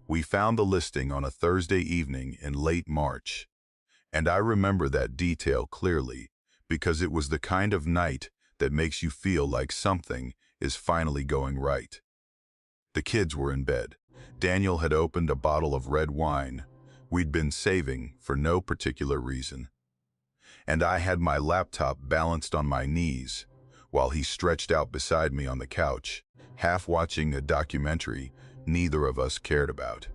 We found the listing on a Thursday evening in late March, and I remember that detail clearly because it was the kind of night that makes you feel like something is finally going right. The kids were in bed. Daniel had opened a bottle of red wine we'd been saving for no particular reason, and I had my laptop balanced on my knees while he stretched out beside me on the couch, half watching a documentary neither of us cared about.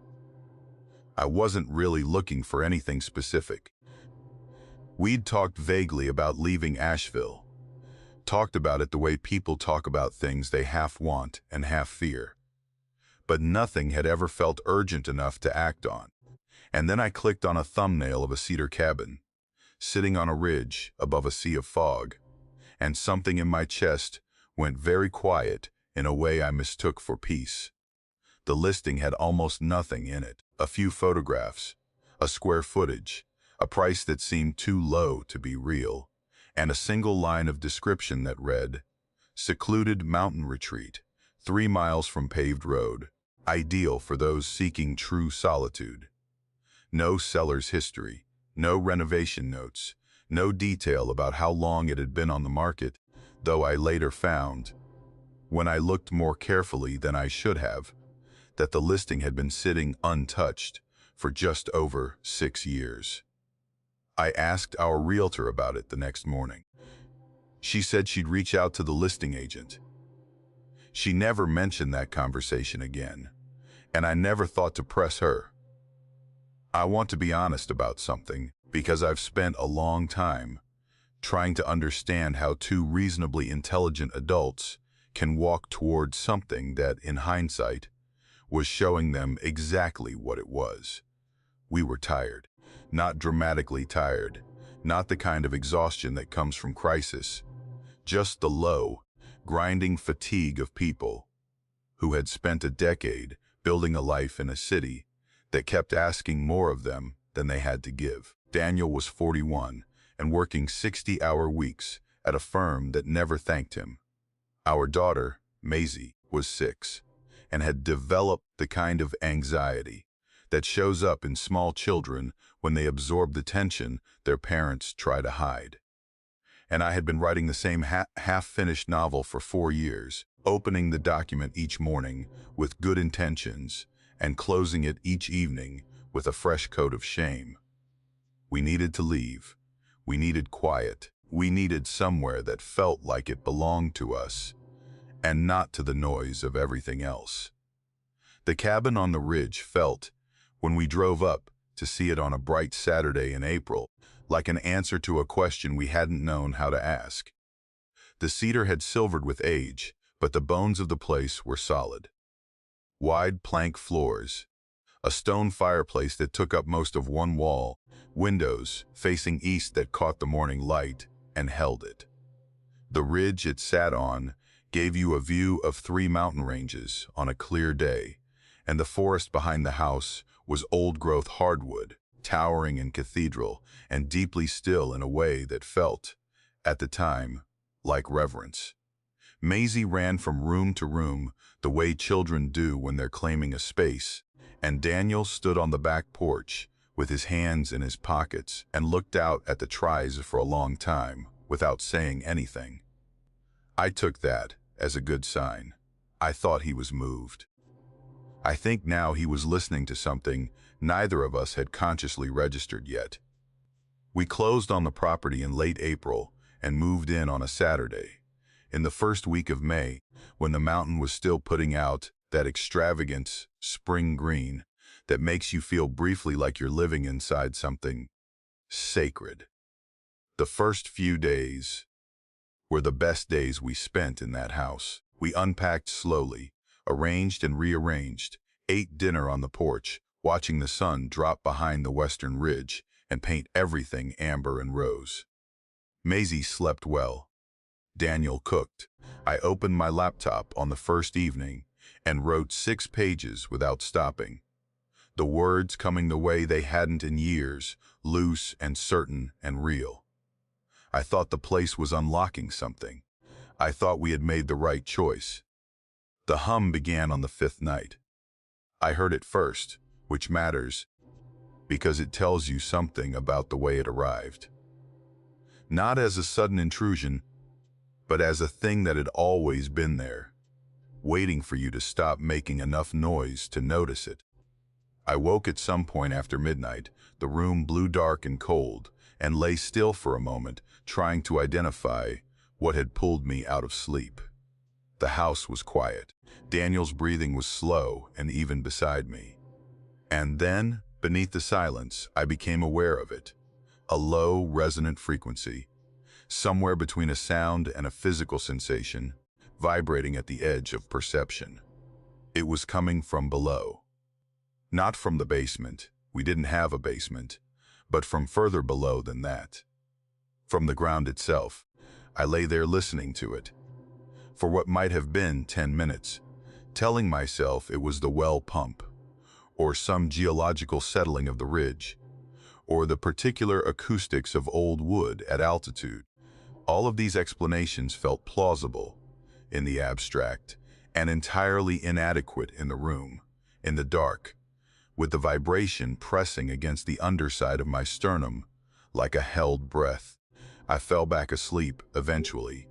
I wasn't really looking for anything specific. We'd talked vaguely about leaving Asheville, talked about it the way people talk about things they half want and half fear. But nothing had ever felt urgent enough to act on. And then I clicked on a thumbnail of a cedar cabin, sitting on a ridge above a sea of fog, and something in my chest went very quiet in a way I mistook for peace. The listing had almost nothing in it. A few photographs, a square footage, a price that seemed too low to be real, and a single line of description that read, "Secluded mountain retreat, 3 miles from paved road, ideal for those seeking true solitude." No seller's history, no renovation notes, no detail about how long it had been on the market, though I later found, when I looked more carefully than I should have, that the listing had been sitting untouched for just over 6 years. I asked our realtor about it the next morning. She said she'd reach out to the listing agent. She never mentioned that conversation again, and I never thought to press her. I want to be honest about something because I've spent a long time trying to understand how two reasonably intelligent adults can walk towards something that, in hindsight, was showing them exactly what it was. We were tired, not dramatically tired, not the kind of exhaustion that comes from crisis, just the low, grinding fatigue of people who had spent a decade building a life in a city that kept asking more of them than they had to give. Daniel was 41 and working 60-hour weeks at a firm that never thanked him. Our daughter, Maisie, was 6 and had developed the kind of anxiety that shows up in small children when they absorb the tension their parents try to hide. And I had been writing the same half-finished novel for 4 years, opening the document each morning with good intentions and closing it each evening with a fresh coat of shame. We needed to leave. We needed quiet. We needed somewhere that felt like it belonged to us and not to the noise of everything else. The cabin on the ridge felt, when we drove up to see it on a bright Saturday in April, like an answer to a question we hadn't known how to ask. The cedar had silvered with age, but the bones of the place were solid. Wide plank floors, a stone fireplace that took up most of one wall, windows facing east that caught the morning light and held it. The ridge it sat on gave you a view of 3 mountain ranges on a clear day, and the forest behind the house was old-growth hardwood, towering and cathedral, and deeply still in a way that felt, at the time, like reverence. Maisie ran from room to room the way children do when they're claiming a space, and Daniel stood on the back porch with his hands in his pockets and looked out at the trees for a long time without saying anything. I took that as a good sign. I thought he was moved. I think now he was listening to something neither of us had consciously registered yet. We closed on the property in late April and moved in on a Saturday, in the first week of May, when the mountain was still putting out that extravagant spring green that makes you feel briefly like you're living inside something sacred. The first few days were the best days we spent in that house. We unpacked slowly, arranged and rearranged, ate dinner on the porch, watching the sun drop behind the western ridge and paint everything amber and rose. Maisie slept well. Daniel cooked. I opened my laptop on the first evening and wrote 6 pages without stopping. The words coming the way they hadn't in years, loose and certain and real. I thought the place was unlocking something. I thought we had made the right choice. The hum began on the 5th night. I heard it first, which matters because it tells you something about the way it arrived. Not as a sudden intrusion, but as a thing that had always been there, waiting for you to stop making enough noise to notice it. I woke at some point after midnight, the room blew dark and cold, and lay still for a moment, trying to identify what had pulled me out of sleep. The house was quiet. Daniel's breathing was slow and even beside me. And then, beneath the silence, I became aware of it. A low, resonant frequency, somewhere between a sound and a physical sensation, vibrating at the edge of perception. It was coming from below. Not from the basement, we didn't have a basement, but from further below than that. From the ground itself. I lay there listening to it, for what might have been 10 minutes, telling myself it was the well pump, or some geological settling of the ridge, or the particular acoustics of old wood at altitude. All of these explanations felt plausible in the abstract and entirely inadequate in the room, in the dark, with the vibration pressing against the underside of my sternum like a held breath. I fell back asleep eventually,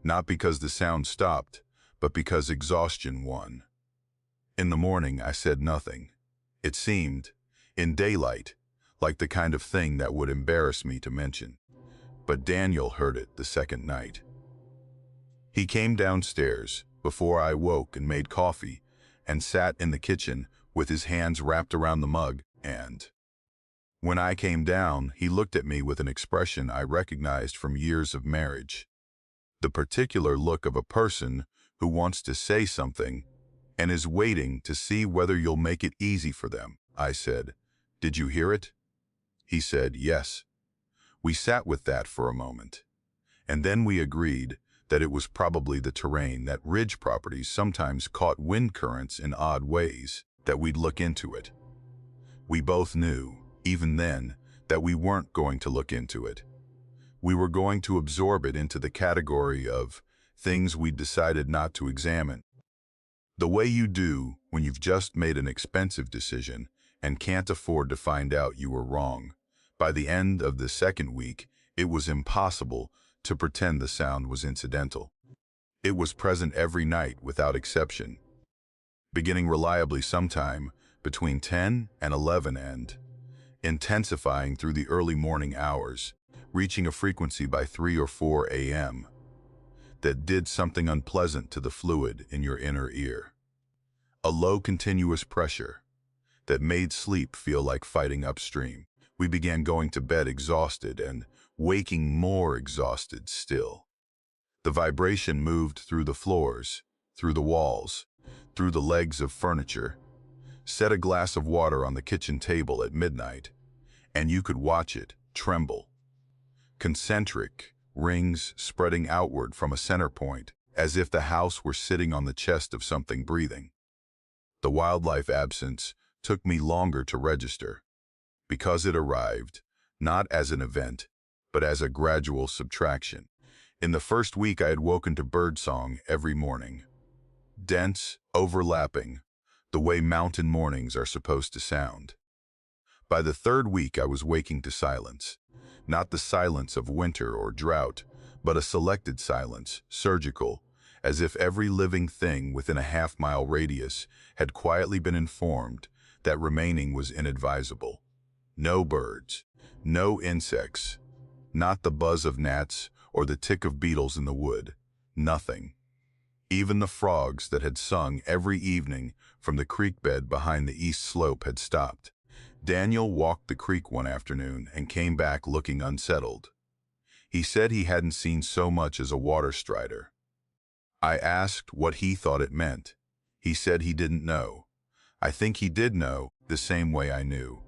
not because the sound stopped, but because exhaustion won. In the morning, I said nothing. It seemed, in daylight, like the kind of thing that would embarrass me to mention. But Daniel heard it the second night. He came downstairs before I woke and made coffee, and sat in the kitchen with his hands wrapped around the mug, and when I came down, he looked at me with an expression I recognized from years of marriage. The particular look of a person who wants to say something and is waiting to see whether you'll make it easy for them. I said, "Did you hear it?" He said, "Yes." We sat with that for a moment, and then we agreed that it was probably the terrain, that ridge properties sometimes caught wind currents in odd ways, that we'd look into it. We both knew, even then, that we weren't going to look into it. We were going to absorb it into the category of things we'd decided not to examine. The way you do when you've just made an expensive decision and can't afford to find out you were wrong. By the end of the second week, it was impossible to pretend the sound was incidental. It was present every night without exception, beginning reliably sometime between 10 and 11 and intensifying through the early morning hours, reaching a frequency by 3 or 4 a.m. that did something unpleasant to the fluid in your inner ear. A low continuous pressure that made sleep feel like fighting upstream. We began going to bed exhausted and waking more exhausted still. The vibration moved through the floors, through the walls, through the legs of furniture. Set a glass of water on the kitchen table at midnight, and you could watch it tremble. Concentric rings spreading outward from a center point, as if the house were sitting on the chest of something breathing. The wildlife absence took me longer to register, because it arrived, not as an event, but as a gradual subtraction. In the first week, I had woken to birdsong every morning. Dense, overlapping, the way mountain mornings are supposed to sound. By the third week, I was waking to silence. Not the silence of winter or drought, but a selected silence, surgical, as if every living thing within a half-mile radius had quietly been informed that remaining was inadvisable. No birds, no insects, not the buzz of gnats or the tick of beetles in the wood, nothing. Even the frogs that had sung every evening from the creek bed behind the east slope had stopped. Daniel walked the creek one afternoon and came back looking unsettled. He said he hadn't seen so much as a water strider. I asked what he thought it meant. He said he didn't know. I think he did know, the same way I knew.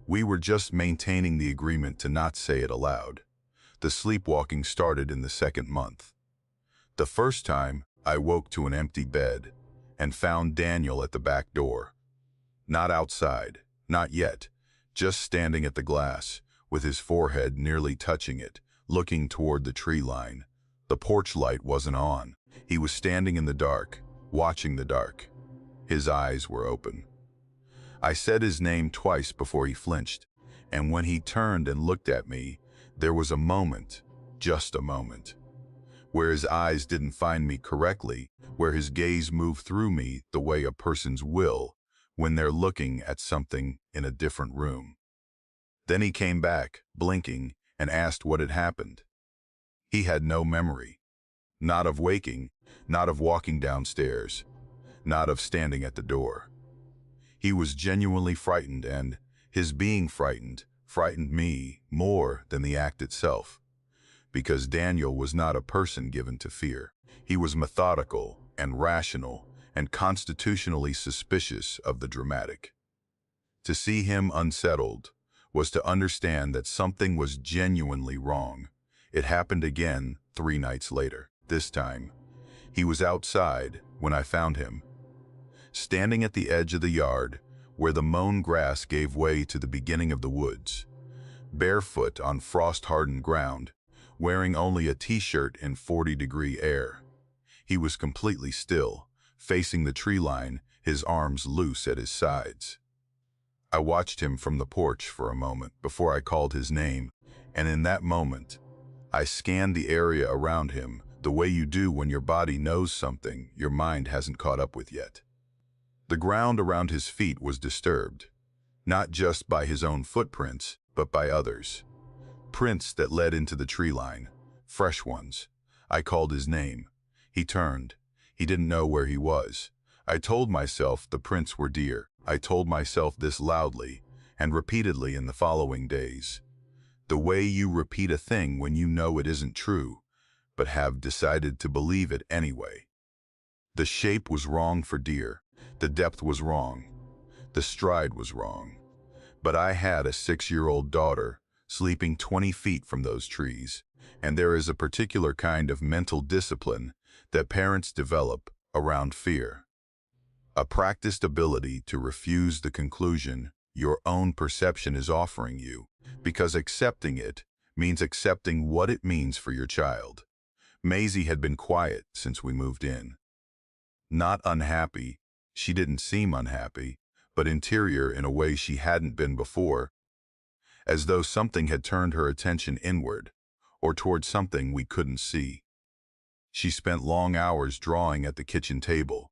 We were just maintaining the agreement to not say it aloud. The sleepwalking started in the second month. The first time, I woke to an empty bed and found Daniel at the back door. Not outside, not yet, just standing at the glass, with his forehead nearly touching it, looking toward the tree line. The porch light wasn't on. He was standing in the dark, watching the dark. His eyes were open. I said his name twice before he flinched, and when he turned and looked at me, there was a moment, just a moment, where his eyes didn't find me correctly, where his gaze moved through me the way a person's will when they're looking at something in a different room. Then he came back, blinking, and asked what had happened. He had no memory, not of waking, not of walking downstairs, not of standing at the door. He was genuinely frightened, and his being frightened me more than the act itself, because Daniel was not a person given to fear. He was methodical and rational and constitutionally suspicious of the dramatic. To see him unsettled was to understand that something was genuinely wrong. It happened again 3 nights later. This time, he was outside when I found him, standing at the edge of the yard where the mown grass gave way to the beginning of the woods, barefoot on frost-hardened ground, wearing only a t-shirt in 40-degree air. He was completely still, facing the tree line, his arms loose at his sides. I watched him from the porch for a moment before I called his name, and in that moment, I scanned the area around him the way you do when your body knows something your mind hasn't caught up with yet. The ground around his feet was disturbed, not just by his own footprints, but by others. Prints that led into the tree line, fresh ones. I called his name. He turned. He didn't know where he was. I told myself the prints were deer. I told myself this loudly and repeatedly in the following days. The way you repeat a thing when you know it isn't true, but have decided to believe it anyway. The shape was wrong for deer. The depth was wrong. The stride was wrong. But I had a 6-year-old daughter sleeping 20 feet from those trees, and there is a particular kind of mental discipline that parents develop around fear. A practiced ability to refuse the conclusion your own perception is offering you, because accepting it means accepting what it means for your child. Maisie had been quiet since we moved in. Not unhappy. She didn't seem unhappy, but interior in a way she hadn't been before, as though something had turned her attention inward, or toward something we couldn't see. She spent long hours drawing at the kitchen table,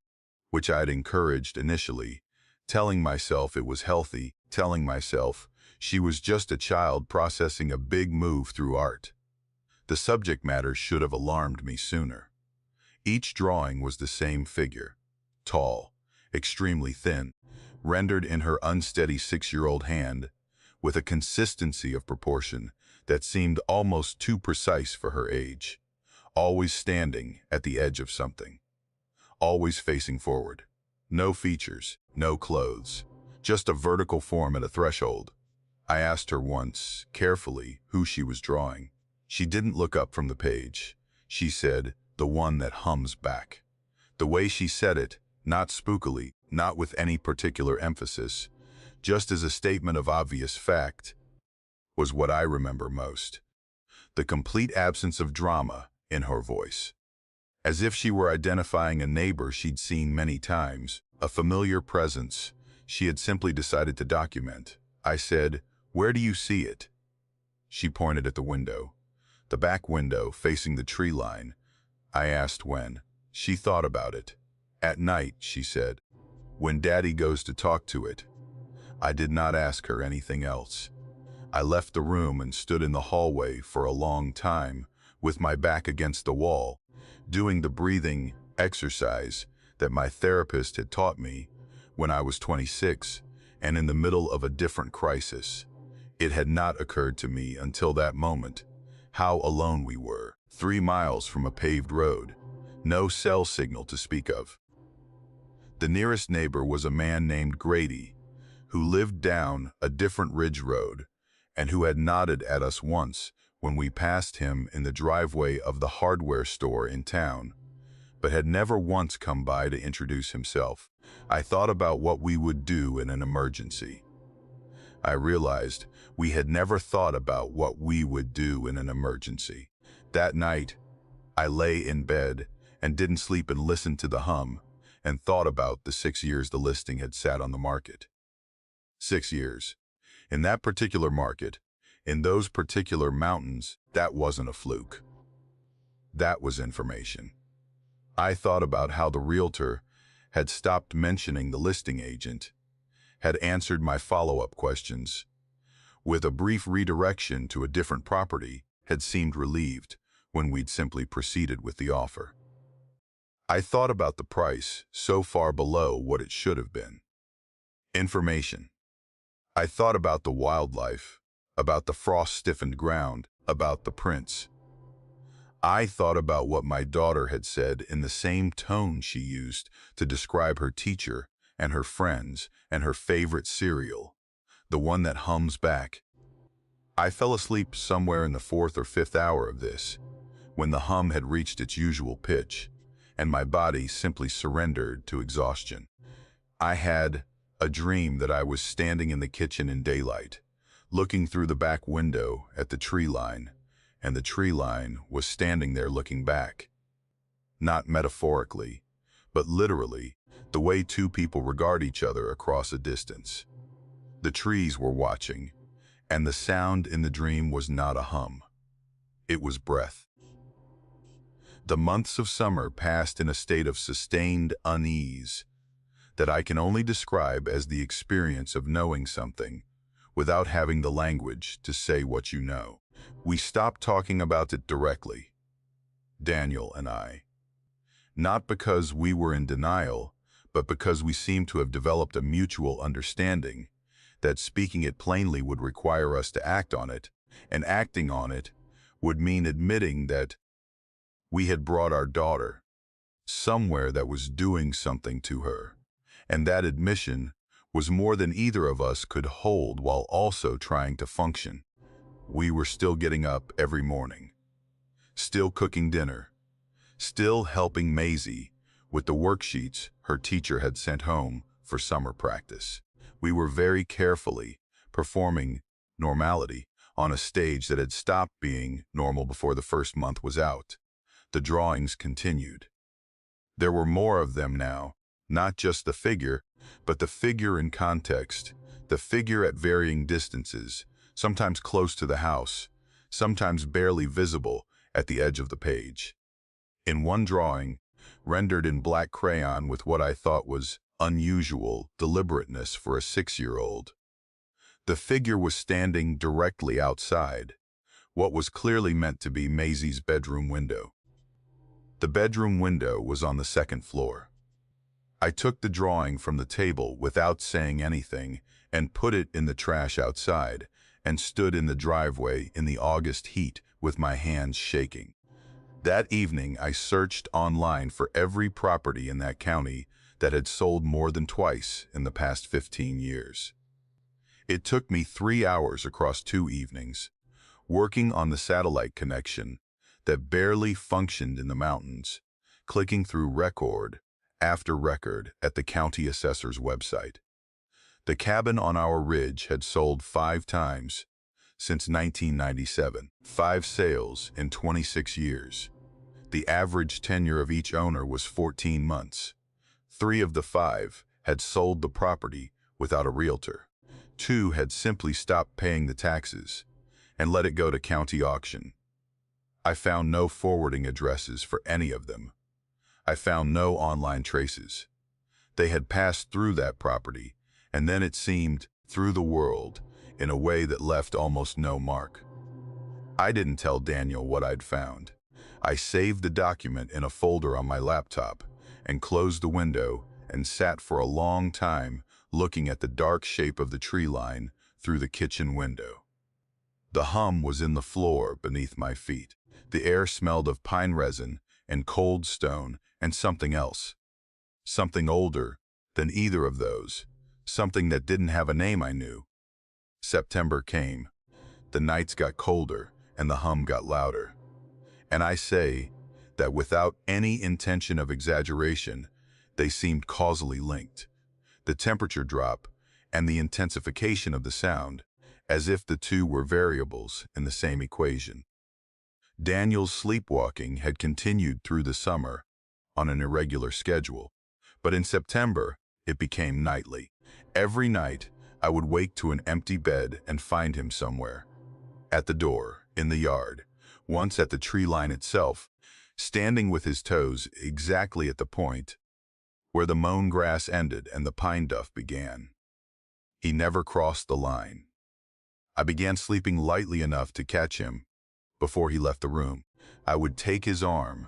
which I'd encouraged initially, telling myself it was healthy, telling myself she was just a child processing a big move through art. The subject matter should have alarmed me sooner. Each drawing was the same figure, tall, extremely thin, rendered in her unsteady 6-year-old hand, with a consistency of proportion that seemed almost too precise for her age, always standing at the edge of something, always facing forward. No features, no clothes, just a vertical form at a threshold. I asked her once, carefully, who she was drawing. She didn't look up from the page. She said, "The one that hums back." The way she said it, not spookily, not with any particular emphasis, just as a statement of obvious fact, was what I remember most. The complete absence of drama in her voice. As if she were identifying a neighbor she'd seen many times, a familiar presence she had simply decided to document. I said, "Where do you see it?" She pointed at the window, the back window facing the tree line. I asked when. She thought about it. "At night," she said, "when Daddy goes to talk to it." I did not ask her anything else. I left the room and stood in the hallway for a long time, with my back against the wall, doing the breathing exercise that my therapist had taught me when I was 26 and in the middle of a different crisis. It had not occurred to me until that moment how alone we were, 3 miles from a paved road, no cell signal to speak of. The nearest neighbor was a man named Grady, who lived down a different ridge road and who had nodded at us once when we passed him in the driveway of the hardware store in town, but had never once come by to introduce himself. I thought about what we would do in an emergency. I realized we had never thought about what we would do in an emergency. That night, I lay in bed and didn't sleep and listened to the hum and thought about the 6 years the listing had sat on the market. 6 years. In that particular market, in those particular mountains, that wasn't a fluke. That was information. I thought about how the realtor had stopped mentioning the listing agent, had answered my follow-up questions, with a brief redirection to a different property, had seemed relieved when we'd simply proceeded with the offer. I thought about the price so far below what it should have been. Information. I thought about the wildlife, about the frost-stiffened ground, about the prints. I thought about what my daughter had said in the same tone she used to describe her teacher and her friends and her favorite cereal, the one that hums back. I fell asleep somewhere in the 4th or 5th hour of this, when the hum had reached its usual pitch, and my body simply surrendered to exhaustion. I had a dream that I was standing in the kitchen in daylight, looking through the back window at the tree line, and the tree line was standing there looking back. Not metaphorically, but literally, the way two people regard each other across a distance. The trees were watching, and the sound in the dream was not a hum. It was breath. The months of summer passed in a state of sustained unease that I can only describe as the experience of knowing something without having the language to say what you know. We stopped talking about it directly, Daniel and I. Not because we were in denial, but because we seemed to have developed a mutual understanding that speaking it plainly would require us to act on it, and acting on it would mean admitting that we had brought our daughter somewhere that was doing something to her, and that admission was more than either of us could hold while also trying to function. We were still getting up every morning, still cooking dinner, still helping Maisie with the worksheets her teacher had sent home for summer practice. We were very carefully performing normality on a stage that had stopped being normal before the first month was out. The drawings continued. There were more of them now, not just the figure, but the figure in context, the figure at varying distances, sometimes close to the house, sometimes barely visible at the edge of the page. In one drawing, rendered in black crayon with what I thought was unusual deliberateness for a 6-year-old, the figure was standing directly outside what was clearly meant to be Maisie's bedroom window. The bedroom window was on the 2nd floor. I took the drawing from the table without saying anything and put it in the trash outside, and stood in the driveway in the August heat with my hands shaking. That evening, I searched online for every property in that county that had sold more than twice in the past 15 years. It took me 3 hours across 2 evenings, working on the satellite connection that barely functioned in the mountains, clicking through record after record at the county assessor's website. The cabin on our ridge had sold 5 times since 1997, 5 sales in 26 years. The average tenure of each owner was 14 months. 3 of the 5 had sold the property without a realtor. 2 had simply stopped paying the taxes and let it go to county auction. I found no forwarding addresses for any of them. I found no online traces. They had passed through that property, and then it seemed through the world in a way that left almost no mark. I didn't tell Daniel what I'd found. I saved the document in a folder on my laptop and closed the window and sat for a long time looking at the dark shape of the tree line through the kitchen window. The hum was in the floor beneath my feet. The air smelled of pine resin and cold stone and something else. Something older than either of those. Something that didn't have a name I knew. September came. The nights got colder and the hum got louder. And I say that without any intention of exaggeration, they seemed causally linked. The temperature drop and the intensification of the sound, as if the two were variables in the same equation. Daniel's sleepwalking had continued through the summer on an irregular schedule, but in September it became nightly. Every night I would wake to an empty bed and find him somewhere. At the door, in the yard, once at the tree line itself, standing with his toes exactly at the point where the mown grass ended and the pine duff began. He never crossed the line. I began sleeping lightly enough to catch him before he left the room. I would take his arm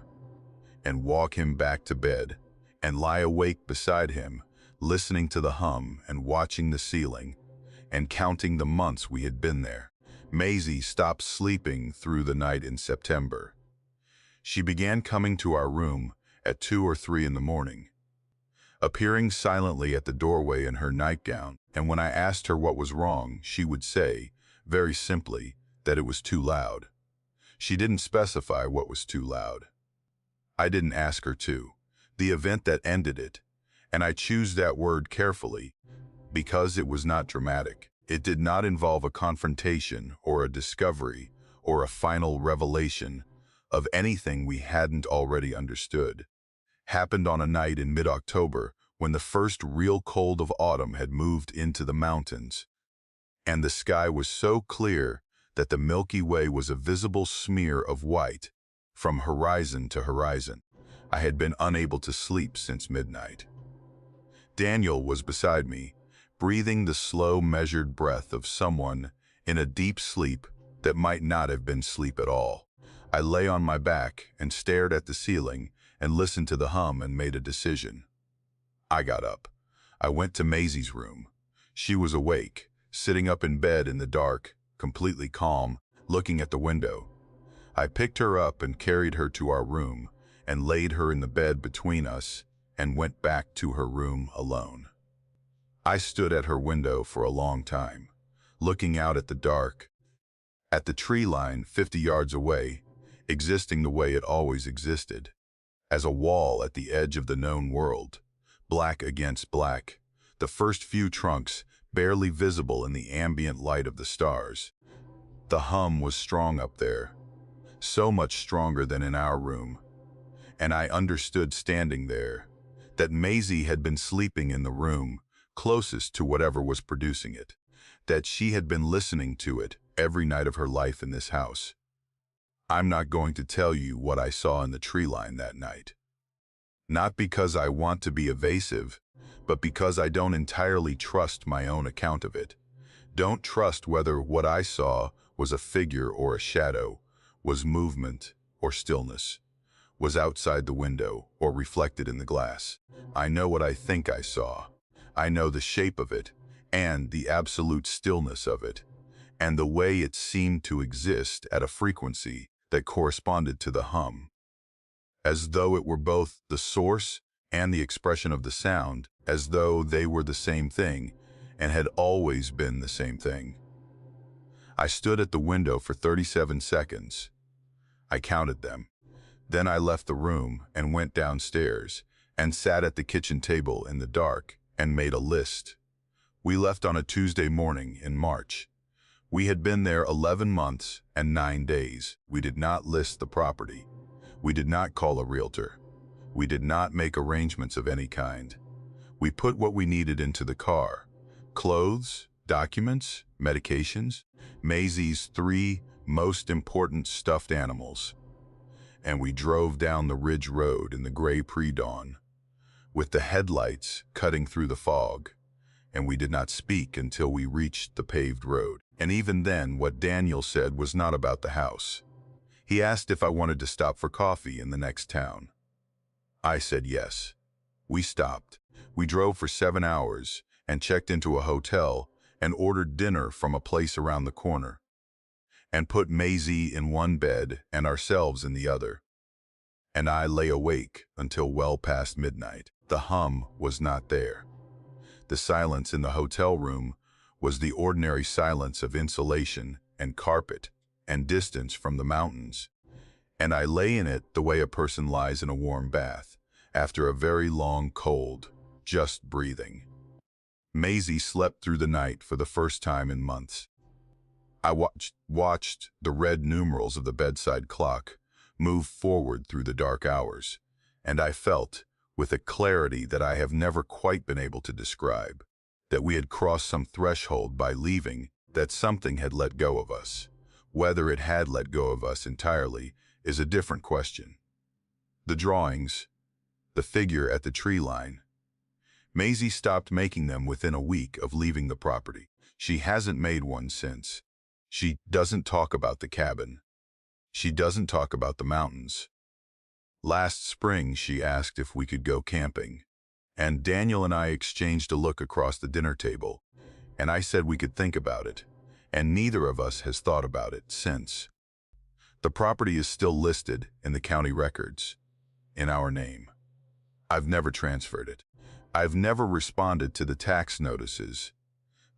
and walk him back to bed and lie awake beside him, listening to the hum and watching the ceiling and counting the months we had been there. Maisie stopped sleeping through the night in September. She began coming to our room at 2 or 3 in the morning, appearing silently at the doorway in her nightgown, and when I asked her what was wrong, she would say, very simply, that it was too loud. She didn't specify what was too loud. I didn't ask her to. The event that ended it, and I choose that word carefully, because it was not dramatic. It did not involve a confrontation or a discovery or a final revelation of anything we hadn't already understood. Happened on a night in mid-October when the first real cold of autumn had moved into the mountains, and the sky was so clear that the Milky Way was a visible smear of white from horizon to horizon. I had been unable to sleep since midnight. Daniel was beside me, breathing the slow, measured breath of someone in a deep sleep that might not have been sleep at all. I lay on my back and stared at the ceiling and listened to the hum and made a decision. I got up. I went to Maisie's room. She was awake, sitting up in bed in the dark, completely calm, looking at the window. I picked her up and carried her to our room and laid her in the bed between us and went back to her room alone. I stood at her window for a long time, looking out at the dark, at the tree line 50 yards away, existing the way it always existed, as a wall at the edge of the known world, black against black, the first few trunks barely visible in the ambient light of the stars. The hum was strong up there, so much stronger than in our room, and I understood standing there that Maisie had been sleeping in the room closest to whatever was producing it, that she had been listening to it every night of her life in this house. I'm not going to tell you what I saw in the tree line that night. Not because I want to be evasive, but because I don't entirely trust my own account of it. Don't trust whether what I saw was a figure or a shadow, was movement or stillness, was outside the window or reflected in the glass. I know what I think I saw. I know the shape of it and the absolute stillness of it, and the way it seemed to exist at a frequency that corresponded to the hum, as though it were both the source and the expression of the sound, as though they were the same thing and had always been the same thing. I stood at the window for 37 seconds. I counted them. Then I left the room and went downstairs and sat at the kitchen table in the dark and made a list. We left on a Tuesday morning in March. We had been there 11 months and 9 days. We did not list the property. We did not call a realtor. We did not make arrangements of any kind. We put what we needed into the car: clothes, documents, medications, Maisie's 3 most important stuffed animals. And we drove down the ridge road in the gray pre-dawn, with the headlights cutting through the fog, and we did not speak until we reached the paved road. And even then, what Daniel said was not about the house. He asked if I wanted to stop for coffee in the next town. I said yes. We stopped. We drove for 7 hours and checked into a hotel and ordered dinner from a place around the corner, and put Maisie in one bed and ourselves in the other. And I lay awake until well past midnight. The hum was not there. The silence in the hotel room was the ordinary silence of insulation and carpet and distance from the mountains, and I lay in it the way a person lies in a warm bath after a very long cold, just breathing. Maisie slept through the night for the first time in months. I watched the red numerals of the bedside clock move forward through the dark hours, and I felt, with a clarity that I have never quite been able to describe, that we had crossed some threshold by leaving, that something had let go of us. Whether it had let go of us entirely is a different question. The drawings, the figure at the tree line. Maisie stopped making them within a week of leaving the property. She hasn't made one since. She doesn't talk about the cabin. She doesn't talk about the mountains. Last spring, she asked if we could go camping, and Daniel and I exchanged a look across the dinner table, and I said we could think about it, and neither of us has thought about it since. The property is still listed in the county records, in our name. I've never transferred it. I've never responded to the tax notices,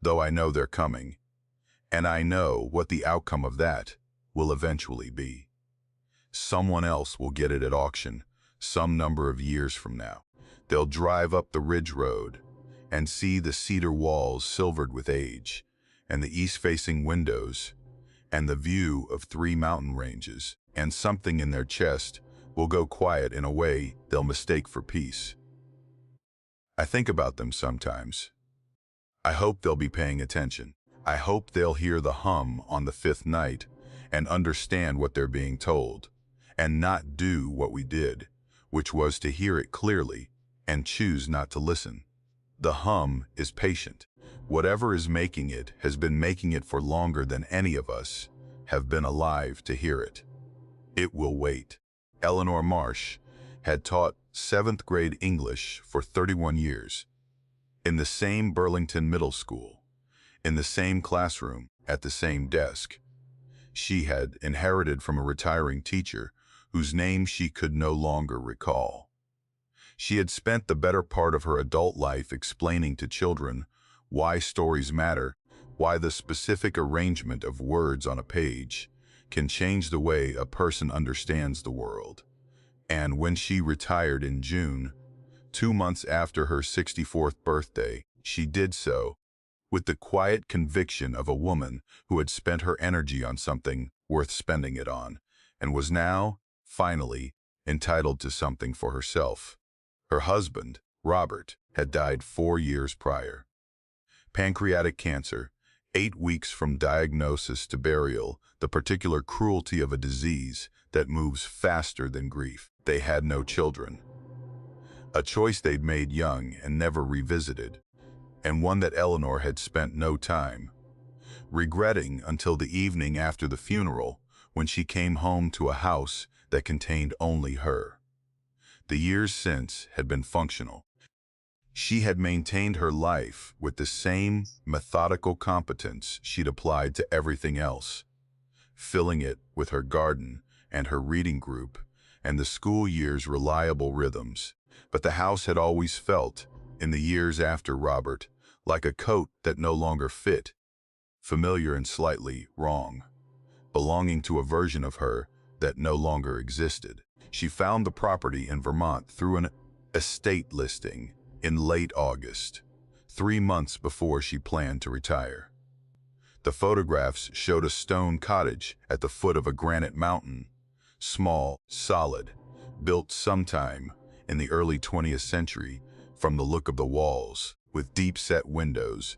though I know they're coming, and I know what the outcome of that will eventually be. Someone else will get it at auction some number of years from now. They'll drive up the ridge road and see the cedar walls silvered with age, and the east-facing windows, and the view of 3 mountain ranges, and something in their chest will go quiet in a way they'll mistake for peace. I think about them sometimes. I hope they'll be paying attention. I hope they'll hear the hum on the 5th night and understand what they're being told, and not do what we did, which was to hear it clearly and choose not to listen. The hum is patient. Whatever is making it has been making it for longer than any of us have been alive to hear it. It will wait. Eleanor Marsh had taught 7th grade English for 31 years, in the same Burlington Middle School, in the same classroom, at the same desk. She had inherited from a retiring teacher whose name she could no longer recall. She had spent the better part of her adult life explaining to children why stories matter, why the specific arrangement of words on a page can change the way a person understands the world. And when she retired in June, 2 months after her 64th birthday, she did so with the quiet conviction of a woman who had spent her energy on something worth spending it on, and was now, finally, entitled to something for herself. Her husband, Robert, had died 4 years prior. Pancreatic cancer, 8 weeks from diagnosis to burial, the particular cruelty of a disease that moves faster than grief. They had no children. A choice they'd made young and never revisited, and one that Eleanor had spent no time regretting until the evening after the funeral, when she came home to a house that contained only her. The years since had been functional. She had maintained her life with the same methodical competence she'd applied to everything else, filling it with her garden and her reading group and the school year's reliable rhythms. But the house had always felt, in the years after Robert, like a coat that no longer fit, familiar and slightly wrong, belonging to a version of her that no longer existed. She found the property in Vermont through an estate listing in late August, 3 months before she planned to retire. The photographs showed a stone cottage at the foot of a granite mountain, small, solid, built sometime in the early 20th century from the look of the walls, with deep-set windows,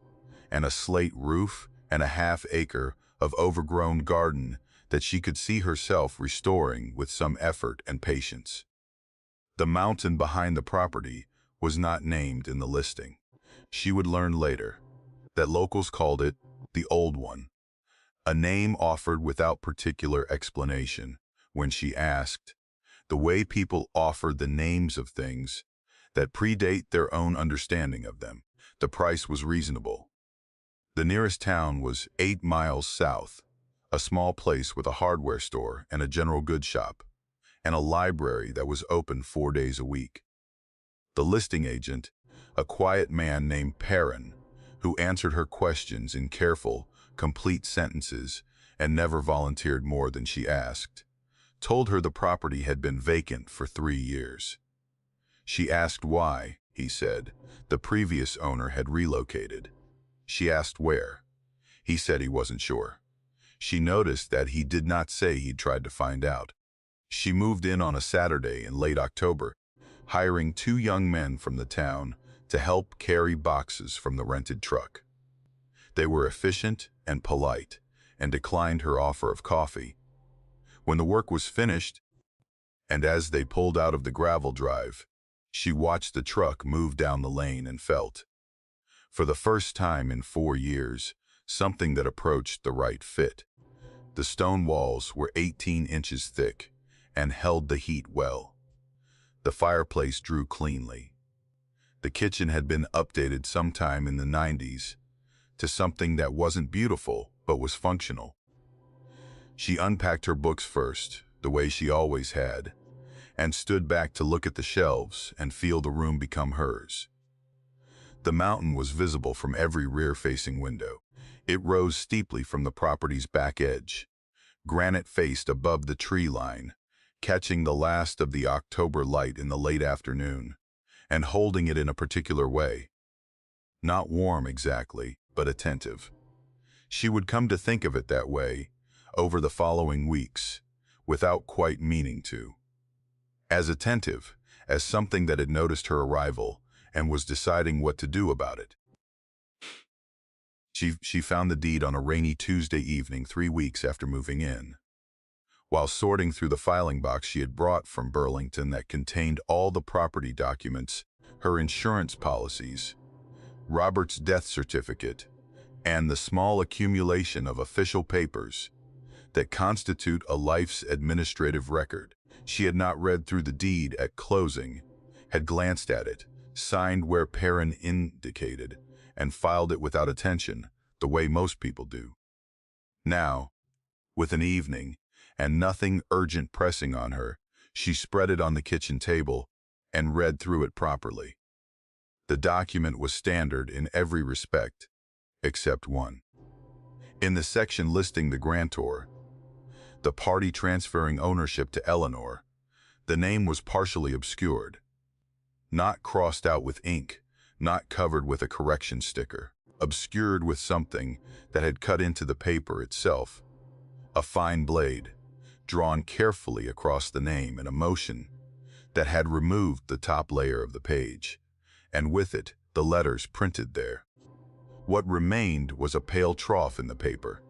and a slate roof and a half-acre of overgrown garden that she could see herself restoring with some effort and patience. The mountain behind the property was not named in the listing. She would learn later that locals called it the Old One, a name offered without particular explanation when she asked, the way people offer the names of things that predate their own understanding of them. The price was reasonable. The nearest town was 8 miles south, a small place with a hardware store and a general goods shop, and a library that was open 4 days a week. The listing agent, a quiet man named Perrin, who answered her questions in careful, complete sentences and never volunteered more than she asked, told her the property had been vacant for 3 years. She asked why. He said the previous owner had relocated. She asked where. He said he wasn't sure. She noticed that he did not say he'd tried to find out. She moved in on a Saturday in late October, hiring 2 young men from the town to help carry boxes from the rented truck. They were efficient and polite, and declined her offer of coffee. When the work was finished, and as they pulled out of the gravel drive, she watched the truck move down the lane and felt, for the first time in 4 years, something that approached the right fit. The stone walls were 18 inches thick and held the heat well. The fireplace drew cleanly. The kitchen had been updated sometime in the 90s to something that wasn't beautiful but was functional. She unpacked her books first, the way she always had, and stood back to look at the shelves and feel the room become hers. The mountain was visible from every rear-facing window. It rose steeply from the property's back edge, granite-faced above the tree line, catching the last of the October light in the late afternoon, and holding it in a particular way. Not warm exactly, but attentive. She would come to think of it that way over the following weeks, without quite meaning to. As attentive as something that had noticed her arrival and was deciding what to do about it. She found the deed on a rainy Tuesday evening 3 weeks after moving in. While sorting through the filing box she had brought from Burlington that contained all the property documents, her insurance policies, Robert's death certificate, and the small accumulation of official papers that constitute a life's administrative record, she had not read through the deed at closing, had glanced at it, signed where Perrin indicated, and filed it without attention, the way most people do. Now, with an evening, and nothing urgent pressing on her, she spread it on the kitchen table and read through it properly. The document was standard in every respect, except one. In the section listing the grantor, the party transferring ownership to Eleanor, the name was partially obscured. Not crossed out with ink, not covered with a correction sticker, obscured with something that had cut into the paper itself. A fine blade, drawn carefully across the name in a motion that had removed the top layer of the page, and with it the letters printed there. What remained was a pale trough in the paper,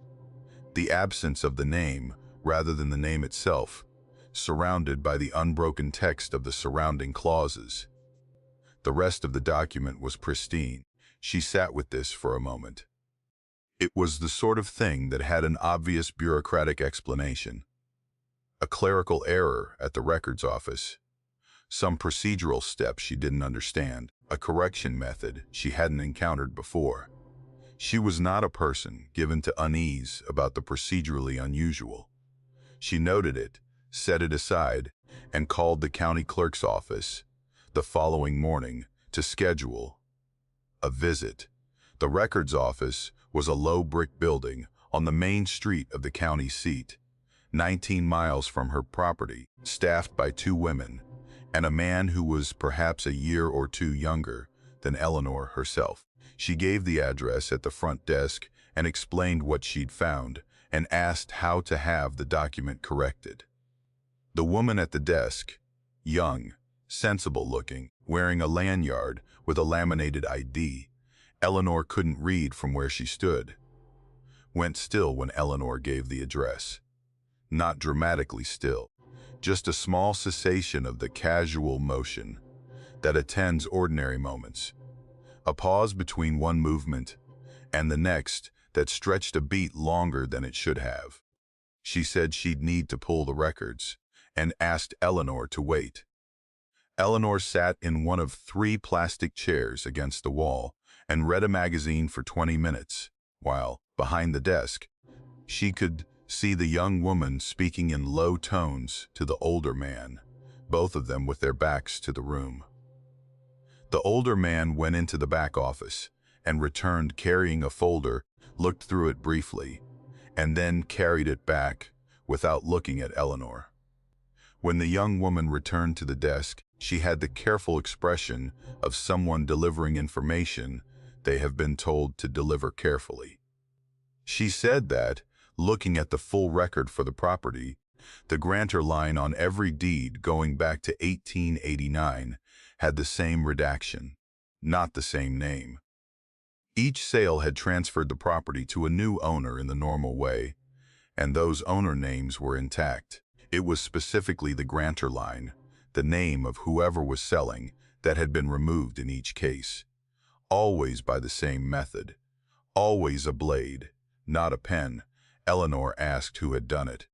the absence of the name rather than the name itself, surrounded by the unbroken text of the surrounding clauses. The rest of the document was pristine. She sat with this for a moment. It was the sort of thing that had an obvious bureaucratic explanation. A clerical error at the records office, some procedural step she didn't understand, a correction method she hadn't encountered before. She was not a person given to unease about the procedurally unusual. She noted it, set it aside, and called the county clerk's office the following morning to schedule a visit. The records office was a low brick building on the main street of the county seat, 19 miles from her property, staffed by 2 women and a man who was perhaps a year or 2 younger than Eleanor herself. She gave the address at the front desk and explained what she'd found and asked how to have the document corrected. The woman at the desk, young, sensible-looking, wearing a lanyard with a laminated ID, Eleanor couldn't read from where she stood, went still when Eleanor gave the address. Not dramatically still, just a small cessation of the casual motion that attends ordinary moments. A pause between one movement and the next that stretched a beat longer than it should have. She said she'd need to pull the records and asked Eleanor to wait. Eleanor sat in one of 3 plastic chairs against the wall and read a magazine for 20 minutes, while, behind the desk, she could see the young woman speaking in low tones to the older man, both of them with their backs to the room. The older man went into the back office and returned carrying a folder, looked through it briefly, and then carried it back without looking at Eleanor. When the young woman returned to the desk, she had the careful expression of someone delivering information they have been told to deliver carefully. She said that, looking at the full record for the property, the grantor line on every deed going back to 1889 had the same redaction. not the same name. Each sale had transferred the property to a new owner in the normal way, and those owner names were intact. It was specifically the grantor line, the name of whoever was selling, that had been removed in each case. Always by the same method. Always a blade, not a pen. Eleanor asked who had done it.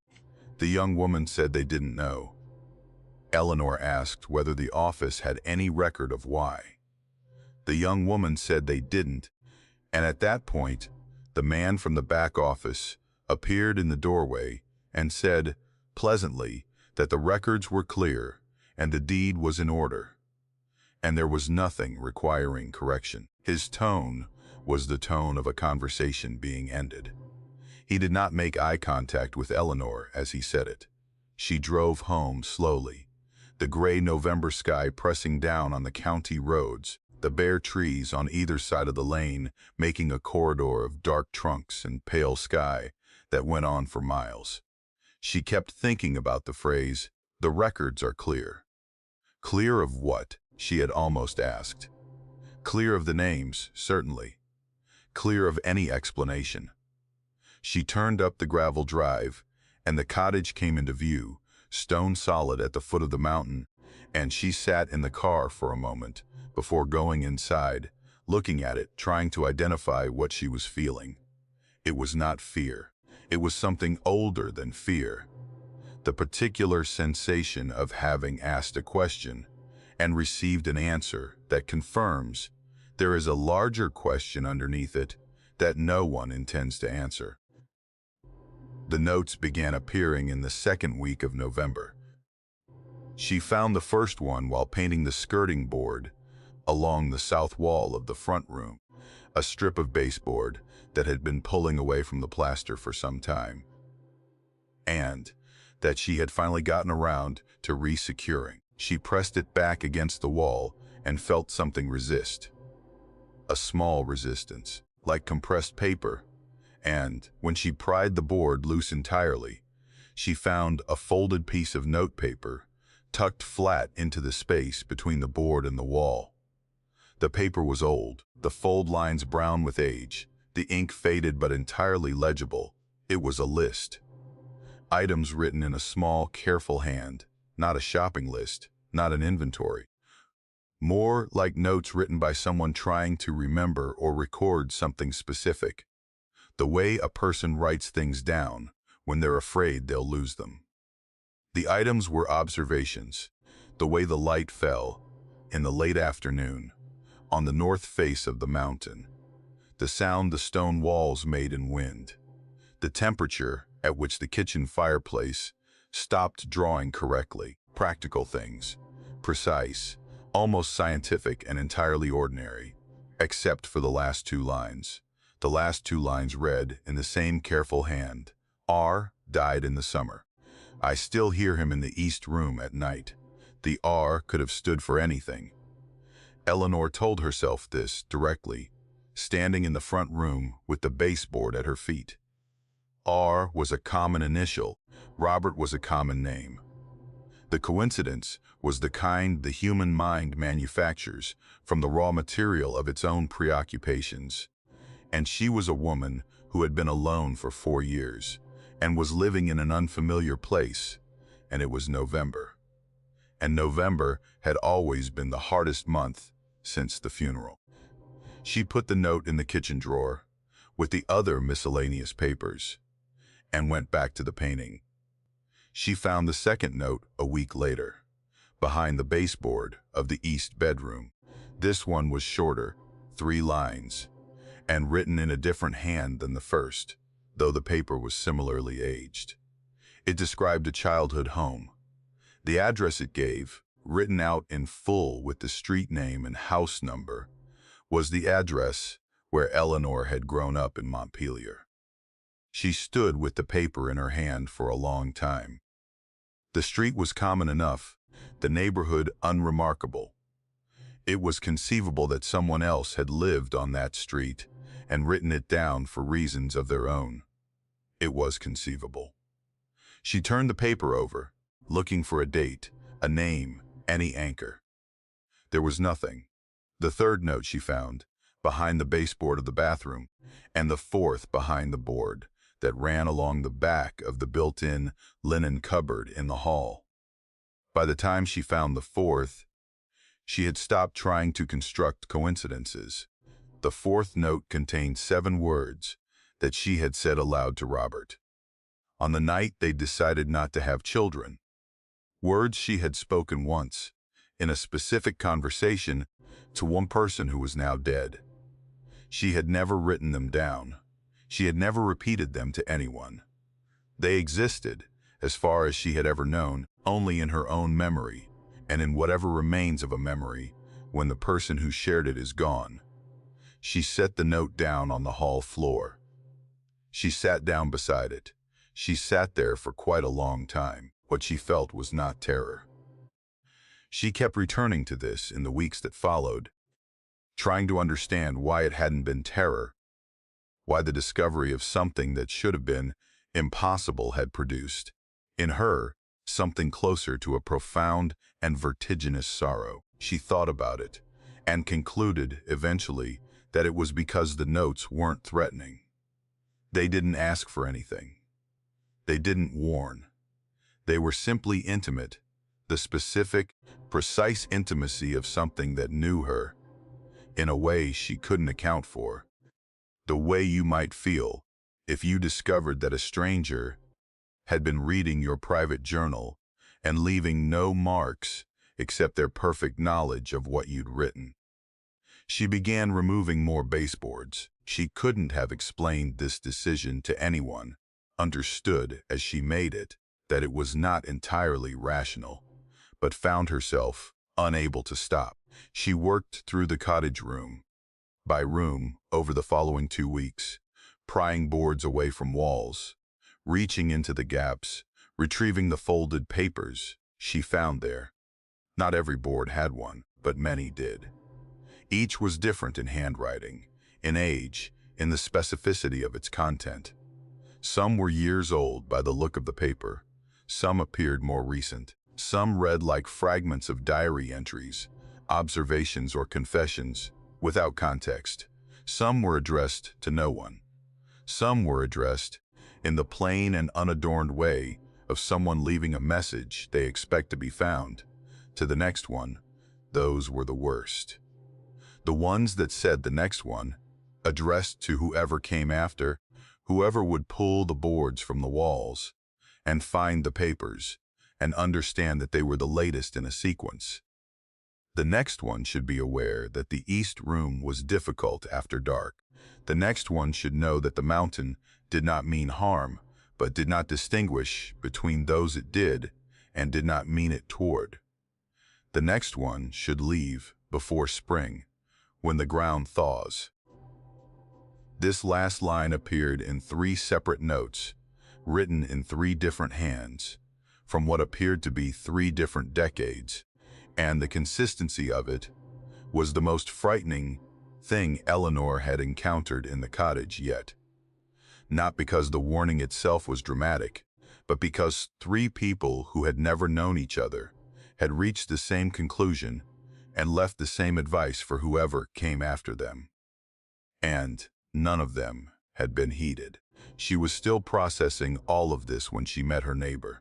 The young woman said they didn't know. Eleanor asked whether the office had any record of why. The young woman said they didn't, and at that point, the man from the back office appeared in the doorway and said, pleasantly, that the records were clear and the deed was in order, and there was nothing requiring correction. His tone was the tone of a conversation being ended. He did not make eye contact with Eleanor as he said it. She drove home slowly, the gray November sky pressing down on the county roads, the bare trees on either side of the lane making a corridor of dark trunks and pale sky that went on for miles. She kept thinking about the phrase, "The records are clear." Clear of what? She had almost asked. Clear of the names, certainly. Clear of any explanation. She turned up the gravel drive, and the cottage came into view, stone solid at the foot of the mountain, and she sat in the car for a moment before going inside, looking at it, trying to identify what she was feeling. It was not fear. It was something older than fear. The particular sensation of having asked a question and received an answer that confirms there is a larger question underneath it that no one intends to answer. The notes began appearing in the second week of November. She found the first one while painting the skirting board along the south wall of the front room, a strip of baseboard that had been pulling away from the plaster for some time, and that she had finally gotten around to re-securing. She pressed it back against the wall and felt something resist. A small resistance, like compressed paper, and when she pried the board loose entirely, she found a folded piece of notepaper tucked flat into the space between the board and the wall. The paper was old, the fold lines brown with age, the ink faded but entirely legible. It was a list. Items written in a small, careful hand, not a shopping list, not an inventory. More like notes written by someone trying to remember or record something specific. The way a person writes things down when they're afraid they'll lose them. The items were observations, the way the light fell, in the late afternoon, on the north face of the mountain, the sound the stone walls made in wind, the temperature at which the kitchen fireplace stopped drawing correctly, practical things, precise, almost scientific and entirely ordinary, except for the last two lines. The last two lines read in the same careful hand, R died in the summer. I still hear him in the east room at night. The R could have stood for anything. Eleanor told herself this directly, standing in the front room with the baseboard at her feet. R was a common initial, Robert was a common name. The coincidence was the kind the human mind manufactures from the raw material of its own preoccupations. And she was a woman who had been alone for 4 years and was living in an unfamiliar place, and it was November. And November had always been the hardest month since the funeral. She put the note in the kitchen drawer with the other miscellaneous papers and went back to the painting. She found the second note a week later, behind the baseboard of the east bedroom. This one was shorter, 3 lines, and written in a different hand than the first, though the paper was similarly aged. It described a childhood home. The address it gave, written out in full with the street name and house number, was the address where Eleanor had grown up in Montpelier. She stood with the paper in her hand for a long time. The street was common enough, the neighborhood unremarkable. It was conceivable that someone else had lived on that street and written it down for reasons of their own. It was conceivable. She turned the paper over, looking for a date, a name, any anchor. There was nothing. The third note she found behind the baseboard of the bathroom, and the fourth behind the board that ran along the back of the built-in linen cupboard in the hall. By the time she found the fourth, she had stopped trying to construct coincidences. The fourth note contained 7 words that she had said aloud to Robert on the night they decided not to have children. Words she had spoken once, in a specific conversation, to one person who was now dead. She had never written them down. She had never repeated them to anyone. They existed, as far as she had ever known, only in her own memory, and in whatever remains of a memory when the person who shared it is gone. She set the note down on the hall floor. She sat down beside it. She sat there for quite a long time. What she felt was not terror. She kept returning to this in the weeks that followed, trying to understand why it hadn't been terror, why the discovery of something that should have been impossible had produced, in her, something closer to a profound and vertiginous sorrow. She thought about it, and concluded, eventually, that it was because the notes weren't threatening. They didn't ask for anything. They didn't warn. They were simply intimate, the specific, precise intimacy of something that knew her, in a way she couldn't account for. The way you might feel if you discovered that a stranger had been reading your private journal and leaving no marks except their perfect knowledge of what you'd written. She began removing more baseboards. She couldn't have explained this decision to anyone, understood as she made it that it was not entirely rational, but found herself unable to stop. She worked through the cottage room by room over the following 2 weeks, prying boards away from walls, reaching into the gaps, retrieving the folded papers she found there. Not every board had one, but many did. Each was different in handwriting, in age, in the specificity of its content. Some were years old by the look of the paper. Some appeared more recent. Some read like fragments of diary entries, observations or confessions, without context. Some were addressed to no one. Some were addressed in the plain and unadorned way of someone leaving a message they expect to be found. To the next one, those were the worst. The ones that said the next one, addressed to whoever came after, whoever would pull the boards from the walls, and find the papers, and understand that they were the latest in a sequence. The next one should be aware that the East Room was difficult after dark. The next one should know that the mountain did not mean harm, but did not distinguish between those it did and did not mean it toward. The next one should leave before spring, when the ground thaws. This last line appeared in 3 separate notes, written in 3 different hands, from what appeared to be 3 different decades, and the consistency of it was the most frightening thing Eleanor had encountered in the cottage yet. Not because the warning itself was dramatic, but because 3 people who had never known each other had reached the same conclusion and left the same advice for whoever came after them. And none of them had been heeded. She was still processing all of this when she met her neighbor.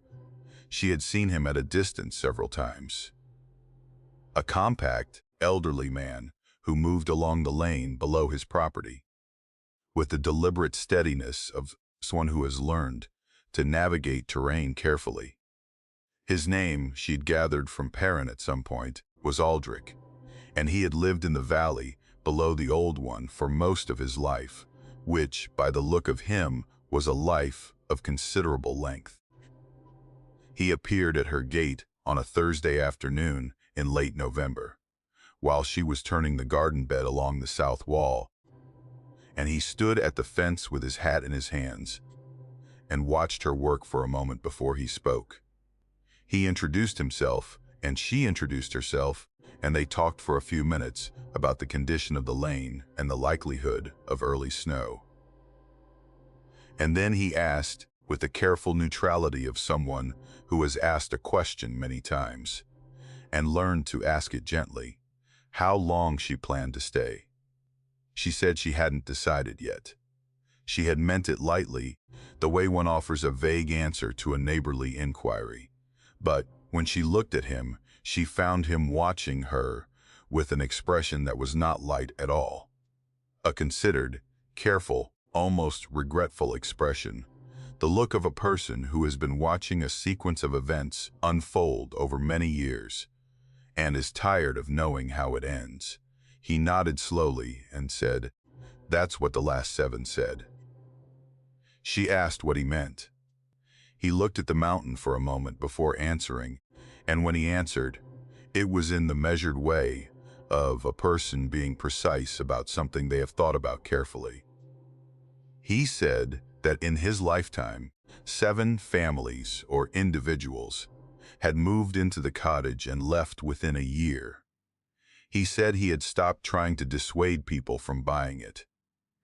She had seen him at a distance several times. A compact, elderly man who moved along the lane below his property, with the deliberate steadiness of someone who has learned to navigate terrain carefully. His name, she'd gathered from Perrin at some point, was Aldrich, and he had lived in the valley below the old one for most of his life, which, by the look of him, was a life of considerable length. He appeared at her gate on a Thursday afternoon in late November, while she was turning the garden bed along the south wall, and he stood at the fence with his hat in his hands and watched her work for a moment before he spoke. He introduced himself, and she introduced herself, and they talked for a few minutes about the condition of the lane and the likelihood of early snow. And then he asked, with the careful neutrality of someone who has asked a question many times, and learned to ask it gently, how long she planned to stay. She said she hadn't decided yet. She had meant it lightly, the way one offers a vague answer to a neighborly inquiry. But when she looked at him, she found him watching her with an expression that was not light at all. A considered, careful, almost regretful expression. The look of a person who has been watching a sequence of events unfold over many years and is tired of knowing how it ends. He nodded slowly and said, "That's what the last 7 said." She asked what he meant. He looked at the mountain for a moment before answering, and when he answered, it was in the measured way of a person being precise about something they have thought about carefully. He said that in his lifetime, 7 families or individuals had moved into the cottage and left within a year. He said he had stopped trying to dissuade people from buying it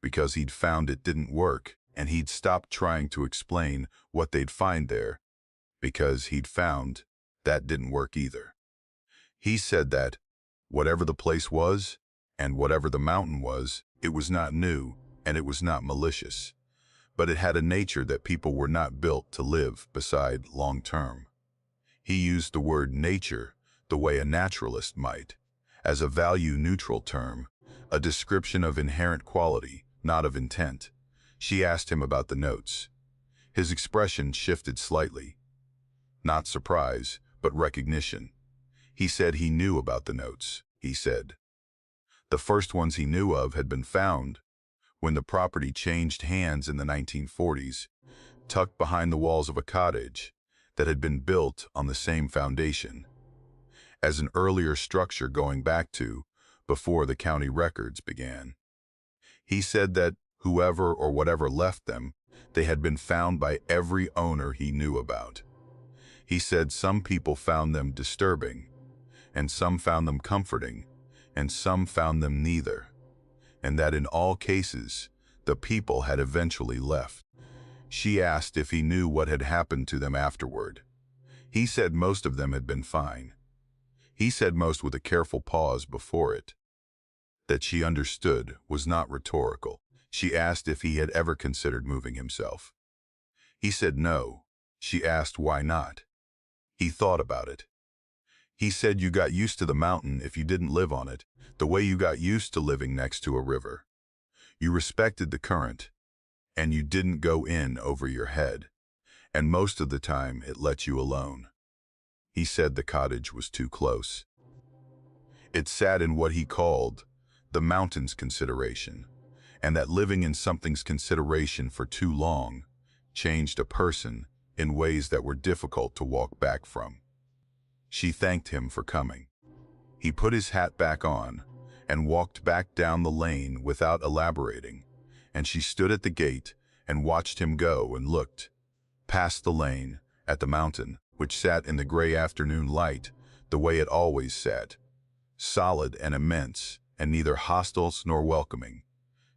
because he'd found it didn't work, and he'd stopped trying to explain what they'd find there because he'd found that didn't work either. He said that whatever the place was and whatever the mountain was, it was not new and it was not malicious, but it had a nature that people were not built to live beside long term. He used the word nature the way a naturalist might, as a value-neutral term, a description of inherent quality, not of intent. She asked him about the notes. His expression shifted slightly. Not surprise, but recognition. He said he knew about the notes, he said. The first ones he knew of had been found when the property changed hands in the 1940s, tucked behind the walls of a cottage that had been built on the same foundation as an earlier structure going back to before the county records began. He said that whoever or whatever left them, they had been found by every owner he knew about. He said some people found them disturbing, and some found them comforting, and some found them neither, and that in all cases, the people had eventually left. She asked if he knew what had happened to them afterward. He said most of them had been fine. He said most with a careful pause before it. That she understood was not rhetorical. She asked if he had ever considered moving himself. He said no. She asked why not. He thought about it. He said you got used to the mountain if you didn't live on it, the way you got used to living next to a river. You respected the current, and you didn't go in over your head, and most of the time it let you alone. He said the cottage was too close. It sat in what he called the mountain's consideration, and that living in something's consideration for too long changed a person in ways that were difficult to walk back from. She thanked him for coming. He put his hat back on and walked back down the lane without elaborating, and she stood at the gate and watched him go and looked past the lane at the mountain, which sat in the gray afternoon light the way it always sat, solid and immense and neither hostile nor welcoming,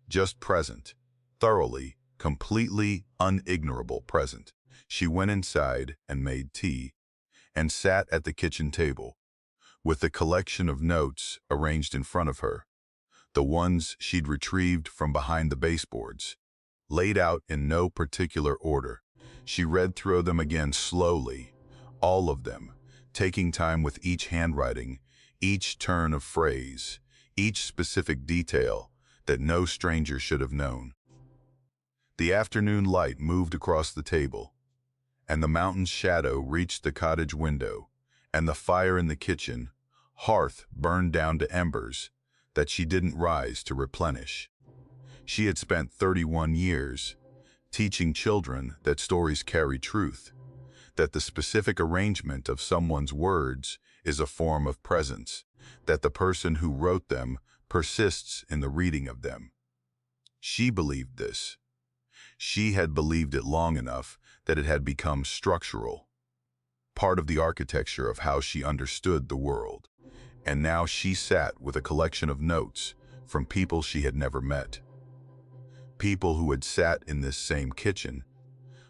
just present, thoroughly, completely unignorable present. She went inside and made tea and sat at the kitchen table with the collection of notes arranged in front of her, the ones she'd retrieved from behind the baseboards, laid out in no particular order. She read through them again slowly, all of them, taking time with each handwriting, each turn of phrase, each specific detail that no stranger should have known. The afternoon light moved across the table, and the mountain's shadow reached the cottage window, and the fire in the kitchen hearth burned down to embers that she didn't rise to replenish. She had spent 31 years teaching children that stories carry truth, that the specific arrangement of someone's words is a form of presence, that the person who wrote them persists in the reading of them. She believed this. She had believed it long enough that it had become structural, part of the architecture of how she understood the world. And now she sat with a collection of notes from people she had never met. People who had sat in this same kitchen,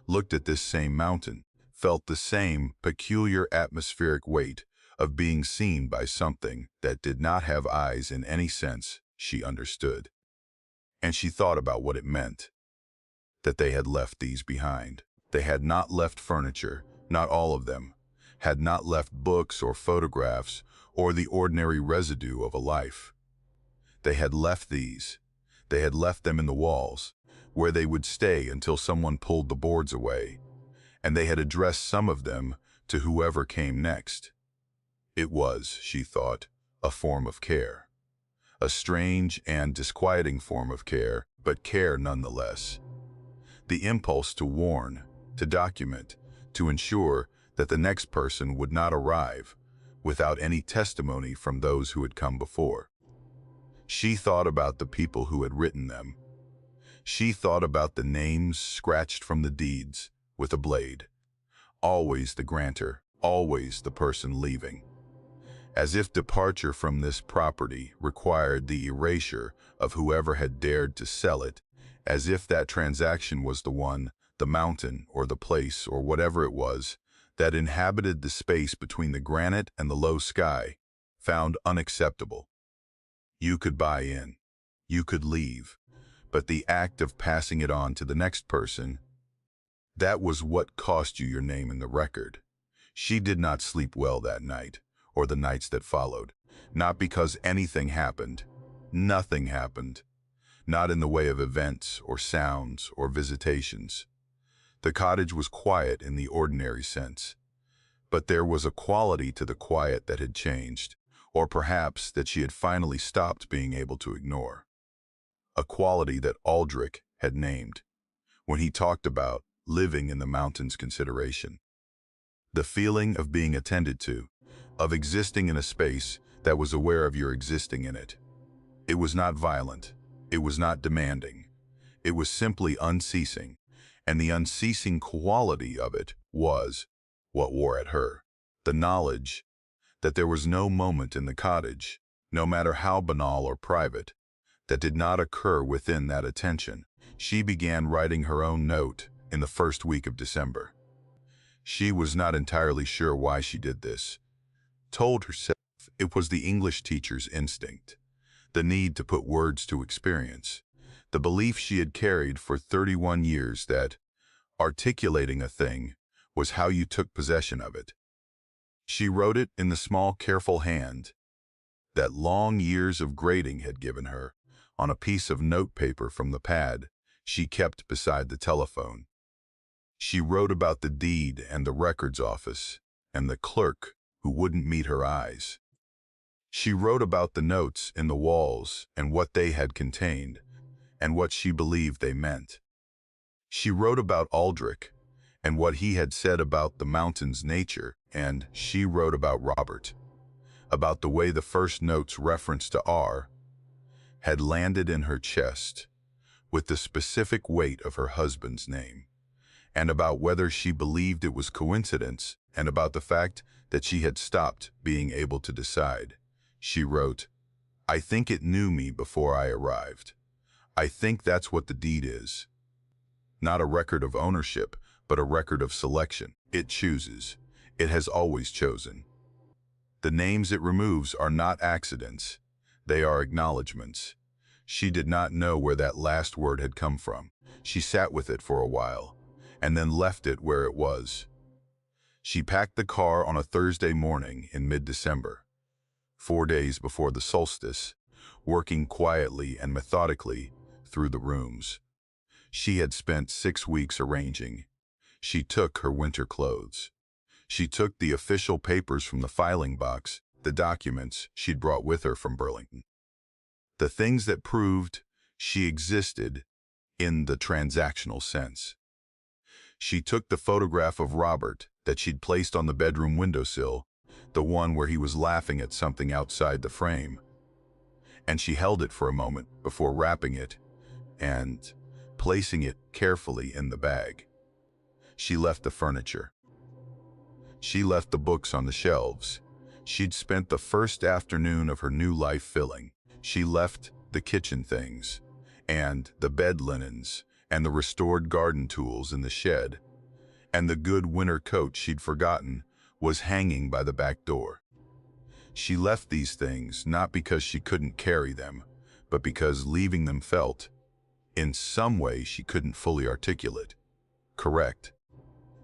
looked at this same mountain, felt the same peculiar atmospheric weight of being seen by something that did not have eyes in any sense she understood. And she thought about what it meant, that they had left these behind. They had not left furniture, not all of them, had not left books or photographs or the ordinary residue of a life. They had left these. They had left them in the walls, where they would stay until someone pulled the boards away, and they had addressed some of them to whoever came next. It was, she thought, a form of care. A strange and disquieting form of care, but care nonetheless. The impulse to warn, to document, to ensure that the next person would not arrive without any testimony from those who had come before. She thought about the people who had written them. She thought about the names scratched from the deeds with a blade. Always the grantor, always the person leaving. As if departure from this property required the erasure of whoever had dared to sell it, as if that transaction was the one, the mountain or the place or whatever it was, that inhabited the space between the granite and the low sky, found unacceptable. You could buy in, you could leave, but the act of passing it on to the next person, that was what cost you your name in the record. She did not sleep well that night, or the nights that followed, not because anything happened. Nothing happened, not in the way of events or sounds or visitations. The cottage was quiet in the ordinary sense, but there was a quality to the quiet that had changed, or perhaps that she had finally stopped being able to ignore. A quality that Aldrich had named when he talked about living in the mountains consideration. The feeling of being attended to, of existing in a space that was aware of your existing in it. It was not violent, it was not demanding, it was simply unceasing, and the unceasing quality of it was what wore at her. The knowledge that there was no moment in the cottage, no matter how banal or private, that did not occur within that attention. She began writing her own note in the first week of December. She was not entirely sure why she did this. Told herself it was the English teacher's instinct, the need to put words to experience, the belief she had carried for 31 years that articulating a thing was how you took possession of it. She wrote it in the small, careful hand that long years of grading had given her on a piece of notepaper from the pad she kept beside the telephone. She wrote about the deed and the records office and the clerk who wouldn't meet her eyes. She wrote about the notes in the walls and what they had contained and what she believed they meant. She wrote about Aldrich and what he had said about the mountain's nature, and she wrote about Robert, about the way the first note's reference to R had landed in her chest with the specific weight of her husband's name, and about whether she believed it was coincidence, and about the fact that she had stopped being able to decide. She wrote, "I think it knew me before I arrived. I think that's what the deed is. Not a record of ownership, but a record of selection. It chooses. It has always chosen. The names it removes are not accidents. They are acknowledgments." She did not know where that last word had come from. She sat with it for a while, and then left it where it was. She packed the car on a Thursday morning in mid-December, 4 days before the solstice, working quietly and methodically through the rooms. She had spent 6 weeks arranging. She took her winter clothes. She took the official papers from the filing box, the documents she'd brought with her from Burlington. The things that proved she existed in the transactional sense. She took the photograph of Robert that she'd placed on the bedroom windowsill, the one where he was laughing at something outside the frame, and she held it for a moment before wrapping it and placing it carefully in the bag. She left the furniture. She left the books on the shelves. She'd spent the first afternoon of her new life filling. She left the kitchen things, and the bed linens, and the restored garden tools in the shed, and the good winter coat she'd forgotten was hanging by the back door. She left these things not because she couldn't carry them, but because leaving them felt, in some way she couldn't fully articulate, correct.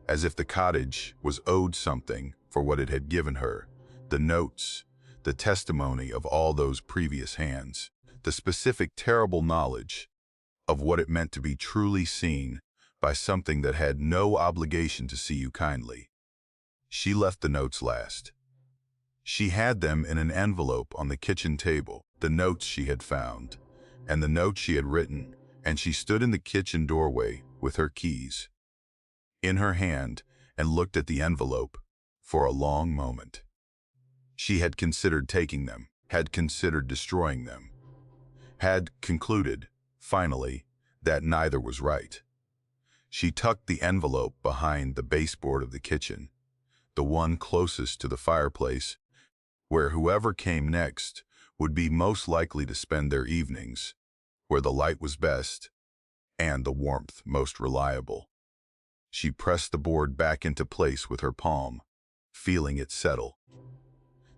As if the cottage was owed something for what it had given her, the notes, the testimony of all those previous hands, the specific terrible knowledge of what it meant to be truly seen by something that had no obligation to see you kindly. She left the notes last. She had them in an envelope on the kitchen table, the notes she had found, and the notes she had written, and she stood in the kitchen doorway with her keys in her hand and looked at the envelope for a long moment. She had considered taking them, had considered destroying them, had concluded, finally, that neither was right. She tucked the envelope behind the baseboard of the kitchen, the one closest to the fireplace, where whoever came next would be most likely to spend their evenings, where the light was best and the warmth most reliable. She pressed the board back into place with her palm, feeling it settle.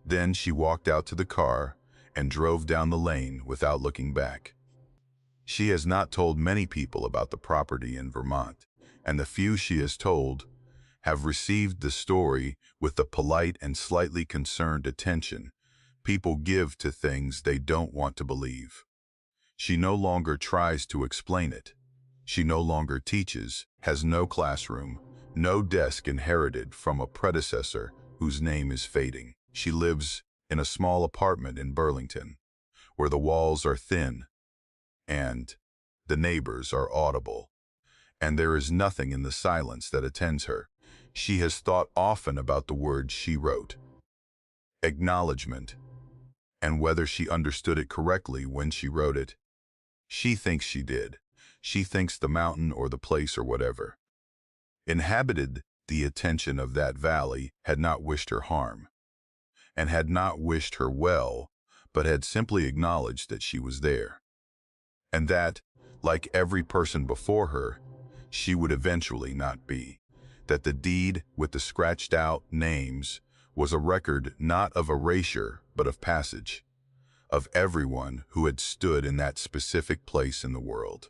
Then she walked out to the car and drove down the lane without looking back. She has not told many people about the property in Vermont, and the few she has told have received the story with the polite and slightly concerned attention people give to things they don't want to believe. She no longer tries to explain it. She no longer teaches, has no classroom, no desk inherited from a predecessor whose name is fading. She lives in a small apartment in Burlington, where the walls are thin and the neighbors are audible, and there is nothing in the silence that attends her. She has thought often about the word she wrote, acknowledgement, and whether she understood it correctly when she wrote it. She thinks she did. She thinks the mountain or the place or whatever inhabited the attention of that valley had not wished her harm, and had not wished her well, but had simply acknowledged that she was there, and that, like every person before her, she would eventually not be, that the deed with the scratched-out names was a record not of erasure but of passage, of everyone who had stood in that specific place in the world,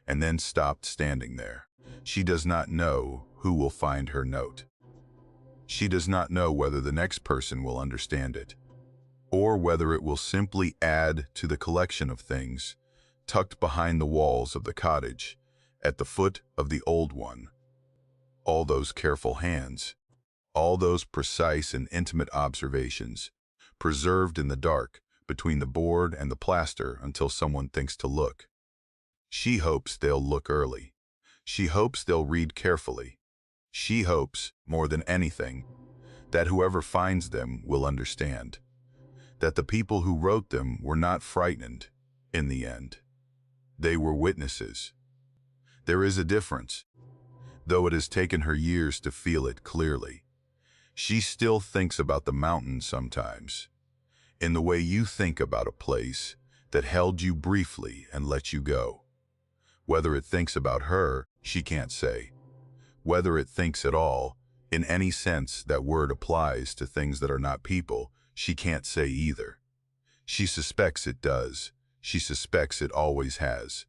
and then stopped standing there. She does not know who will find her note. She does not know whether the next person will understand it, or whether it will simply add to the collection of things tucked behind the walls of the cottage at the foot of the old one. All those careful hands, all those precise and intimate observations, preserved in the dark between the board and the plaster until someone thinks to look. She hopes they'll look early. She hopes they'll read carefully. She hopes, more than anything, that whoever finds them will understand, that the people who wrote them were not frightened in the end. They were witnesses. There is a difference, though it has taken her years to feel it clearly. She still thinks about the mountain sometimes, in the way you think about a place that held you briefly and let you go. Whether it thinks about her, she can't say. Whether it thinks at all, in any sense that word applies to things that are not people, she can't say either. She suspects it does. She suspects it always has.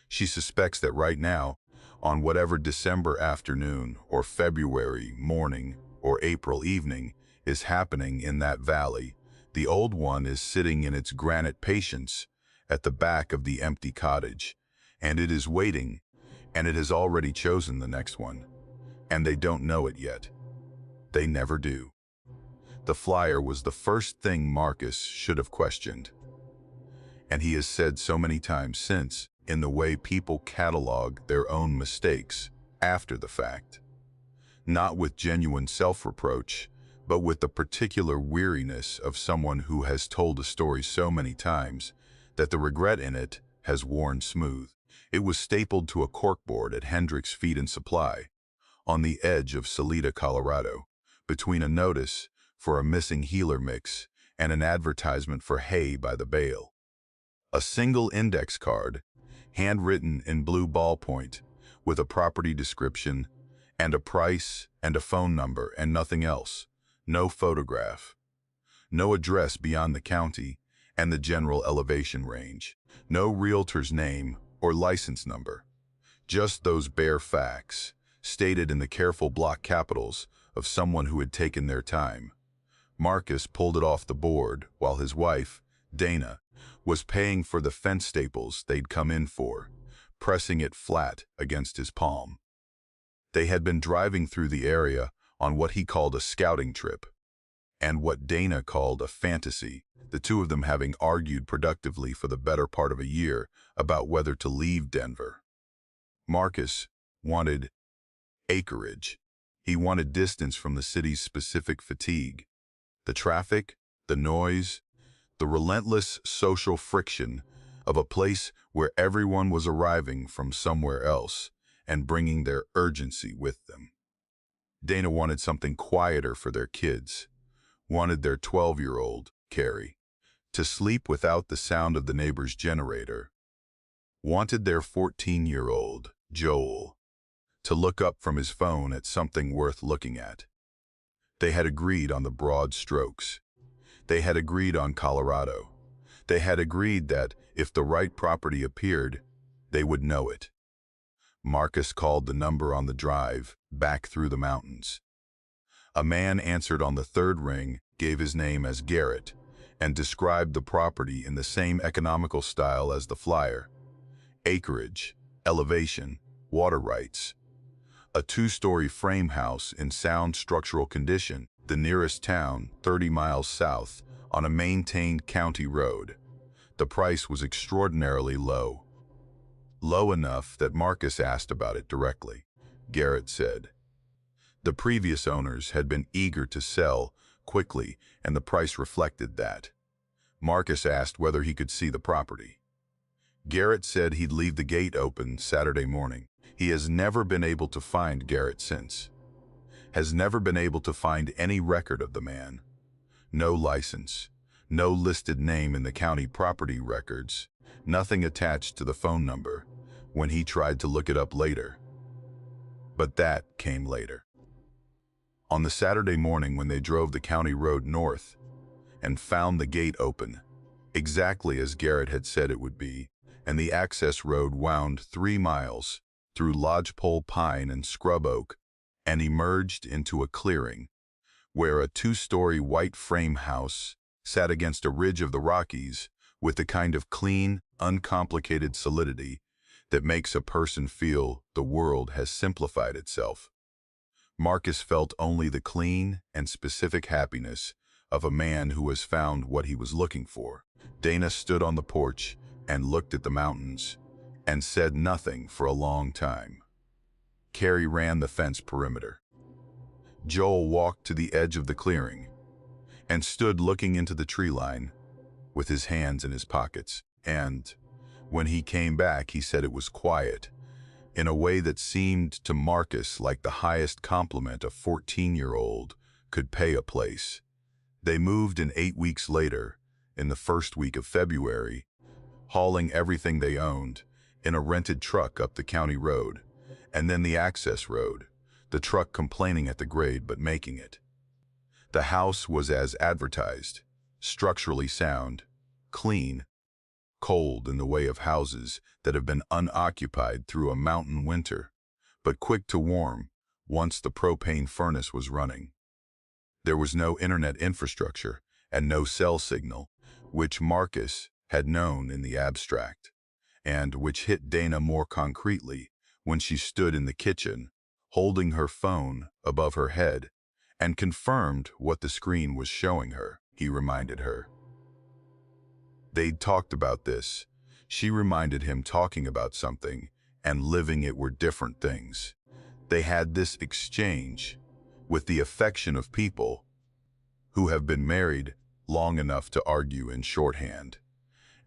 She suspects that right now, on whatever December afternoon or February morning or April evening is happening in that valley, the old one is sitting in its granite patience at the back of the empty cottage, and it is waiting, and it has already chosen the next one, and they don't know it yet. They never do. The flyer was the first thing Marcus should have questioned, and he has said so many times since, in the way people catalog their own mistakes after the fact, not with genuine self-reproach, but with the particular weariness of someone who has told a story so many times that the regret in it has worn smooth. It was stapled to a corkboard at Hendrick's Feed and Supply, on the edge of Salida, Colorado, between a notice for a missing healer mix and an advertisement for hay by the bale. A single index card, handwritten in blue ballpoint, with a property description and a price and a phone number and nothing else. No photograph. no address beyond the county and the general elevation range, no realtor's name or license number. Just those bare facts, stated in the careful block capitals of someone who had taken their time. Marcus pulled it off the board while his wife, Dana, was paying for the fence staples they'd come in for, pressing it flat against his palm. They had been driving through the area on what he called a scouting trip, and what Dana called a fantasy, the two of them having argued productively for the better part of a year about whether to leave Denver. Marcus wanted acreage. He wanted distance from the city's specific fatigue. The traffic, the noise, the relentless social friction of a place where everyone was arriving from somewhere else and bringing their urgency with them. Dana wanted something quieter for their kids, wanted their 12-year-old, Carrie, to sleep without the sound of the neighbor's generator, wanted their 14-year-old, Joel, to look up from his phone at something worth looking at. They had agreed on the broad strokes. They had agreed on Colorado. They had agreed that if the right property appeared, they would know it. Marcus called the number on the drive back through the mountains. A man answered on the third ring, gave his name as Garrett, and described the property in the same economical style as the flyer. Acreage, elevation, water rights. A 2-story frame house in sound structural condition, the nearest town 30 miles south, on a maintained county road. The price was extraordinarily low. Low enough that Marcus asked about it directly. Garrett said. The previous owners had been eager to sell quickly, and the price reflected that. Marcus asked whether he could see the property. Garrett said he'd leave the gate open Saturday morning. He has never been able to find Garrett since. Has never been able to find any record of the man. No license, no listed name in the county property records, nothing attached to the phone number when he tried to look it up later. But that came later. On the Saturday morning when they drove the county road north and found the gate open, exactly as Garrett had said it would be, and the access road wound 3 miles through lodgepole pine and scrub oak and emerged into a clearing where a 2-story white frame house sat against a ridge of the Rockies with the kind of clean, uncomplicated solidity that makes a person feel the world has simplified itself. Marcus felt only the clean and specific happiness of a man who has found what he was looking for. Dana stood on the porch and looked at the mountains and said nothing for a long time. Carrie ran the fence perimeter. Joel walked to the edge of the clearing and stood looking into the tree line with his hands in his pockets. And when he came back, he said it was quiet, in a way that seemed to Marcus like the highest compliment a 14-year-old could pay a place. They moved in 8 weeks later, in the first week of February, hauling everything they owned in a rented truck up the county road, and then the access road, the truck complaining at the grade but making it. The house was as advertised, structurally sound, clean, cold in the way of houses that have been unoccupied through a mountain winter, but quick to warm once the propane furnace was running. There was no internet infrastructure and no cell signal, which Marcus had known in the abstract, and which hit Dana more concretely when she stood in the kitchen, holding her phone above her head, and confirmed what the screen was showing her, he reminded her. They'd talked about this. She reminded him talking about something and living it were different things. They had this exchange with the affection of people who have been married long enough to argue in shorthand.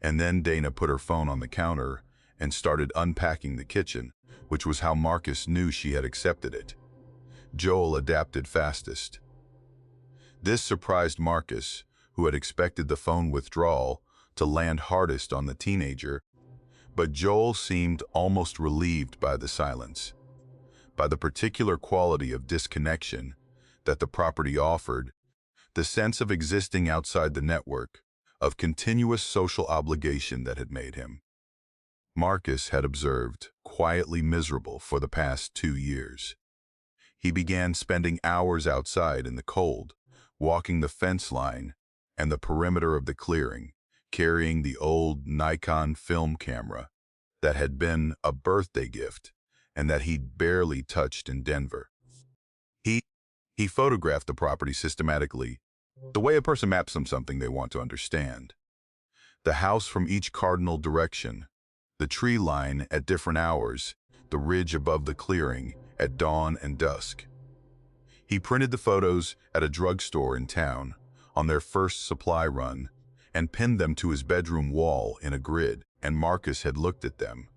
And then Dana put her phone on the counter and started unpacking the kitchen, which was how Marcus knew she had accepted it. Joel adapted fastest. This surprised Marcus, who had expected the phone withdrawal to land hardest on the teenager, but Joel seemed almost relieved by the silence, by the particular quality of disconnection that the property offered, the sense of existing outside the network, of continuous social obligation that had made him. Marcus had observed, quietly miserable for the past 2 years. He began spending hours outside in the cold, walking the fence line and the perimeter of the clearing, carrying the old Nikon film camera that had been a birthday gift and that he'd barely touched in Denver. He photographed the property systematically, the way a person maps something they want to understand. The house from each cardinal direction, the tree line at different hours, the ridge above the clearing at dawn and dusk. He printed the photos at a drugstore in town on their first supply run and pinned them to his bedroom wall in a grid, and Marcus had looked at them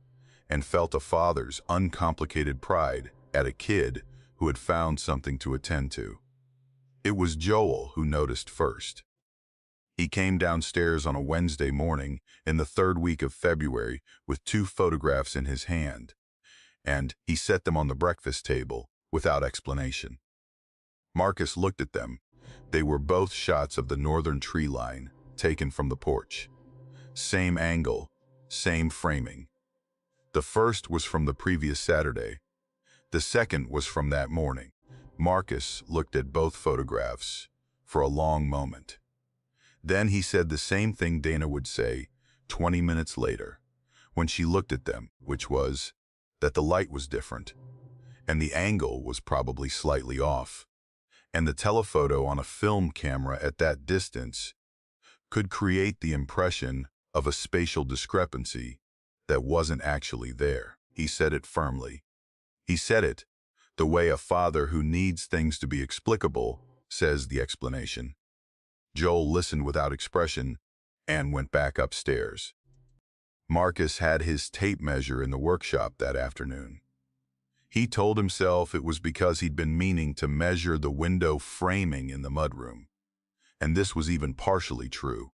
and felt a father's uncomplicated pride at a kid who had found something to attend to. It was Joel who noticed first. He came downstairs on a Wednesday morning in the third week of February with 2 photographs in his hand, and he set them on the breakfast table without explanation. Marcus looked at them. They were both shots of the northern tree line, taken from the porch. Same angle, same framing. The first was from the previous Saturday. The second was from that morning. Marcus looked at both photographs for a long moment. Then he said the same thing Dana would say 20 minutes later, when she looked at them, which was that the light was different, and the angle was probably slightly off, and the telephoto on a film camera at that distance could create the impression of a spatial discrepancy that wasn't actually there. He said it firmly. He said it the way a father who needs things to be explicable says the explanation. Joel listened without expression and went back upstairs. Marcus had his tape measure in the workshop that afternoon. He told himself it was because he'd been meaning to measure the window framing in the mudroom, and this was even partially true.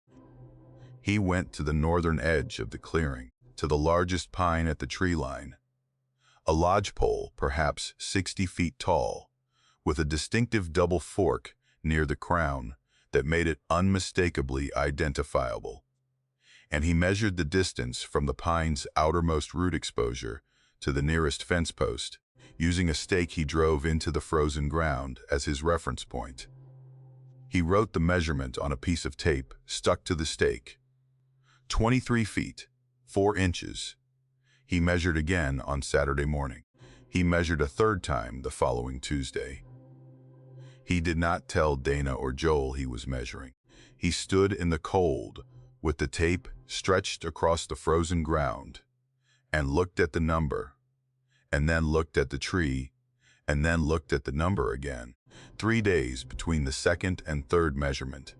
He went to the northern edge of the clearing, to the largest pine at the tree line, a lodgepole perhaps 60 feet tall, with a distinctive double fork near the crown that made it unmistakably identifiable. And he measured the distance from the pine's outermost root exposure to the nearest fence post, using a stake he drove into the frozen ground as his reference point. He wrote the measurement on a piece of tape stuck to the stake. 23 feet, 4 inches. He measured again on Saturday morning. He measured a third time the following Tuesday. He did not tell Dana or Joel he was measuring. He stood in the cold with the tape stretched across the frozen ground and looked at the number, and then looked at the tree, and then looked at the number again. 3 days between the second and third measurement.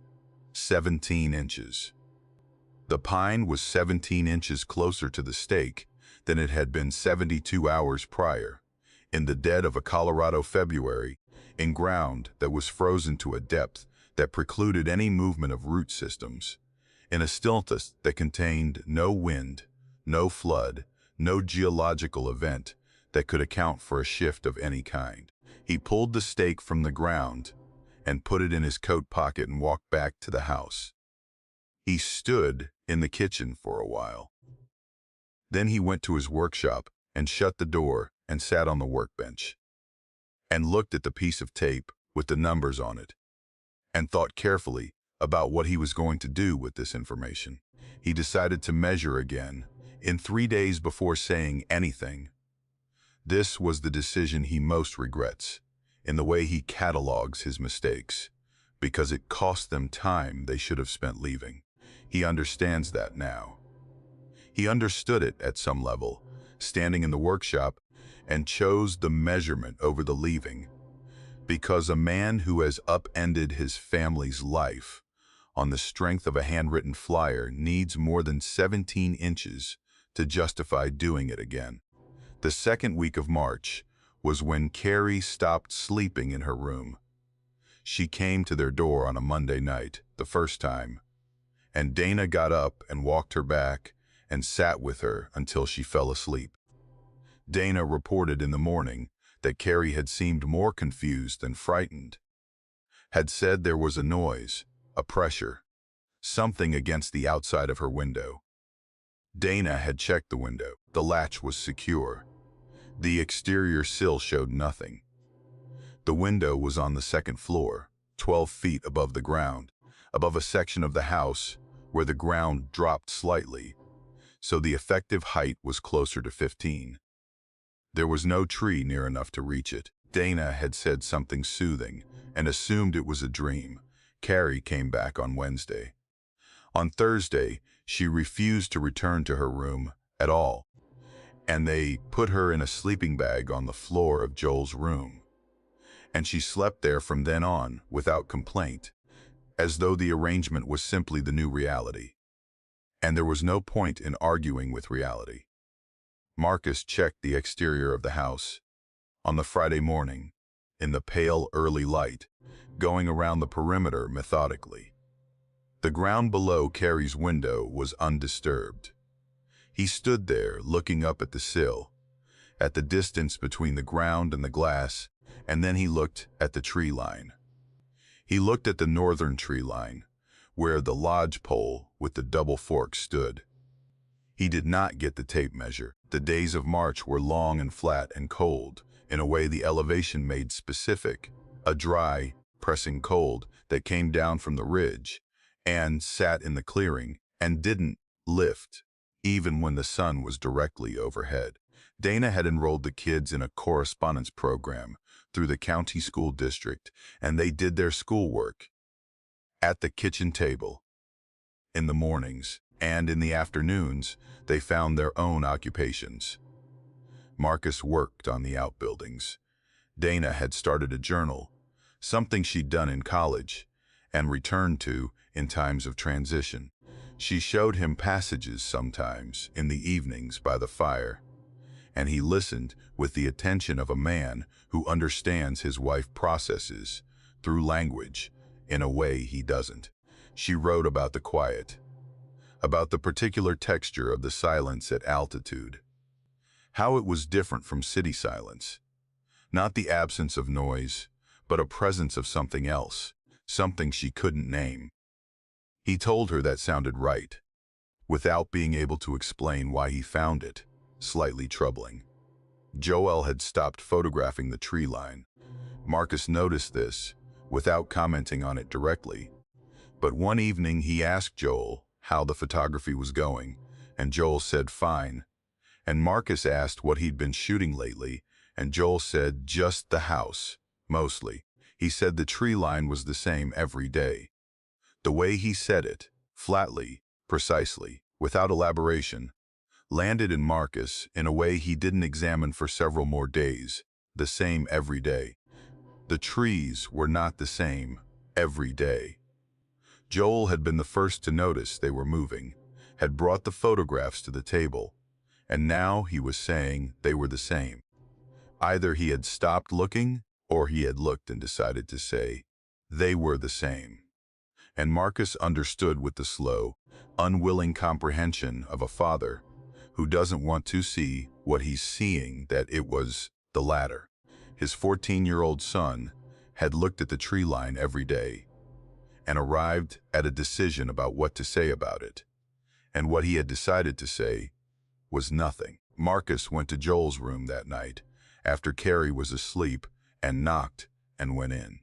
17 inches. The pine was 17 inches closer to the stake than it had been 72 hours prior, in the dead of a Colorado February, in ground that was frozen to a depth that precluded any movement of root systems, in a stillness that contained no wind, no flood, no geological event that could account for a shift of any kind. He pulled the stake from the ground and put it in his coat pocket and walked back to the house. He stood in the kitchen for a while. Then he went to his workshop and shut the door and sat on the workbench and looked at the piece of tape with the numbers on it and thought carefully about what he was going to do with this information. He decided to measure again in 3 days before saying anything. This was the decision he most regrets in the way he catalogs his mistakes, because it cost them time they should have spent leaving. He understands that now. He understood it at some level, standing in the workshop, and chose the measurement over the leaving, because a man who has upended his family's life on the strength of a handwritten flyer needs more than 17 inches to justify doing it again. The second week of March was when Carrie stopped sleeping in her room. She came to their door on a Monday night, the first time, and Dana got up and walked her back and sat with her until she fell asleep. Dana reported in the morning that Carrie had seemed more confused than frightened. had said there was a noise, a pressure, something against the outside of her window. Dana had checked the window. The latch was secure. The exterior sill showed nothing. The window was on the second floor, 12 feet above the ground, above a section of the house where the ground dropped slightly, so the effective height was closer to 15. There was no tree near enough to reach it. Dana had said something soothing and assumed it was a dream. Carrie came back on Wednesday. On Thursday, she refused to return to her room at all, and they put her in a sleeping bag on the floor of Joel's room. And she slept there from then on without complaint, as though the arrangement was simply the new reality. And there was no point in arguing with reality. Marcus checked the exterior of the house. On the Friday morning, in the pale early light, going around the perimeter methodically. The ground below Carrie's window was undisturbed. He stood there looking up at the sill, at the distance between the ground and the glass, and then he looked at the tree line. He looked at the northern tree line, where the lodge pole with the double fork stood. He did not get the tape measure. The days of March were long and flat and cold, in a way the elevation made specific, a dry, pressing cold that came down from the ridge and sat in the clearing and didn't lift, even when the sun was directly overhead. Dana had enrolled the kids in a correspondence program through the county school district, and they did their schoolwork at the kitchen table. In the mornings and in the afternoons, they found their own occupations. Marcus worked on the outbuildings. Dana had started a journal, something she'd done in college, and returned to in times of transition. She showed him passages sometimes in the evenings by the fire, and he listened with the attention of a man who understands his wife processes through language in a way he doesn't. She wrote about the quiet, about the particular texture of the silence at altitude, how it was different from city silence, not the absence of noise, but a presence of something else, something she couldn't name. He told her that sounded right, without being able to explain why he found it slightly troubling. Joel had stopped photographing the tree line. Marcus noticed this, without commenting on it directly. But one evening he asked Joel how the photography was going, and Joel said fine. And Marcus asked what he'd been shooting lately, and Joel said just the house, mostly. He said the tree line was the same every day. The way he said it, flatly, precisely, without elaboration, landed in Marcus in a way he didn't examine for several more days, the same every day. The trees were not the same every day. Joel had been the first to notice they were moving, had brought the photographs to the table, and now he was saying they were the same. Either he had stopped looking, or he had looked and decided to say they were the same. And Marcus understood with the slow, unwilling comprehension of a father who doesn't want to see what he's seeing that it was the latter. His 14-year-old son had looked at the tree line every day and arrived at a decision about what to say about it. And what he had decided to say was nothing. Marcus went to Joel's room that night after Carrie was asleep and knocked and went in.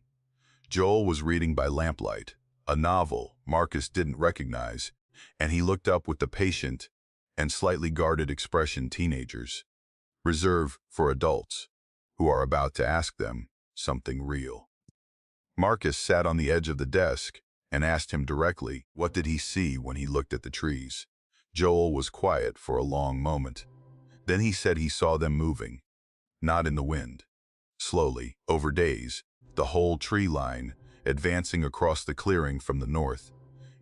Joel was reading by lamplight, a novel Marcus didn't recognize, and he looked up with the patient and slightly guarded expression teenagers reserve for adults who are about to ask them something real. Marcus sat on the edge of the desk and asked him directly what did he see when he looked at the trees. Joel was quiet for a long moment. Then he said he saw them moving, not in the wind. Slowly, over days, the whole tree line advancing across the clearing from the north,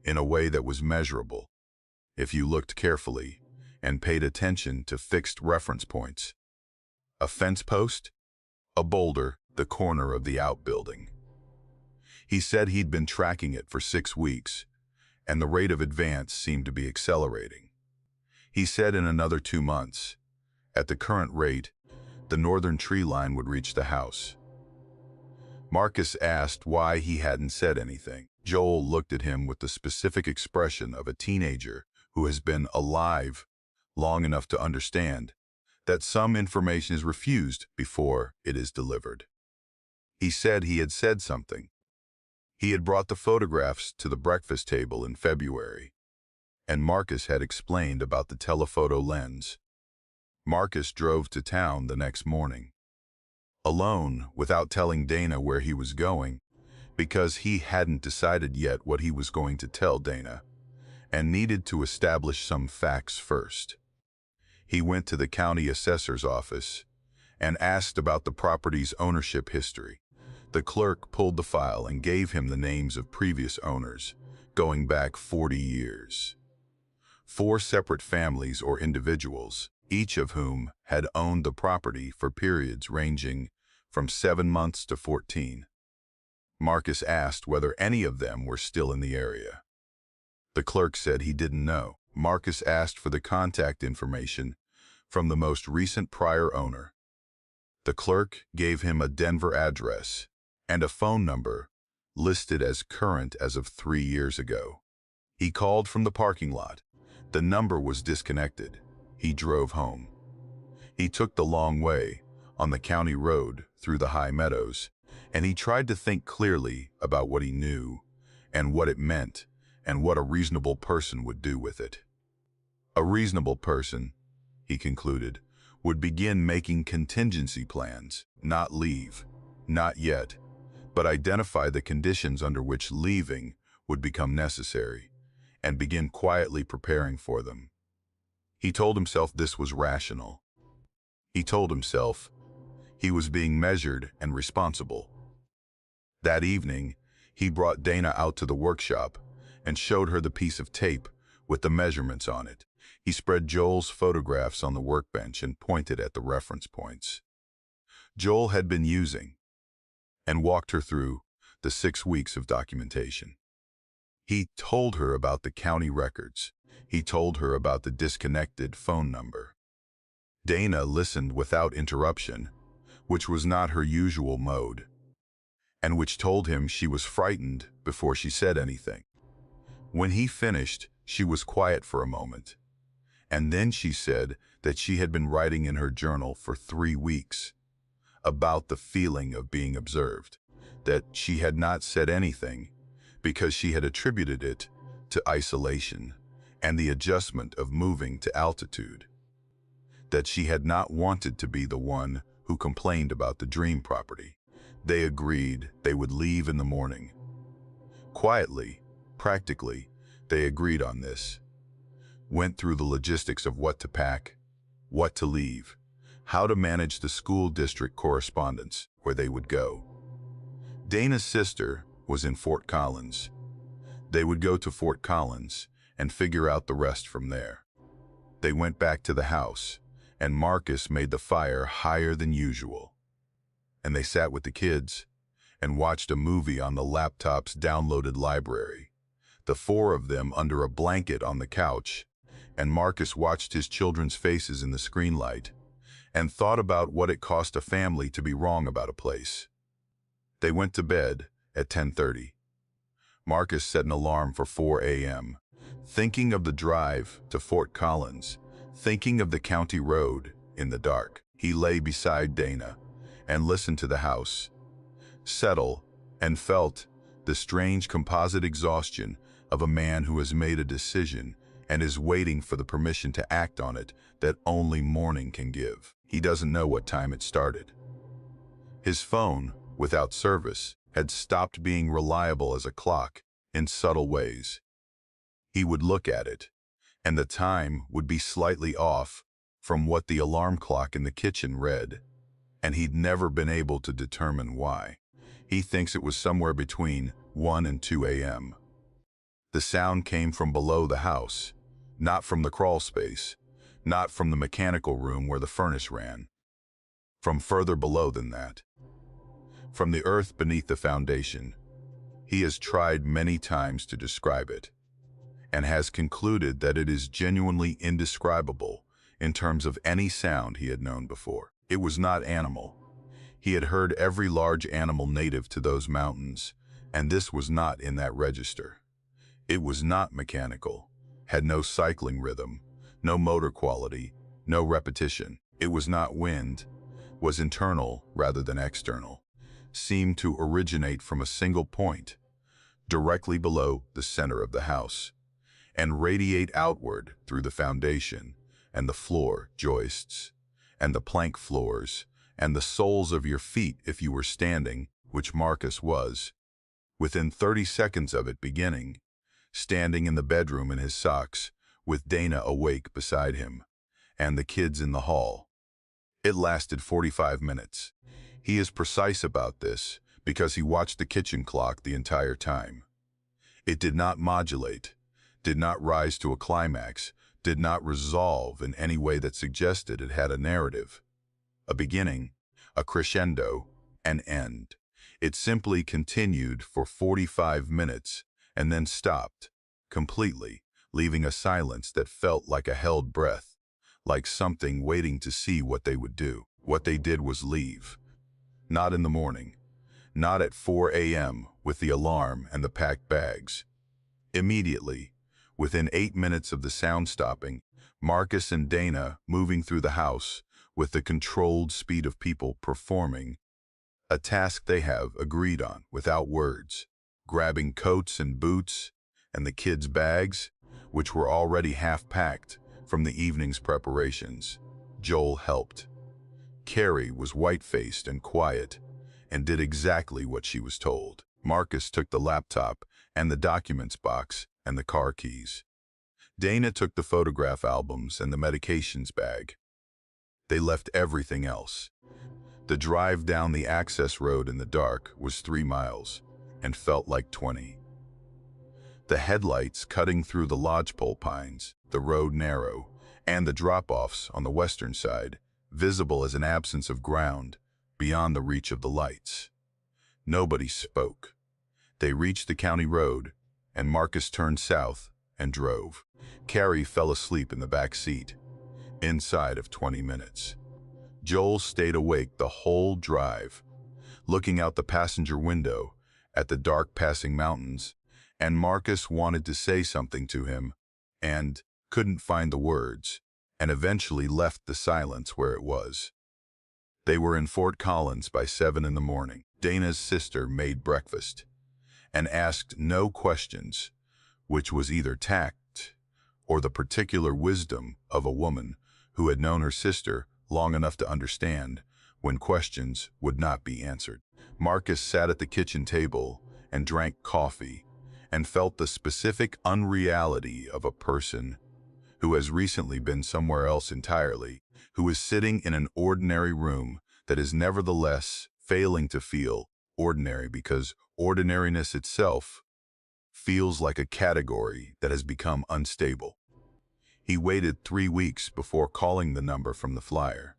in a way that was measurable, if you looked carefully and paid attention to fixed reference points. A fence post, a boulder, the corner of the outbuilding. He said he'd been tracking it for 6 weeks, and the rate of advance seemed to be accelerating. He said in another 2 months, at the current rate, the northern tree line would reach the house. Marcus asked why he hadn't said anything. Joel looked at him with the specific expression of a teenager who has been alive long enough to understand that some information is refused before it is delivered. He said he had said something. He had brought the photographs to the breakfast table in February, and Marcus had explained about the telephoto lens. Marcus drove to town the next morning, alone, without telling Dana where he was going, because he hadn't decided yet what he was going to tell Dana, and needed to establish some facts first. He went to the county assessor's office and asked about the property's ownership history. The clerk pulled the file and gave him the names of previous owners, going back 40 years. 4 separate families or individuals, each of whom had owned the property for periods ranging from 7 months to 14. Marcus asked whether any of them were still in the area. The clerk said he didn't know. Marcus asked for the contact information from the most recent prior owner. The clerk gave him a Denver address and a phone number listed as current as of 3 years ago. He called from the parking lot. The number was disconnected. He drove home. He took the long way on the county road through the high meadows, and he tried to think clearly about what he knew and what it meant and what a reasonable person would do with it. A reasonable person, he concluded, would begin making contingency plans, not leave, not yet, but identify the conditions under which leaving would become necessary, and begin quietly preparing for them. He told himself this was rational. He told himself he was being measured and responsible. That evening, he brought Dana out to the workshop and showed her the piece of tape with the measurements on it. He spread Joel's photographs on the workbench and pointed at the reference points Joel had been using, and walked her through the 6 weeks of documentation. He told her about the county records. He told her about the disconnected phone number. Dana listened without interruption, which was not her usual mode, and which told him she was frightened before she said anything. When he finished, she was quiet for a moment, and then she said that she had been writing in her journal for 3 weeks about the feeling of being observed, that she had not said anything because she had attributed it to isolation and the adjustment of moving to altitude, that she had not wanted to be the one who complained about the dream property. They agreed they would leave in the morning. Quietly, practically, they agreed on this. Went through the logistics of what to pack, what to leave, how to manage the school district correspondence where they would go. Dana's sister was in Fort Collins. They would go to Fort Collins and figure out the rest from there. They went back to the house, and Marcus made the fire higher than usual. And they sat with the kids and watched a movie on the laptop's downloaded library, the 4 of them under a blanket on the couch, and Marcus watched his children's faces in the screen light and thought about what it cost a family to be wrong about a place. They went to bed at 10:30. Marcus set an alarm for 4 a.m., thinking of the drive to Fort Collins, thinking of the county road in the dark. He lay beside Dana and listened to the house settle and felt the strange composite exhaustion of a man who has made a decision and is waiting for the permission to act on it that only morning can give. He doesn't know what time it started. His phone, without service, had stopped being reliable as a clock in subtle ways. He would look at it, and the time would be slightly off from what the alarm clock in the kitchen read, and he'd never been able to determine why. He thinks it was somewhere between 1 and 2 a.m. The sound came from below the house, not from the crawl space, not from the mechanical room where the furnace ran. From further below than that. From the earth beneath the foundation. He has tried many times to describe it, and has concluded that it is genuinely indescribable in terms of any sound he had known before. It was not animal. He had heard every large animal native to those mountains, and this was not in that register. It was not mechanical, had no cycling rhythm, no motor quality, no repetition. It was not wind, was internal rather than external, seemed to originate from a single point, directly below the center of the house, and radiate outward through the foundation and the floor joists, and the plank floors, and the soles of your feet if you were standing, which Marcus was, within 30 seconds of it beginning, standing in the bedroom in his socks, with Dana awake beside him, and the kids in the hall. It lasted 45 minutes. He is precise about this because he watched the kitchen clock the entire time. It did not modulate, did not rise to a climax, did not resolve in any way that suggested it had a narrative, a beginning, a crescendo, an end. It simply continued for 45 minutes and then stopped, completely, leaving a silence that felt like a held breath, like something waiting to see what they would do. What they did was leave. Not in the morning, not at 4 a.m. with the alarm and the packed bags. Immediately, within 8 minutes of the sound stopping, Marcus and Dana moving through the house with the controlled speed of people performing a task they have agreed on without words, grabbing coats and boots and the kids' bags, which were already half packed from the evening's preparations. Joel helped. Carrie was white-faced and quiet and did exactly what she was told. Marcus took the laptop and the documents box and the car keys. Dana took the photograph albums and the medications bag. They left everything else. The drive down the access road in the dark was 3 miles and felt like 20. The headlights cutting through the lodgepole pines, the road narrow, and the drop-offs on the western side, visible as an absence of ground beyond the reach of the lights. Nobody spoke. They reached the county road, and Marcus turned south and drove. Carrie fell asleep in the back seat, inside of 20 minutes. Joel stayed awake the whole drive, looking out the passenger window at the dark passing mountains, and Marcus wanted to say something to him and couldn't find the words, and eventually left the silence where it was. They were in Fort Collins by 7 in the morning. Dana's sister made breakfast and asked no questions, which was either tact or the particular wisdom of a woman who had known her sister long enough to understand when questions would not be answered. Marcus sat at the kitchen table and drank coffee and felt the specific unreality of a person who has recently been somewhere else entirely, who is sitting in an ordinary room that is nevertheless failing to feel ordinary because ordinariness itself feels like a category that has become unstable. He waited 3 weeks before calling the number from the flyer.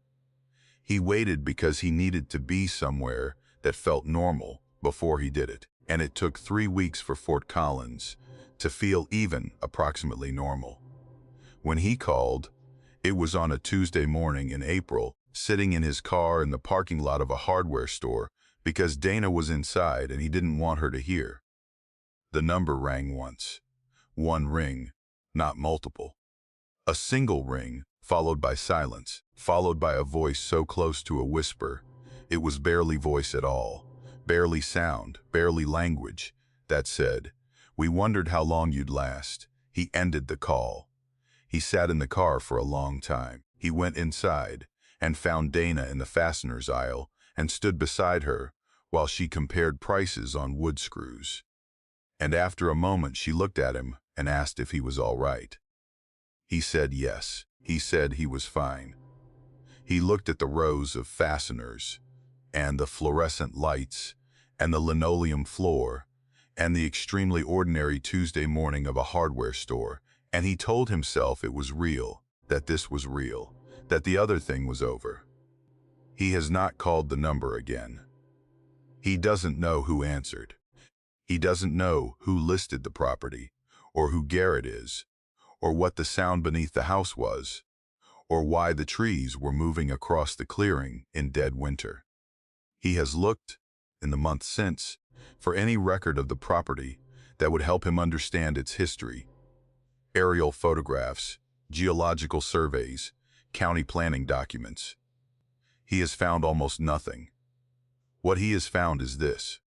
He waited because he needed to be somewhere that felt normal before he did it, and it took 3 weeks for Fort Collins to feel even approximately normal. When he called, it was on a Tuesday morning in April, sitting in his car in the parking lot of a hardware store because Dana was inside and he didn't want her to hear. The number rang once. One ring, not multiple. A single ring, followed by silence, followed by a voice so close to a whisper, it was barely voice at all, barely sound, barely language, that said, "We wondered how long you'd last." He ended the call. He sat in the car for a long time. He went inside and found Dana in the fasteners aisle and stood beside her while she compared prices on wood screws. And after a moment she looked at him and asked if he was all right. He said yes. He said he was fine. He looked at the rows of fasteners and the fluorescent lights and the linoleum floor and the extremely ordinary Tuesday morning of a hardware store, and he told himself it was real, that this was real, that the other thing was over. He has not called the number again. He doesn't know who answered. He doesn't know who listed the property, or who Garrett is, or what the sound beneath the house was, or why the trees were moving across the clearing in dead winter. He has looked, in the months since, for any record of the property that would help him understand its history. Aerial photographs, geological surveys, county planning documents. He has found almost nothing. What he has found is this: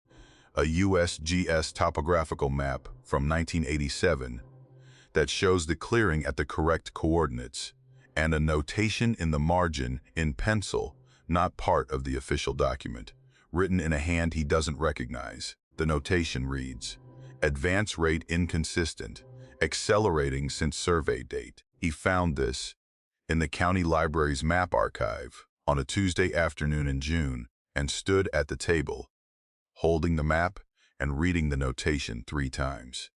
a USGS topographical map from 1987 that shows the clearing at the correct coordinates, and a notation in the margin in pencil, not part of the official document, written in a hand he doesn't recognize. The notation reads, "Advance rate inconsistent, accelerating since survey date." He found this in the county library's map archive on a Tuesday afternoon in June and stood at the table, holding the map and reading the notation 3 times.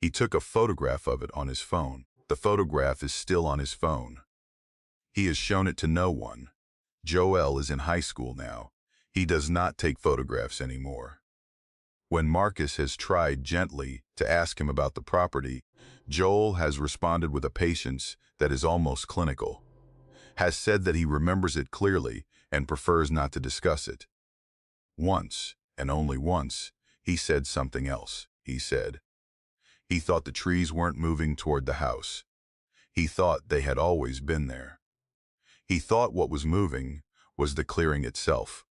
He took a photograph of it on his phone. The photograph is still on his phone. He has shown it to no one. Joel is in high school now. He does not take photographs anymore. When Marcus has tried gently to ask him about the property, Joel has responded with a patience that is almost clinical, has said that he remembers it clearly and prefers not to discuss it. Once, and only once, he said something else. He said he thought the trees weren't moving toward the house. He thought they had always been there. He thought what was moving was the clearing itself,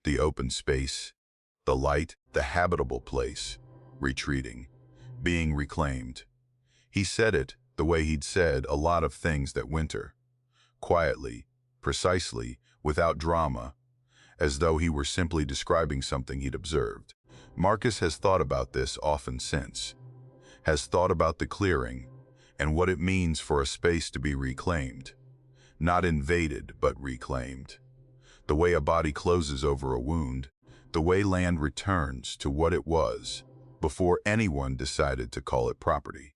the open space, the light, the habitable place, retreating, being reclaimed. He said it the way he'd said a lot of things that winter, quietly, precisely, without drama, as though he were simply describing something he'd observed. Marcus has thought about this often since, has thought about the clearing and what it means for a space to be reclaimed, not invaded but reclaimed. The way a body closes over a wound, the way land returns to what it was before anyone decided to call it property.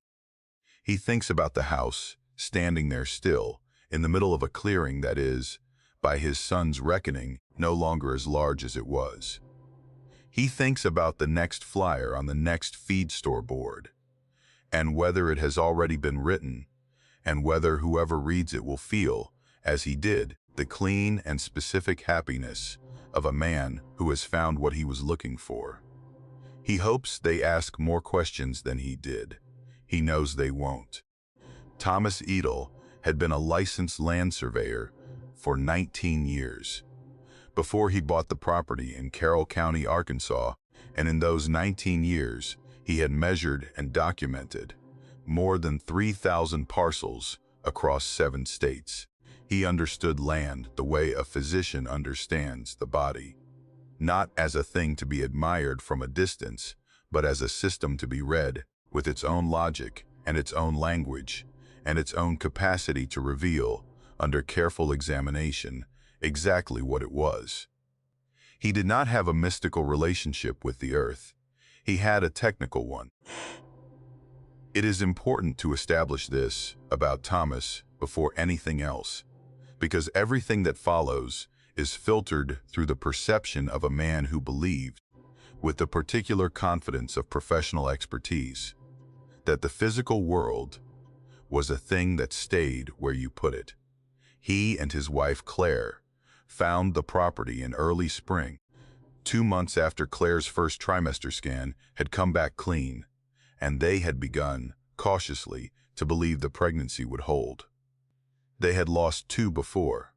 He thinks about the house, standing there still, in the middle of a clearing that is, by his son's reckoning, no longer as large as it was. He thinks about the next flyer on the next feed store board, and whether it has already been written, and whether whoever reads it will feel, as he did, the clean and specific happiness of a man who has found what he was looking for. He hopes they ask more questions than he did. He knows they won't. Thomas Edel had been a licensed land surveyor for 19 years. Before he bought the property in Carroll County, Arkansas, and in those 19 years, he had measured and documented more than 3,000 parcels across 7 states. He understood land the way a physician understands the body, not as a thing to be admired from a distance, but as a system to be read, with its own logic and its own language, and its own capacity to reveal, under careful examination, exactly what it was. He did not have a mystical relationship with the earth. He had a technical one. It is important to establish this about Thomas before anything else, because everything that follows is filtered through the perception of a man who believed, with the particular confidence of professional expertise, that the physical world was a thing that stayed where you put it. He and his wife Claire found the property in early spring, 2 months after Claire's first trimester scan had come back clean, and they had begun, cautiously, to believe the pregnancy would hold. They had lost 2 before,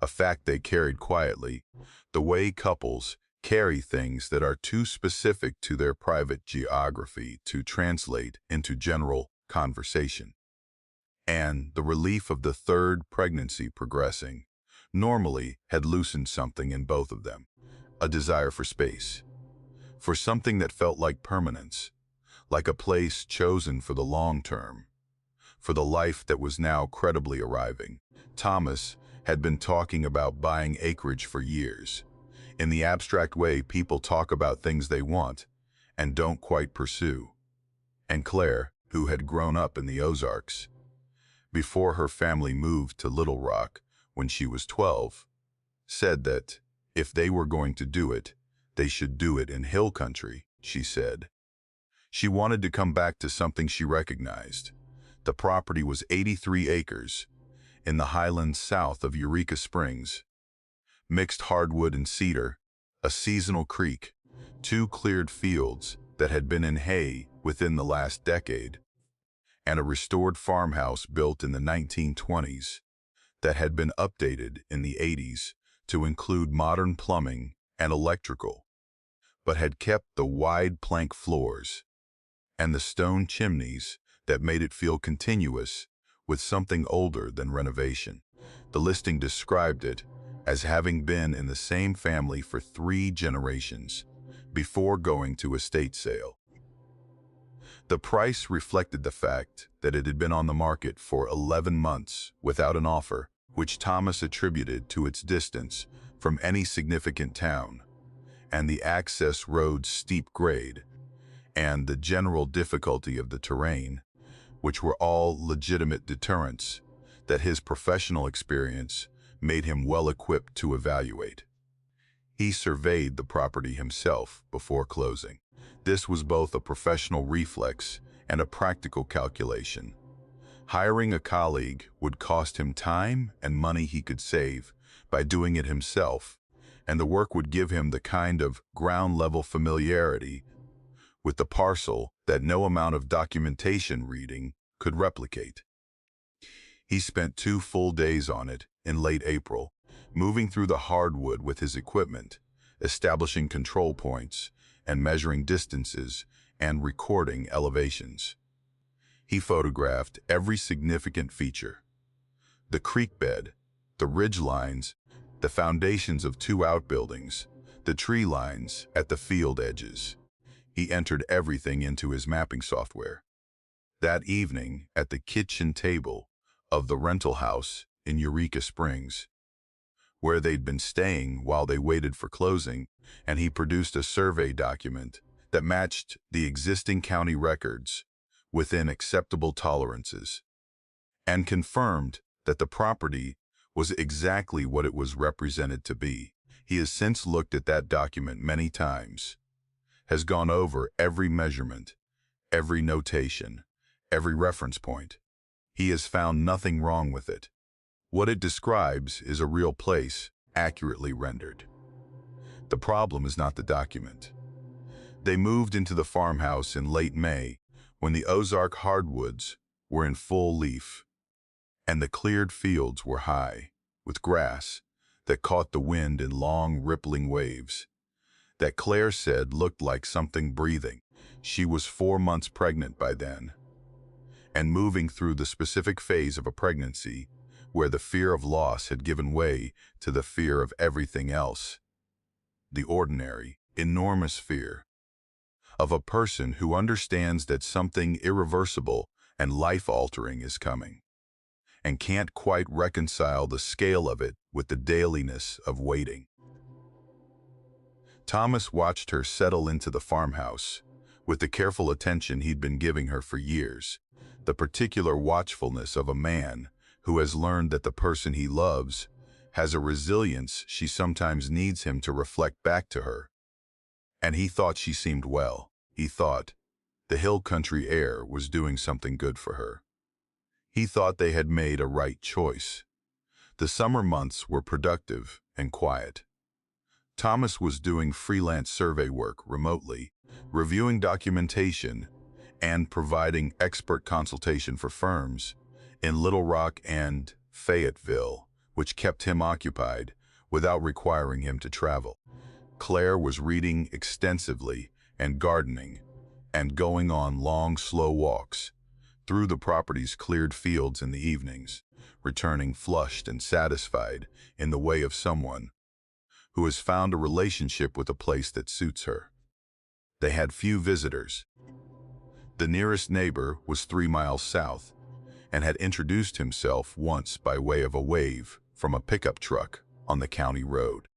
a fact they carried quietly, the way couples carry things that are too specific to their private geography to translate into general conversation. And the relief of the 3rd pregnancy progressing normally had loosened something in both of them, a desire for space, for something that felt like permanence, like a place chosen for the long term, for the life that was now credibly arriving. Thomas had been talking about buying acreage for years, in the abstract way people talk about things they want and don't quite pursue. And Claire, who had grown up in the Ozarks, before her family moved to Little Rock when she was 12, said that if they were going to do it, they should do it in hill country, she said. She wanted to come back to something she recognized. The property was 83 acres in the highlands south of Eureka Springs. Mixed hardwood and cedar, a seasonal creek, 2 cleared fields that had been in hay within the last decade, and a restored farmhouse built in the 1920s that had been updated in the 80s to include modern plumbing and electrical, but had kept the wide plank floors and the stone chimneys that made it feel continuous with something older than renovation. The listing described it as having been in the same family for 3 generations before going to estate sale. The price reflected the fact that it had been on the market for 11 months without an offer, which Thomas attributed to its distance from any significant town, and the access road's steep grade, and the general difficulty of the terrain, which were all legitimate deterrents that his professional experience made him well equipped to evaluate. He surveyed the property himself before closing. This was both a professional reflex and a practical calculation. Hiring a colleague would cost him time and money he could save by doing it himself, and the work would give him the kind of ground-level familiarity with the parcel that no amount of documentation reading could replicate. He spent 2 full days on it in late April, moving through the hardwood with his equipment, establishing control points, and measuring distances and recording elevations. He photographed every significant feature: the creek bed, the ridge lines, the foundations of 2 outbuildings, the tree lines at the field edges. He entered everything into his mapping software. That evening, at the kitchen table of the rental house in Eureka Springs, where they'd been staying while they waited for closing, and he produced a survey document that matched the existing county records within acceptable tolerances, and confirmed that the property was exactly what it was represented to be. He has since looked at that document many times, has gone over every measurement, every notation, every reference point. He has found nothing wrong with it. What it describes is a real place, accurately rendered. The problem is not the document. They moved into the farmhouse in late May, when the Ozark hardwoods were in full leaf, and the cleared fields were high, with grass that caught the wind in long, rippling waves, that Claire said looked like something breathing. She was 4 months pregnant by then, and moving through the specific phase of a pregnancy where the fear of loss had given way to the fear of everything else, the ordinary, enormous fear of a person who understands that something irreversible and life-altering is coming, and can't quite reconcile the scale of it with the dailiness of waiting. Thomas watched her settle into the farmhouse with the careful attention he'd been giving her for years, the particular watchfulness of a man who has learned that the person he loves has a resilience she sometimes needs him to reflect back to her. And he thought she seemed well. He thought the hill country air was doing something good for her. He thought they had made a right choice. The summer months were productive and quiet. Thomas was doing freelance survey work remotely, reviewing documentation, and providing expert consultation for firms in Little Rock and Fayetteville, which kept him occupied without requiring him to travel. Claire was reading extensively and gardening and going on long, slow walks through the property's cleared fields in the evenings, returning flushed and satisfied in the way of someone who has found a relationship with a place that suits her. They had few visitors. The nearest neighbor was 3 miles south and had introduced himself once by way of a wave from a pickup truck on the county road.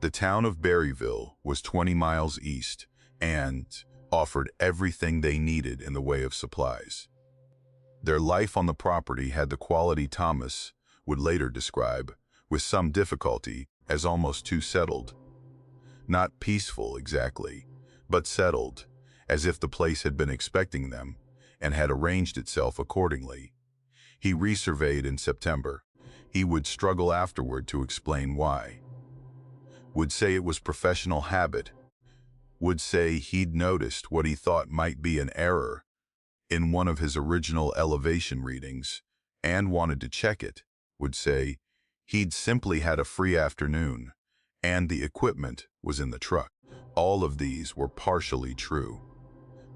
The town of Berryville was 20 miles east and offered everything they needed in the way of supplies. Their life on the property had the quality Thomas would later describe, with some difficulty, as almost too settled. Not peaceful exactly, but settled, as if the place had been expecting them and had arranged itself accordingly. He resurveyed in September. He would struggle afterward to explain why. would say it was professional habit, would say he'd noticed what he thought might be an error in one of his original elevation readings and wanted to check it, would say he'd simply had a free afternoon and the equipment was in the truck. All of these were partially true.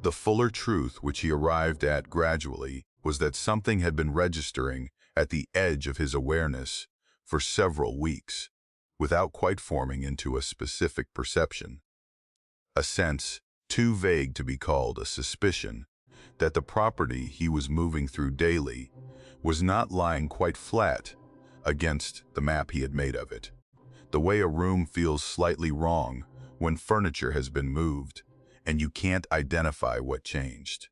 The fuller truth which he arrived at gradually was that something had been registering at the edge of his awareness for several weeks, without quite forming into a specific perception. A sense, too vague to be called a suspicion, that the property he was moving through daily was not lying quite flat against the map he had made of it. The way a room feels slightly wrong when furniture has been moved and you can't identify what changed.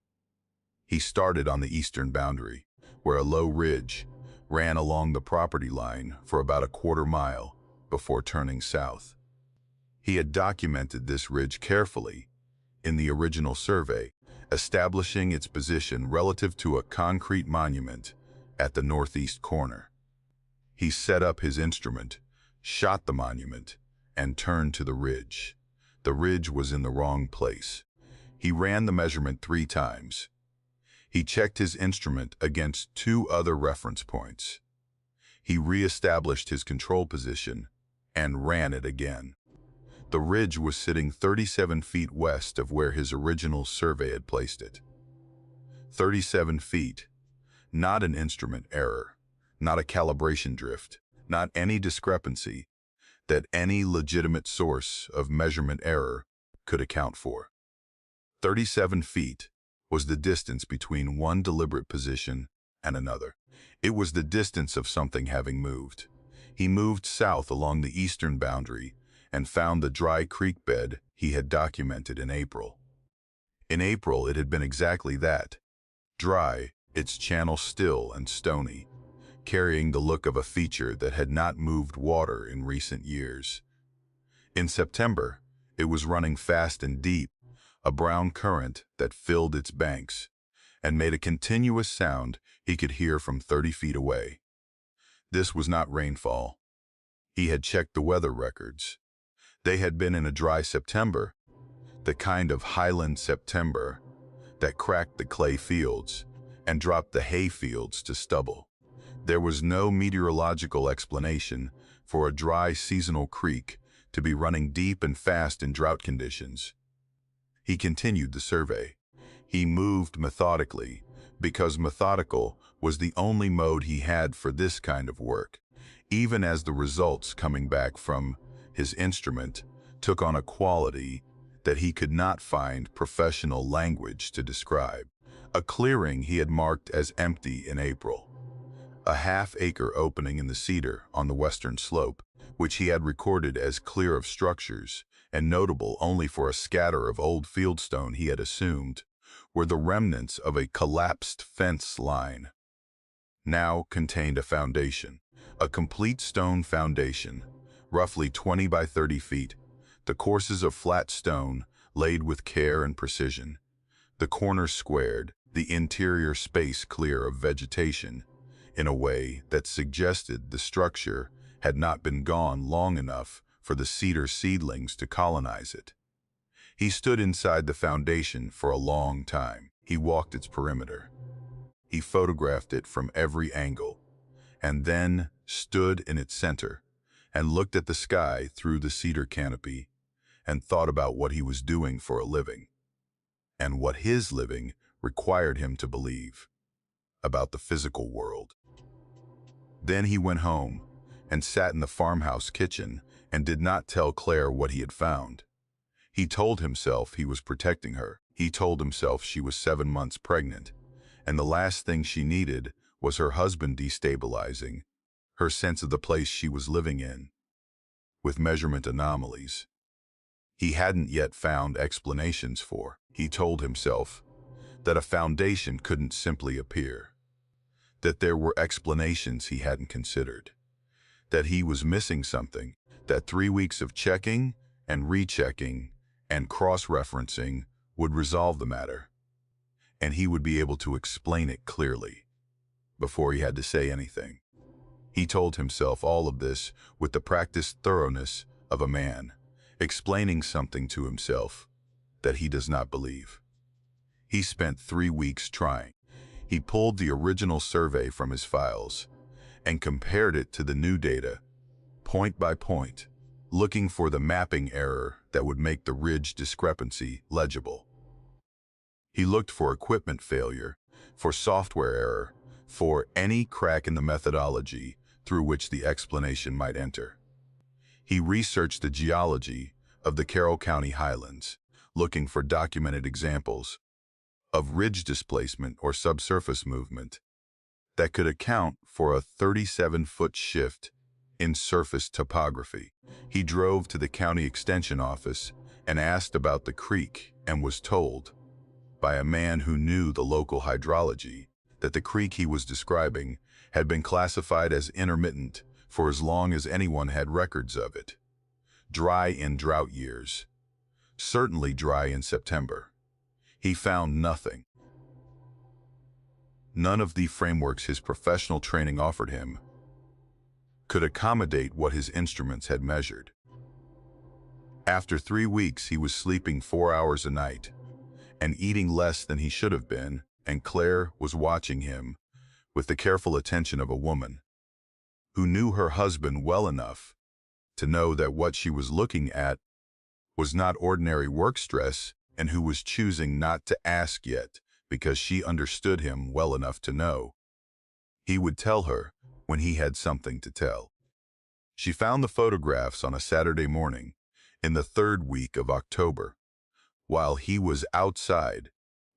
He started on the eastern boundary, where a low ridge ran along the property line for about a quarter mile before turning south. He had documented this ridge carefully in the original survey, establishing its position relative to a concrete monument at the northeast corner. He set up his instrument, shot the monument, and turned to the ridge. The ridge was in the wrong place. He ran the measurement 3 times. He checked his instrument against 2 other reference points. He re-established his control position and ran it again. The ridge was sitting 37 feet west of where his original survey had placed it. 37 feet, not an instrument error, not a calibration drift, not any discrepancy that any legitimate source of measurement error could account for. 37 feet was the distance between one deliberate position and another. It was the distance of something having moved. He moved south along the eastern boundary and found the dry creek bed he had documented in April. In April, it had been exactly that. Dry, its channel still and stony, carrying the look of a feature that had not moved water in recent years. In September, it was running fast and deep, a brown current that filled its banks and made a continuous sound he could hear from 30 feet away. This was not rainfall. He had checked the weather records. They had been in a dry September, the kind of highland September that cracked the clay fields and dropped the hay fields to stubble. There was no meteorological explanation for a dry seasonal creek to be running deep and fast in drought conditions. He continued the survey. He moved methodically, because methodical was the only mode he had for this kind of work, even as the results coming back from his instrument took on a quality that he could not find professional language to describe. A clearing he had marked as empty in April. A half-acre opening in the cedar on the western slope, which he had recorded as clear of structures and notable only for a scatter of old fieldstone he had assumed were the remnants of a collapsed fence line, now contained a foundation, a complete stone foundation, roughly 20 by 30 feet, the courses of flat stone laid with care and precision, the corners squared, the interior space clear of vegetation, in a way that suggested the structure had not been gone long enough for the cedar seedlings to colonize it. He stood inside the foundation for a long time. He walked its perimeter. He photographed it from every angle, and then stood in its center and looked at the sky through the cedar canopy and thought about what he was doing for a living, and what his living required him to believe about the physical world. Then he went home and sat in the farmhouse kitchen and did not tell Claire what he had found. He told himself he was protecting her. He told himself she was 7 months pregnant, and the last thing she needed was her husband destabilizing her sense of the place she was living in, with measurement anomalies he hadn't yet found explanations for. He told himself that a foundation couldn't simply appear, that there were explanations he hadn't considered, that he was missing something, that 3 weeks of checking and rechecking and cross-referencing would resolve the matter, and he would be able to explain it clearly before he had to say anything. He told himself all of this with the practiced thoroughness of a man, explaining something to himself that he does not believe. He spent 3 weeks trying. He pulled the original survey from his files and compared it to the new data, point by point, looking for the mapping error that would make the ridge discrepancy legible. He looked for equipment failure, for software error, for any crack in the methodology through which the explanation might enter. He researched the geology of the Carroll County Highlands, looking for documented examples of ridge displacement or subsurface movement that could account for a 37-foot shift in surface topography. He drove to the county extension office and asked about the creek and was told, by a man who knew the local hydrology, that the creek he was describing had been classified as intermittent for as long as anyone had records of it. Dry in drought years. Certainly dry in September. He found nothing. None of the frameworks his professional training offered him could accommodate what his instruments had measured. After 3 weeks, he was sleeping 4 hours a night and eating less than he should have been, and Claire was watching him with the careful attention of a woman who knew her husband well enough to know that what she was looking at was not ordinary work stress, and who was choosing not to ask yet because she understood him well enough to know he would tell her when he had something to tell. She found the photographs on a Saturday morning in the 3rd week of October, while he was outside,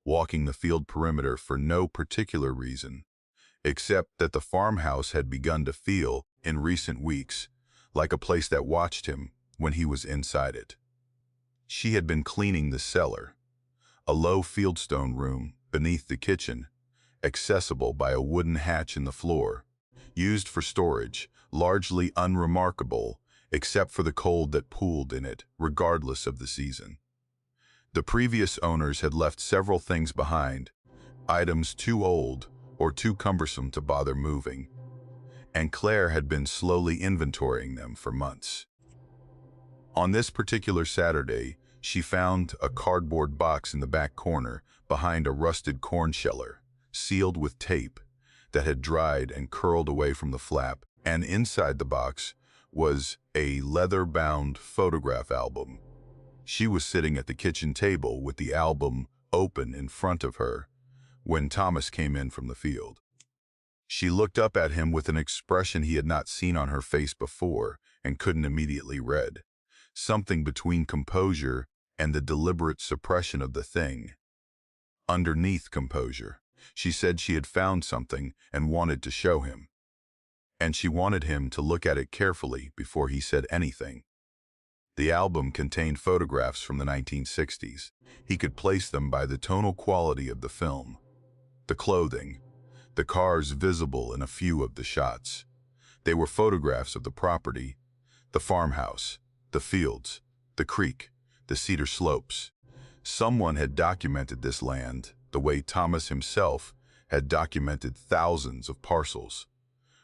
walking the field perimeter for no particular reason, except that the farmhouse had begun to feel, in recent weeks, like a place that watched him when he was inside it. She had been cleaning the cellar, a low fieldstone room beneath the kitchen, accessible by a wooden hatch in the floor, used for storage, largely unremarkable except for the cold that pooled in it, regardless of the season. The previous owners had left several things behind, items too old or too cumbersome to bother moving, and Claire had been slowly inventorying them for months. On this particular Saturday, she found a cardboard box in the back corner behind a rusted corn sheller, sealed with tape, that had dried and curled away from the flap, and inside the box was a leather-bound photograph album. She was sitting at the kitchen table with the album open in front of her when Thomas came in from the field. She looked up at him with an expression he had not seen on her face before and couldn't immediately read, something between composure and the deliberate suppression of the thing. Underneath composure, she said she had found something and wanted to show him. And she wanted him to look at it carefully before he said anything. The album contained photographs from the 1960s. He could place them by the tonal quality of the film, the clothing, the cars visible in a few of the shots. They were photographs of the property, the farmhouse, the fields, the creek, the cedar slopes. Someone had documented this land the way Thomas himself had documented thousands of parcels,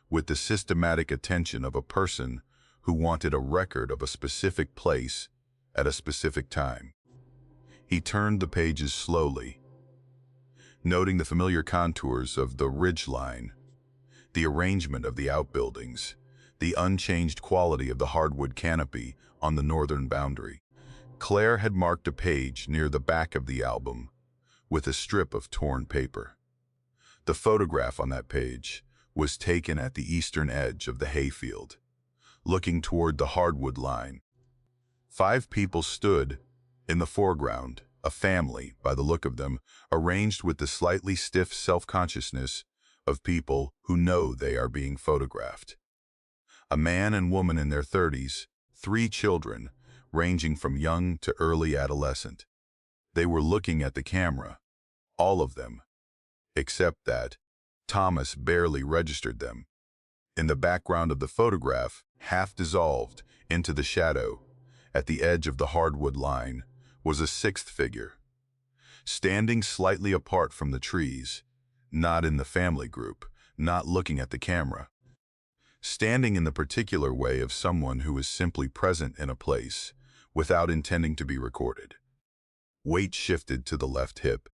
with the systematic attention of a person who wanted a record of a specific place at a specific time. He turned the pages slowly, noting the familiar contours of the ridgeline, the arrangement of the outbuildings, the unchanged quality of the hardwood canopy on the northern boundary. Claire had marked a page near the back of the album with a strip of torn paper. The photograph on that page was taken at the eastern edge of the hayfield, looking toward the hardwood line. 5 people stood in the foreground, a family, by the look of them, arranged with the slightly stiff self-consciousness of people who know they are being photographed. A man and woman in their 30s, 3 children, ranging from young to early adolescent. They were looking at the camera, all of them, except that Thomas barely registered them. In the background of the photograph, half dissolved into the shadow, at the edge of the hardwood line, was a 6th figure, standing slightly apart from the trees, not in the family group, not looking at the camera. standing in the particular way of someone who is simply present in a place without intending to be recorded. Weight shifted to the left hip.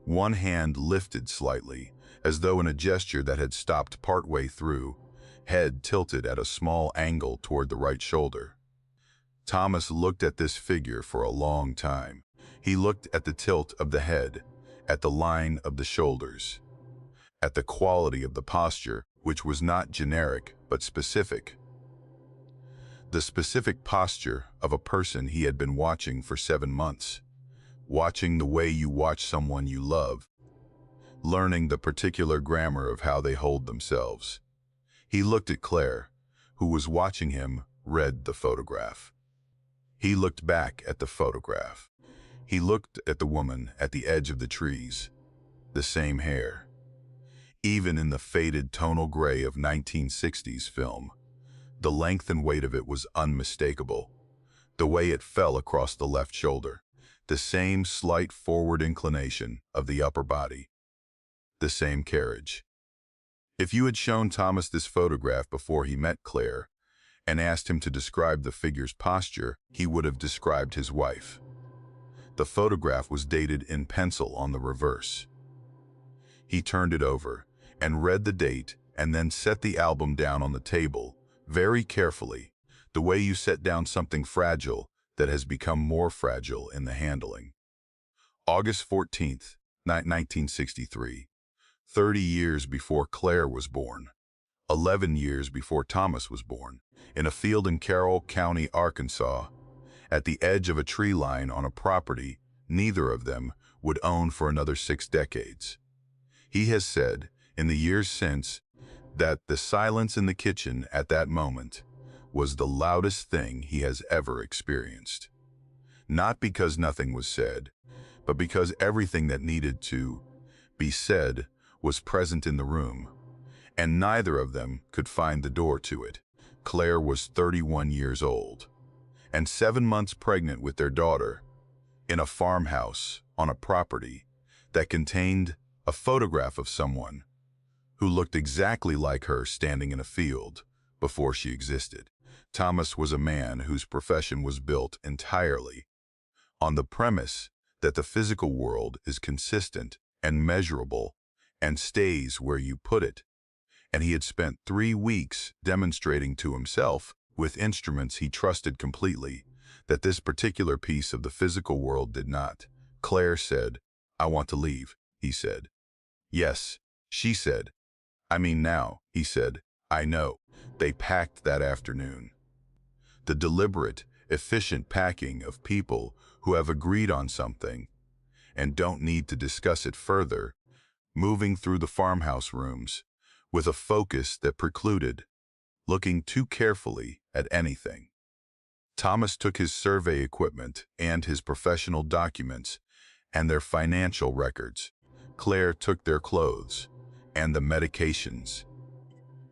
One hand lifted slightly, as though in a gesture that had stopped partway through, head tilted at a small angle toward the right shoulder. Thomas looked at this figure for a long time. He looked at the tilt of the head, at the line of the shoulders, at the quality of the posture, which was not generic but specific. The specific posture of a person he had been watching for 7 months, watching the way you watch someone you love, learning the particular grammar of how they hold themselves. He looked at Claire, who was watching him, read the photograph. He looked back at the photograph. He looked at the woman at the edge of the trees, the same hair. Even in the faded tonal gray of 1960s film, the length and weight of it was unmistakable. The way it fell across the left shoulder, the same slight forward inclination of the upper body, the same carriage. If you had shown Thomas this photograph before he met Claire and asked him to describe the figure's posture, he would have described his wife. The photograph was dated in pencil on the reverse. He turned it over and read the date and then set the album down on the table, very carefully, the way you set down something fragile that has become more fragile in the handling. August 14th, 1963, 30 years before Claire was born, 11 years before Thomas was born, in a field in Carroll County, Arkansas, at the edge of a tree line on a property neither of them would own for another 6 decades. He has said, in the years since, that the silence in the kitchen at that moment was the loudest thing he has ever experienced. Not because nothing was said, but because everything that needed to be said was present in the room, and neither of them could find the door to it. Claire was 31 years old, and 7 months pregnant with their daughter, in a farmhouse on a property that contained a photograph of someone who looked exactly like her standing in a field before she existed. Thomas was a man whose profession was built entirely on the premise that the physical world is consistent and measurable and stays where you put it, and he had spent 3 weeks demonstrating to himself, with instruments he trusted completely, that this particular piece of the physical world did not. Claire said, "I want to leave," he said. "Yes," she said. "I mean now," he said. "I know." They packed that afternoon. The deliberate, efficient packing of people who have agreed on something and don't need to discuss it further, moving through the farmhouse rooms with a focus that precluded looking too carefully at anything. Thomas took his survey equipment and his professional documents and their financial records. Claire took their clothes and the medications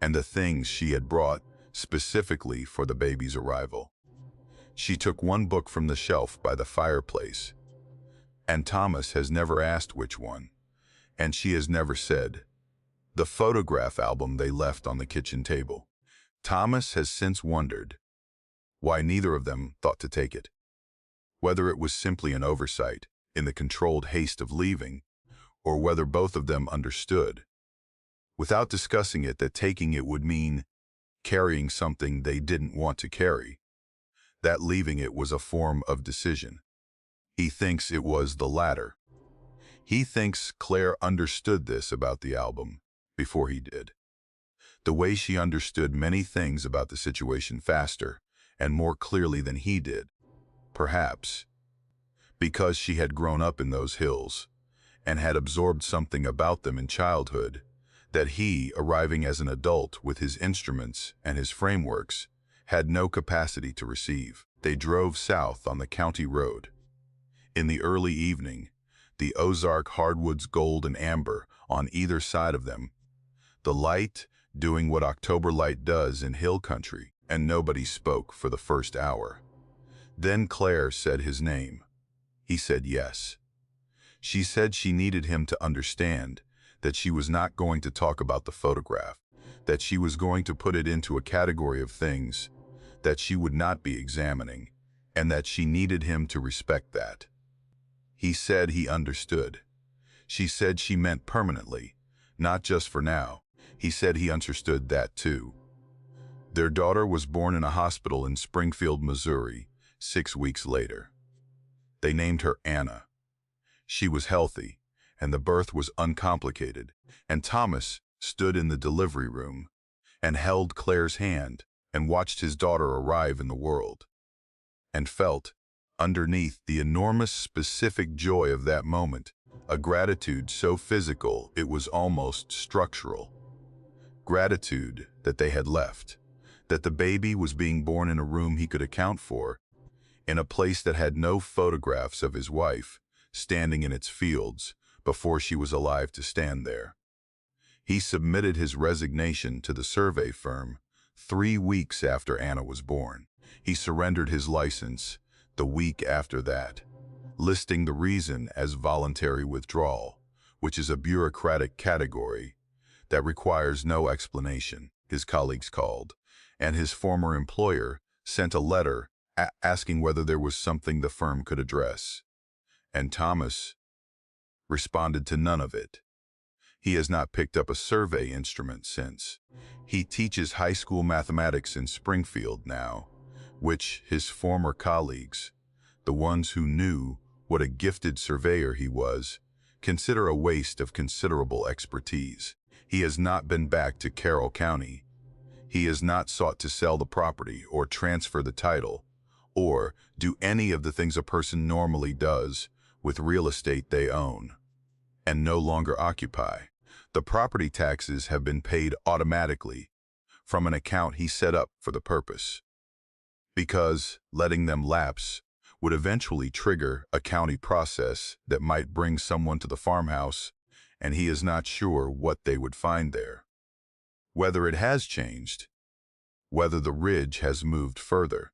and the things she had brought specifically for the baby's arrival. She took one book from the shelf by the fireplace, and Thomas has never asked which one, and she has never said. The photograph album they left on the kitchen table. Thomas has since wondered why neither of them thought to take it. Whether it was simply an oversight in the controlled haste of leaving, or whether both of them understood, without discussing it, that taking it would mean carrying something they didn't want to carry, that leaving it was a form of decision. He thinks it was the latter. He thinks Claire understood this about the album before he did. The way she understood many things about the situation faster and more clearly than he did, perhaps because she had grown up in those hills and had absorbed something about them in childhood that he, arriving as an adult with his instruments and his frameworks, had no capacity to receive. They drove south on the county road. In the early evening, the Ozark hardwoods gold and amber on either side of them, the light doing what October light does in hill country, and nobody spoke for the first hour. Then Claire said his name. He said yes. She said she needed him to understand that she was not going to talk about the photograph, that she was going to put it into a category of things that she would not be examining, and that she needed him to respect that. He said he understood. She said she meant permanently, not just for now. He said he understood that too. Their daughter was born in a hospital in Springfield, Missouri, 6 weeks later. They named her Anna. She was healthy, and the birth was uncomplicated, and Thomas stood in the delivery room and held Claire's hand and watched his daughter arrive in the world, and felt, underneath the enormous specific joy of that moment, a gratitude so physical it was almost structural. Gratitude that they had left, that the baby was being born in a room he could account for, in a place that had no photographs of his wife standing in its fields before she was alive to stand there. He submitted his resignation to the survey firm 3 weeks after Anna was born. He surrendered his license the week after that, listing the reason as voluntary withdrawal, which is a bureaucratic category that requires no explanation, his colleagues called, and his former employer sent a letter asking whether there was something the firm could address. And Thomas responded to none of it. He has not picked up a survey instrument since. He teaches high school mathematics in Springfield now, which his former colleagues, the ones who knew what a gifted surveyor he was, consider a waste of considerable expertise. He has not been back to Carroll County. He has not sought to sell the property or transfer the title, or do any of the things a person normally does with real estate they own and no longer occupy. The property taxes have been paid automatically from an account he set up for the purpose, because letting them lapse would eventually trigger a county process that might bring someone to the farmhouse, and he is not sure what they would find there. Whether it has changed, whether the ridge has moved further,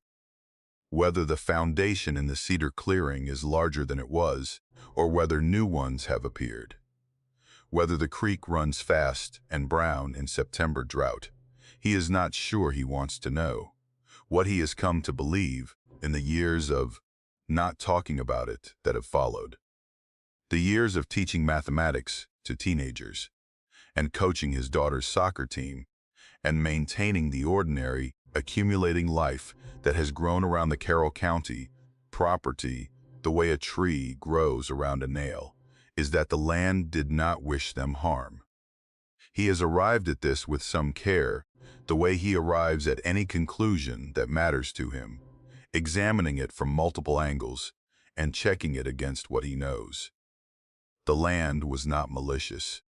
whether the foundation in the cedar clearing is larger than it was, or whether new ones have appeared, whether the creek runs fast and brown in September drought, he is not sure he wants to know. What he has come to believe in the years of not talking about it that have followed, the years of teaching mathematics to teenagers, and coaching his daughter's soccer team, and maintaining the ordinary, accumulating life that has grown around the Carroll County property the way a tree grows around a nail, is that the land did not wish them harm. He has arrived at this with some care, the way he arrives at any conclusion that matters to him, examining it from multiple angles and checking it against what he knows. The land was not malicious,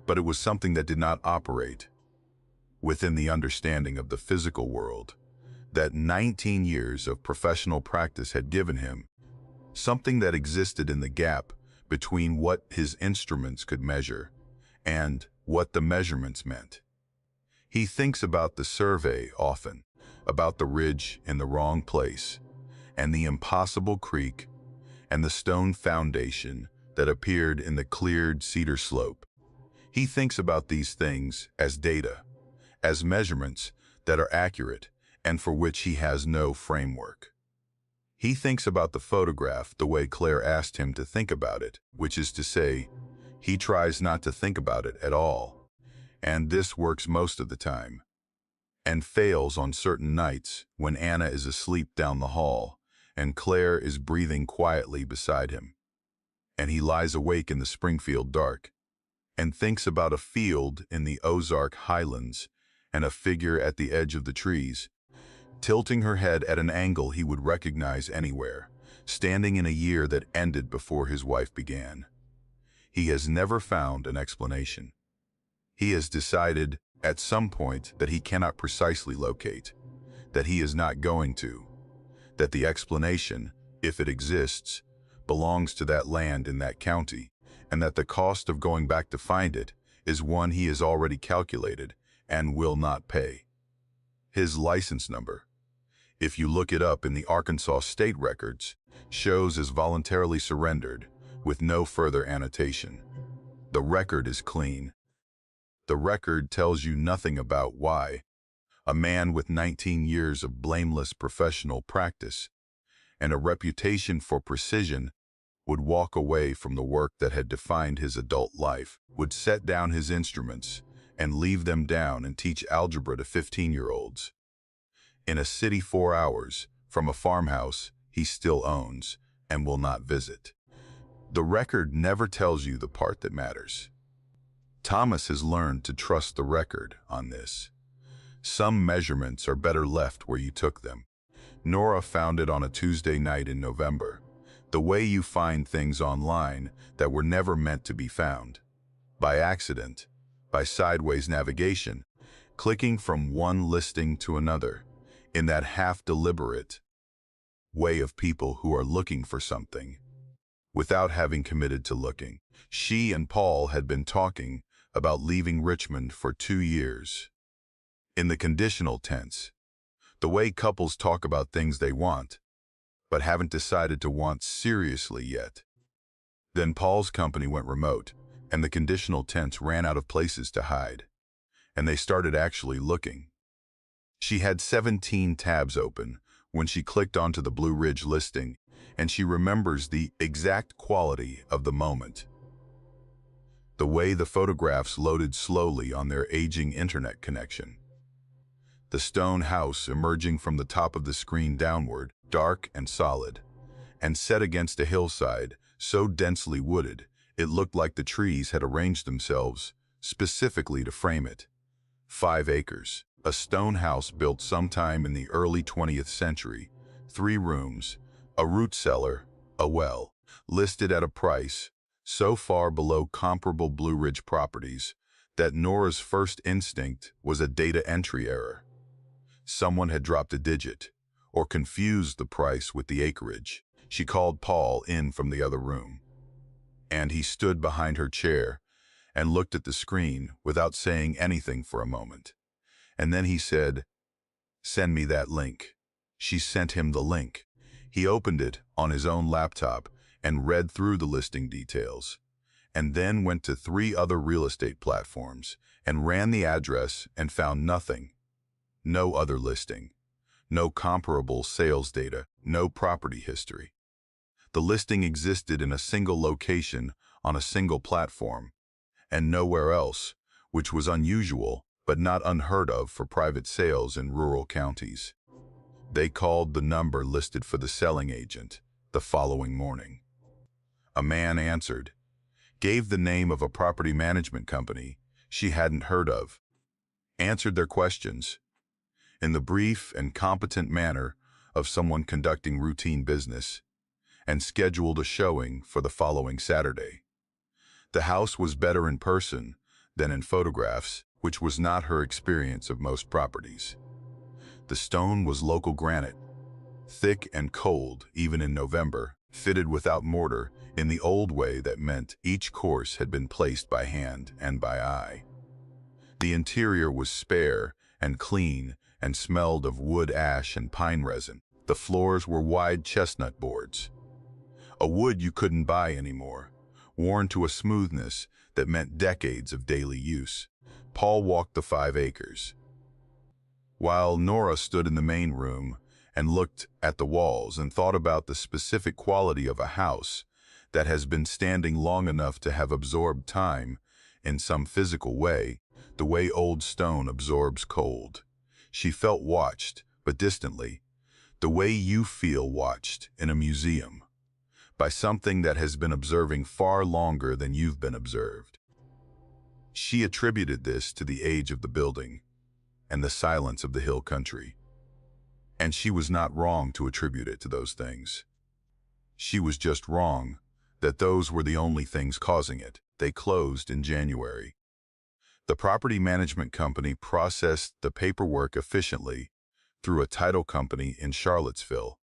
but it was something that did not operate within the understanding of the physical world that 19 years of professional practice had given him, something that existed in the gap between what his instruments could measure and what the measurements meant. He thinks about the survey often, about the ridge in the wrong place, and the impossible creek, and the stone foundation that appeared in the cleared cedar slope. He thinks about these things as data, as measurements that are accurate and for which he has no framework. He thinks about the photograph the way Claire asked him to think about it, which is to say, he tries not to think about it at all, and this works most of the time, and fails on certain nights when Anna is asleep down the hall and Claire is breathing quietly beside him, and he lies awake in the Springfield dark and thinks about a field in the Ozark Highlands and a figure at the edge of the trees, tilting her head at an angle he would recognize anywhere, standing in a year that ended before his wife began. He has never found an explanation. He has decided at some point that he cannot precisely locate, that he is not going to, that the explanation, if it exists, belongs to that land in that county, and that the cost of going back to find it is one he has already calculated and will not pay. His license number, if you look it up in the Arkansas state records, shows as voluntarily surrendered with no further annotation. The record is clean. The record tells you nothing about why. A man with 19 years of blameless professional practice and a reputation for precision would walk away from the work that had defined his adult life, would set down his instruments and leave them down and teach algebra to 15-year-olds. In a city 4 hours from a farmhouse he still owns and will not visit. The record never tells you the part that matters. Thomas has learned to trust the record on this. Some measurements are better left where you took them. Nora found it on a Tuesday night in November. The way you find things online that were never meant to be found. By accident, by sideways navigation, clicking from one listing to another, in that half-deliberate way of people who are looking for something, without having committed to looking. She and Paul had been talking about leaving Richmond for 2 years. In the conditional tense, the way couples talk about things they want, but haven't decided to want seriously yet. Then Paul's company went remote, and the conditional tense ran out of places to hide, and they started actually looking. She had 17 tabs open when she clicked onto the Blue Ridge listing, and she remembers the exact quality of the moment. The way the photographs loaded slowly on their aging internet connection. The stone house emerging from the top of the screen downward, dark and solid, and set against a hillside so densely wooded it looked like the trees had arranged themselves specifically to frame it. 5 acres, a stone house built sometime in the early 20th century, 3 rooms, a root cellar, a well, listed at a price so far below comparable Blue Ridge properties that Nora's first instinct was a data entry error. Someone had dropped a digit, or confused the price with the acreage. She called Paul in from the other room, and he stood behind her chair and looked at the screen without saying anything for a moment. And then he said, "Send me that link." She sent him the link. He opened it on his own laptop and read through the listing details, and then went to 3 other real estate platforms and ran the address and found nothing. No other listing, no comparable sales data, no property history. The listing existed in a single location on a single platform, and nowhere else, which was unusual but not unheard of for private sales in rural counties. They called the number listed for the selling agent the following morning. A man answered, gave the name of a property management company she hadn't heard of, answered their questions in the brief and competent manner of someone conducting routine business, and scheduled a showing for the following Saturday. The house was better in person than in photographs, which was not her experience of most properties. The stone was local granite, thick and cold even in November, fitted without mortar in the old way that meant each course had been placed by hand and by eye. The interior was spare and clean and smelled of wood ash and pine resin. The floors were wide chestnut boards, a wood you couldn't buy anymore, worn to a smoothness that meant decades of daily use. Paul walked the 5 acres, while Nora stood in the main room and looked at the walls and thought about the specific quality of a house that has been standing long enough to have absorbed time in some physical way, the way old stone absorbs cold. She felt watched, but distantly, the way you feel watched in a museum, by something that has been observing far longer than you've been observed. She attributed this to the age of the building and the silence of the hill country. And she was not wrong to attribute it to those things. She was just wrong that those were the only things causing it. They closed in January. The property management company processed the paperwork efficiently through a title company in Charlottesville,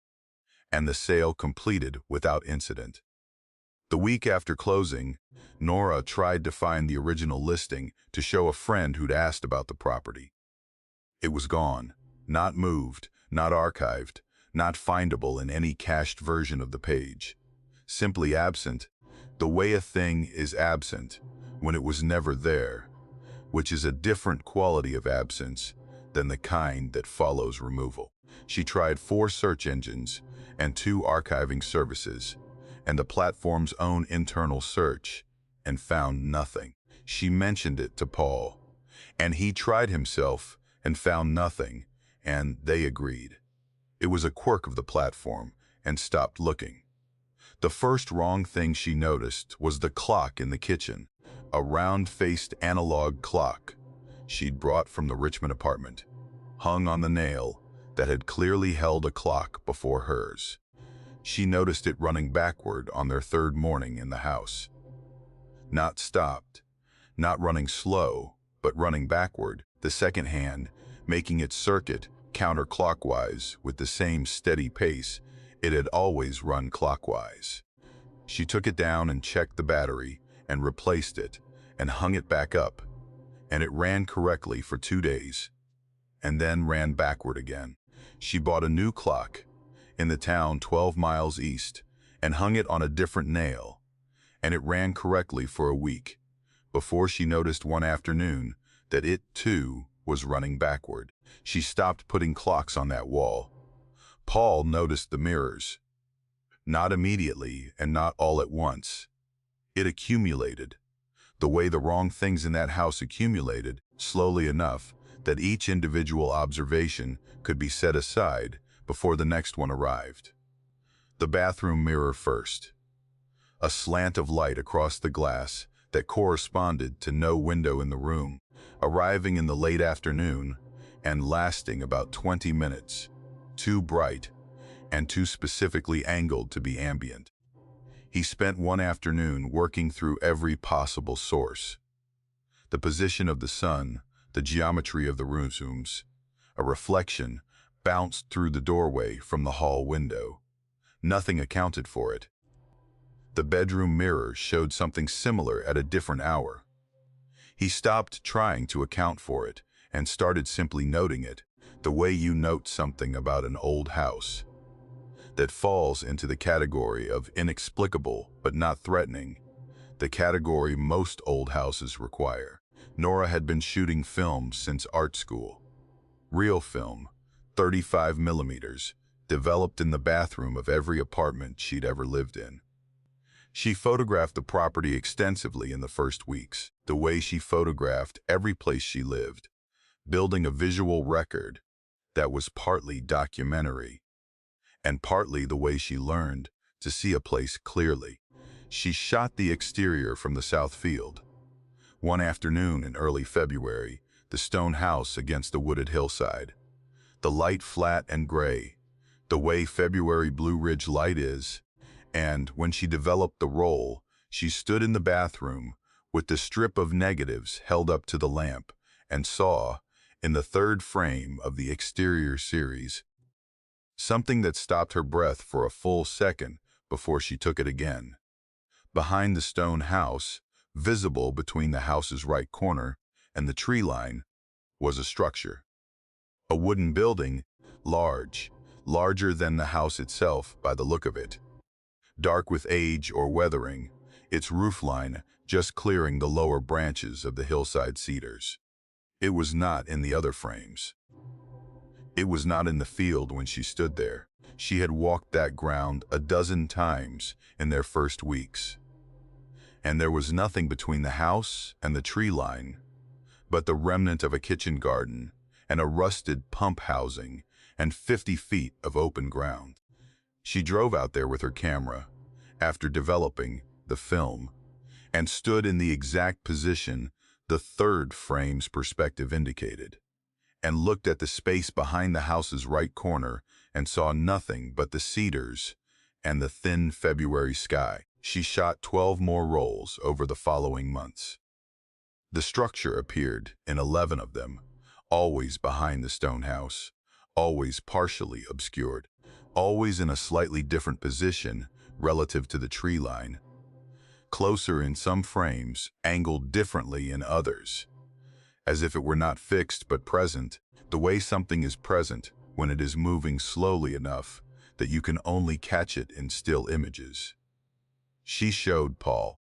and the sale completed without incident. The week after closing, Nora tried to find the original listing to show a friend who'd asked about the property. It was gone, not moved, not archived, not findable in any cached version of the page. Simply absent, the way a thing is absent when it was never there, which is a different quality of absence than the kind that follows removal. She tried 4 search engines and 2 archiving services, and the platform's own internal search, and found nothing. She mentioned it to Paul, and he tried himself and found nothing, and they agreed. It was a quirk of the platform, and stopped looking. The first wrong thing she noticed was the clock in the kitchen, a round-faced analog clock she'd brought from the Richmond apartment, hung on the nail that had clearly held a clock before hers. She noticed it running backward on their 3rd morning in the house. Not stopped, not running slow, but running backward, the second hand making its circuit counterclockwise with the same steady pace it had always run clockwise. She took it down and checked the battery and replaced it and hung it back up, and it ran correctly for 2 days, and then ran backward again. She bought a new clock in the town 12 miles east and hung it on a different nail, and it ran correctly for a week, before she noticed one afternoon that it, too, was running backward. She stopped putting clocks on that wall. Paul noticed the mirrors. Not immediately and not all at once. It accumulated, the way the wrong things in that house accumulated, slowly enough that each individual observation could be set aside before the next one arrived. The bathroom mirror first. A slant of light across the glass that corresponded to no window in the room, arriving in the late afternoon and lasting about 20 minutes, too bright and too specifically angled to be ambient. He spent one afternoon working through every possible source. The position of the sun, the geometry of the rooms, a reflection bounced through the doorway from the hall window. Nothing accounted for it. The bedroom mirror showed something similar at a different hour. He stopped trying to account for it and started simply noting it, the way you note something about an old house that falls into the category of inexplicable but not threatening, the category most old houses require. Nora had been shooting film since art school. Real film, 35 millimeters, developed in the bathroom of every apartment she'd ever lived in. She photographed the property extensively in the first weeks, the way she photographed every place she lived, building a visual record that was partly documentary and partly the way she learned to see a place clearly. She shot the exterior from the south field. One afternoon in early February, the stone house against the wooded hillside. The light flat and gray, the way February Blue Ridge light is, and when she developed the roll, she stood in the bathroom with the strip of negatives held up to the lamp and saw, in the 3rd frame of the exterior series, something that stopped her breath for a full second before she took it again. Behind the stone house, visible between the house's right corner and the tree line, was a structure. A wooden building, larger than the house itself by the look of it. Dark with age or weathering, its roofline just clearing the lower branches of the hillside cedars. It was not in the other frames. It was not in the field when she stood there. She had walked that ground a dozen times in their first weeks. And there was nothing between the house and the tree line but the remnant of a kitchen garden and a rusted pump housing and 50 feet of open ground. She drove out there with her camera, after developing the film, and stood in the exact position the 3rd frame's perspective indicated, and looked at the space behind the house's right corner and saw nothing but the cedars and the thin February sky. She shot 12 more rolls over the following months. The structure appeared in 11 of them, always behind the stone house, always partially obscured, always in a slightly different position relative to the tree line, closer in some frames, angled differently in others, as if it were not fixed but present, the way something is present when it is moving slowly enough that you can only catch it in still images. She showed Paul.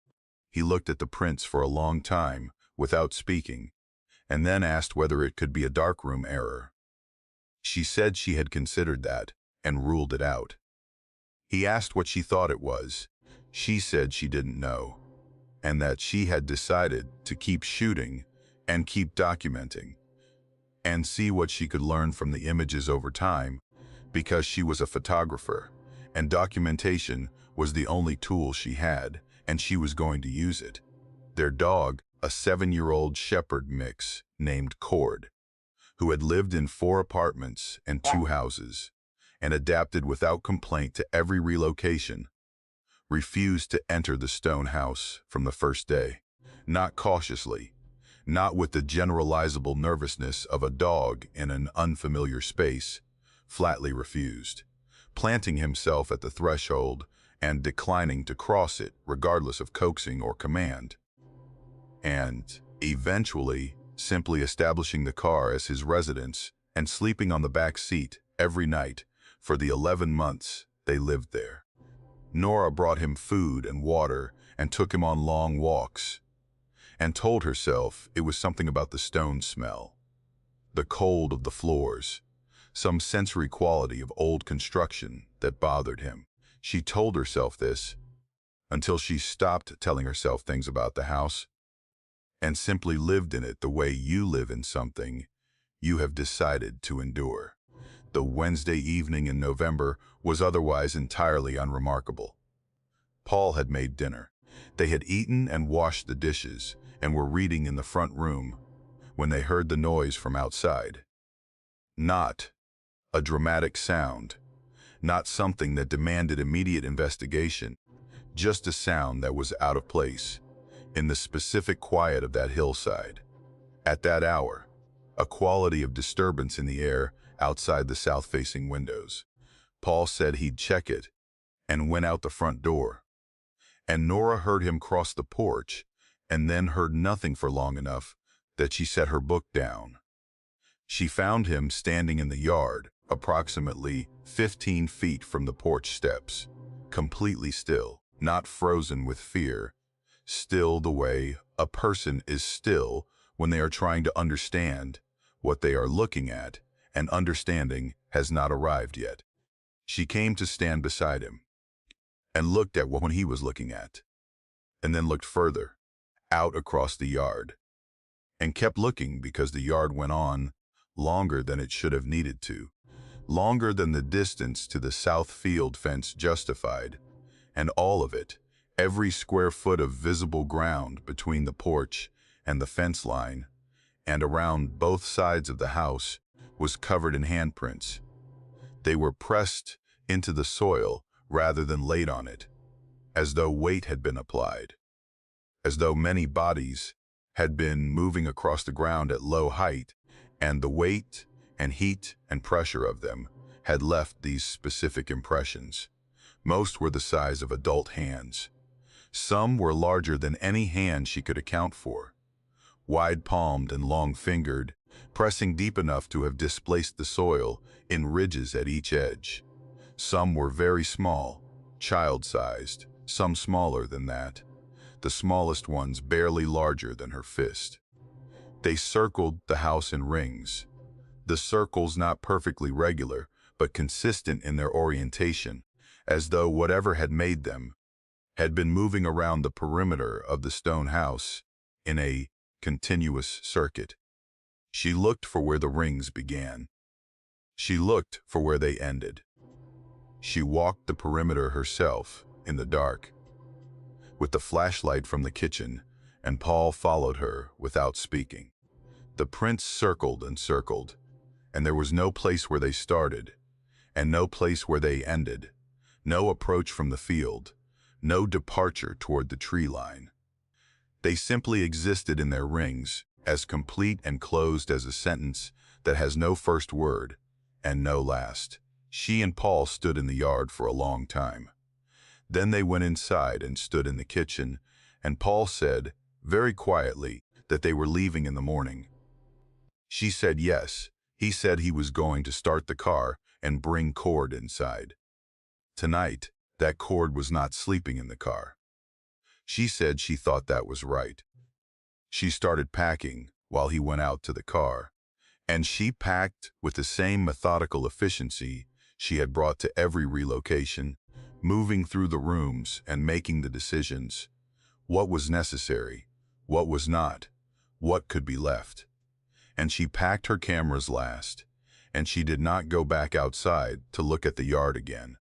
He looked at the prints for a long time without speaking, and then asked whether it could be a darkroom error. She said she had considered that and ruled it out. He asked what she thought it was. She said she didn't know, and that she had decided to keep shooting and keep documenting and see what she could learn from the images over time, because she was a photographer and documentation was the only tool she had, and she was going to use it. Their dog, a 7-year-old shepherd mix named Cord, who had lived in 4 apartments and 2 houses and adapted without complaint to every relocation, refused to enter the stone house from the first day. Not cautiously, not with the generalizable nervousness of a dog in an unfamiliar space, flatly refused, planting himself at the threshold and declining to cross it regardless of coaxing or command, and eventually simply establishing the car as his residence and sleeping on the back seat every night for the 11 months they lived there. Nora brought him food and water and took him on long walks, and told herself it was something about the stone smell, the cold of the floors, some sensory quality of old construction that bothered him. She told herself this until she stopped telling herself things about the house and simply lived in it the way you live in something you have decided to endure. The Wednesday evening in November was otherwise entirely unremarkable. Paul had made dinner. They had eaten and washed the dishes and were reading in the front room when they heard the noise from outside. Not a dramatic sound, not something that demanded immediate investigation, just a sound that was out of place in the specific quiet of that hillside. At that hour, a quality of disturbance in the air outside the south-facing windows. Paul said he'd check it and went out the front door. And Nora heard him cross the porch and then heard nothing for long enough that she set her book down. She found him standing in the yard, approximately 15 feet from the porch steps, completely still, not frozen with fear, still the way a person is still when they are trying to understand what they are looking at, and understanding has not arrived yet. She came to stand beside him and looked at what he was looking at, and then looked further, out across the yard, and kept looking because the yard went on longer than it should have needed to, longer than the distance to the south field fence justified, and all of it, every square foot of visible ground between the porch and the fence line, and around both sides of the house, was covered in handprints. They were pressed into the soil rather than laid on it, as though weight had been applied, as though many bodies had been moving across the ground at low height, and the weight and heat and pressure of them had left these specific impressions. Most were the size of adult hands. Some were larger than any hand she could account for, wide-palmed and long-fingered, pressing deep enough to have displaced the soil in ridges at each edge. Some were very small, child-sized, some smaller than that, the smallest ones barely larger than her fist. They circled the house in rings, the circles not perfectly regular, but consistent in their orientation, as though whatever had made them had been moving around the perimeter of the stone house in a continuous circuit. She looked for where the rings began. She looked for where they ended. She walked the perimeter herself in the dark, with the flashlight from the kitchen, and Paul followed her without speaking. The prints circled and circled, and there was no place where they started, and no place where they ended, no approach from the field, no departure toward the tree line. They simply existed in their rings, as complete and closed as a sentence that has no first word and no last. She and Paul stood in the yard for a long time. Then they went inside and stood in the kitchen, and Paul said, very quietly, that they were leaving in the morning. She said yes. He said he was going to start the car and bring Cord inside. Tonight, that Cord was not sleeping in the car. She said she thought that was right. She started packing, while he went out to the car, and she packed with the same methodical efficiency she had brought to every relocation, moving through the rooms and making the decisions. What was necessary? What was not? What could be left? And she packed her cameras last, and she did not go back outside to look at the yard again.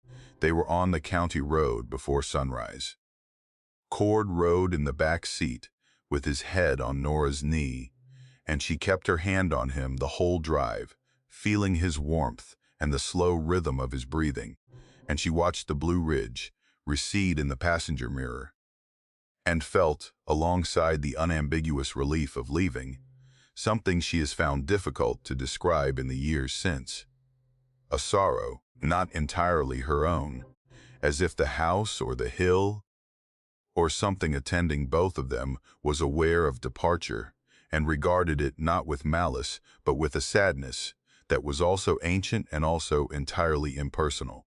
They were on the county road before sunrise. Cord rode in the back seat with his head on Nora's knee, and she kept her hand on him the whole drive, feeling his warmth and the slow rhythm of his breathing. And she watched the Blue Ridge recede in the passenger mirror, and felt, alongside the unambiguous relief of leaving, something she has found difficult to describe in the years since. A sorrow, not entirely her own, as if the house or the hill or something attending both of them was aware of departure and regarded it not with malice but with a sadness that was also ancient and also entirely impersonal.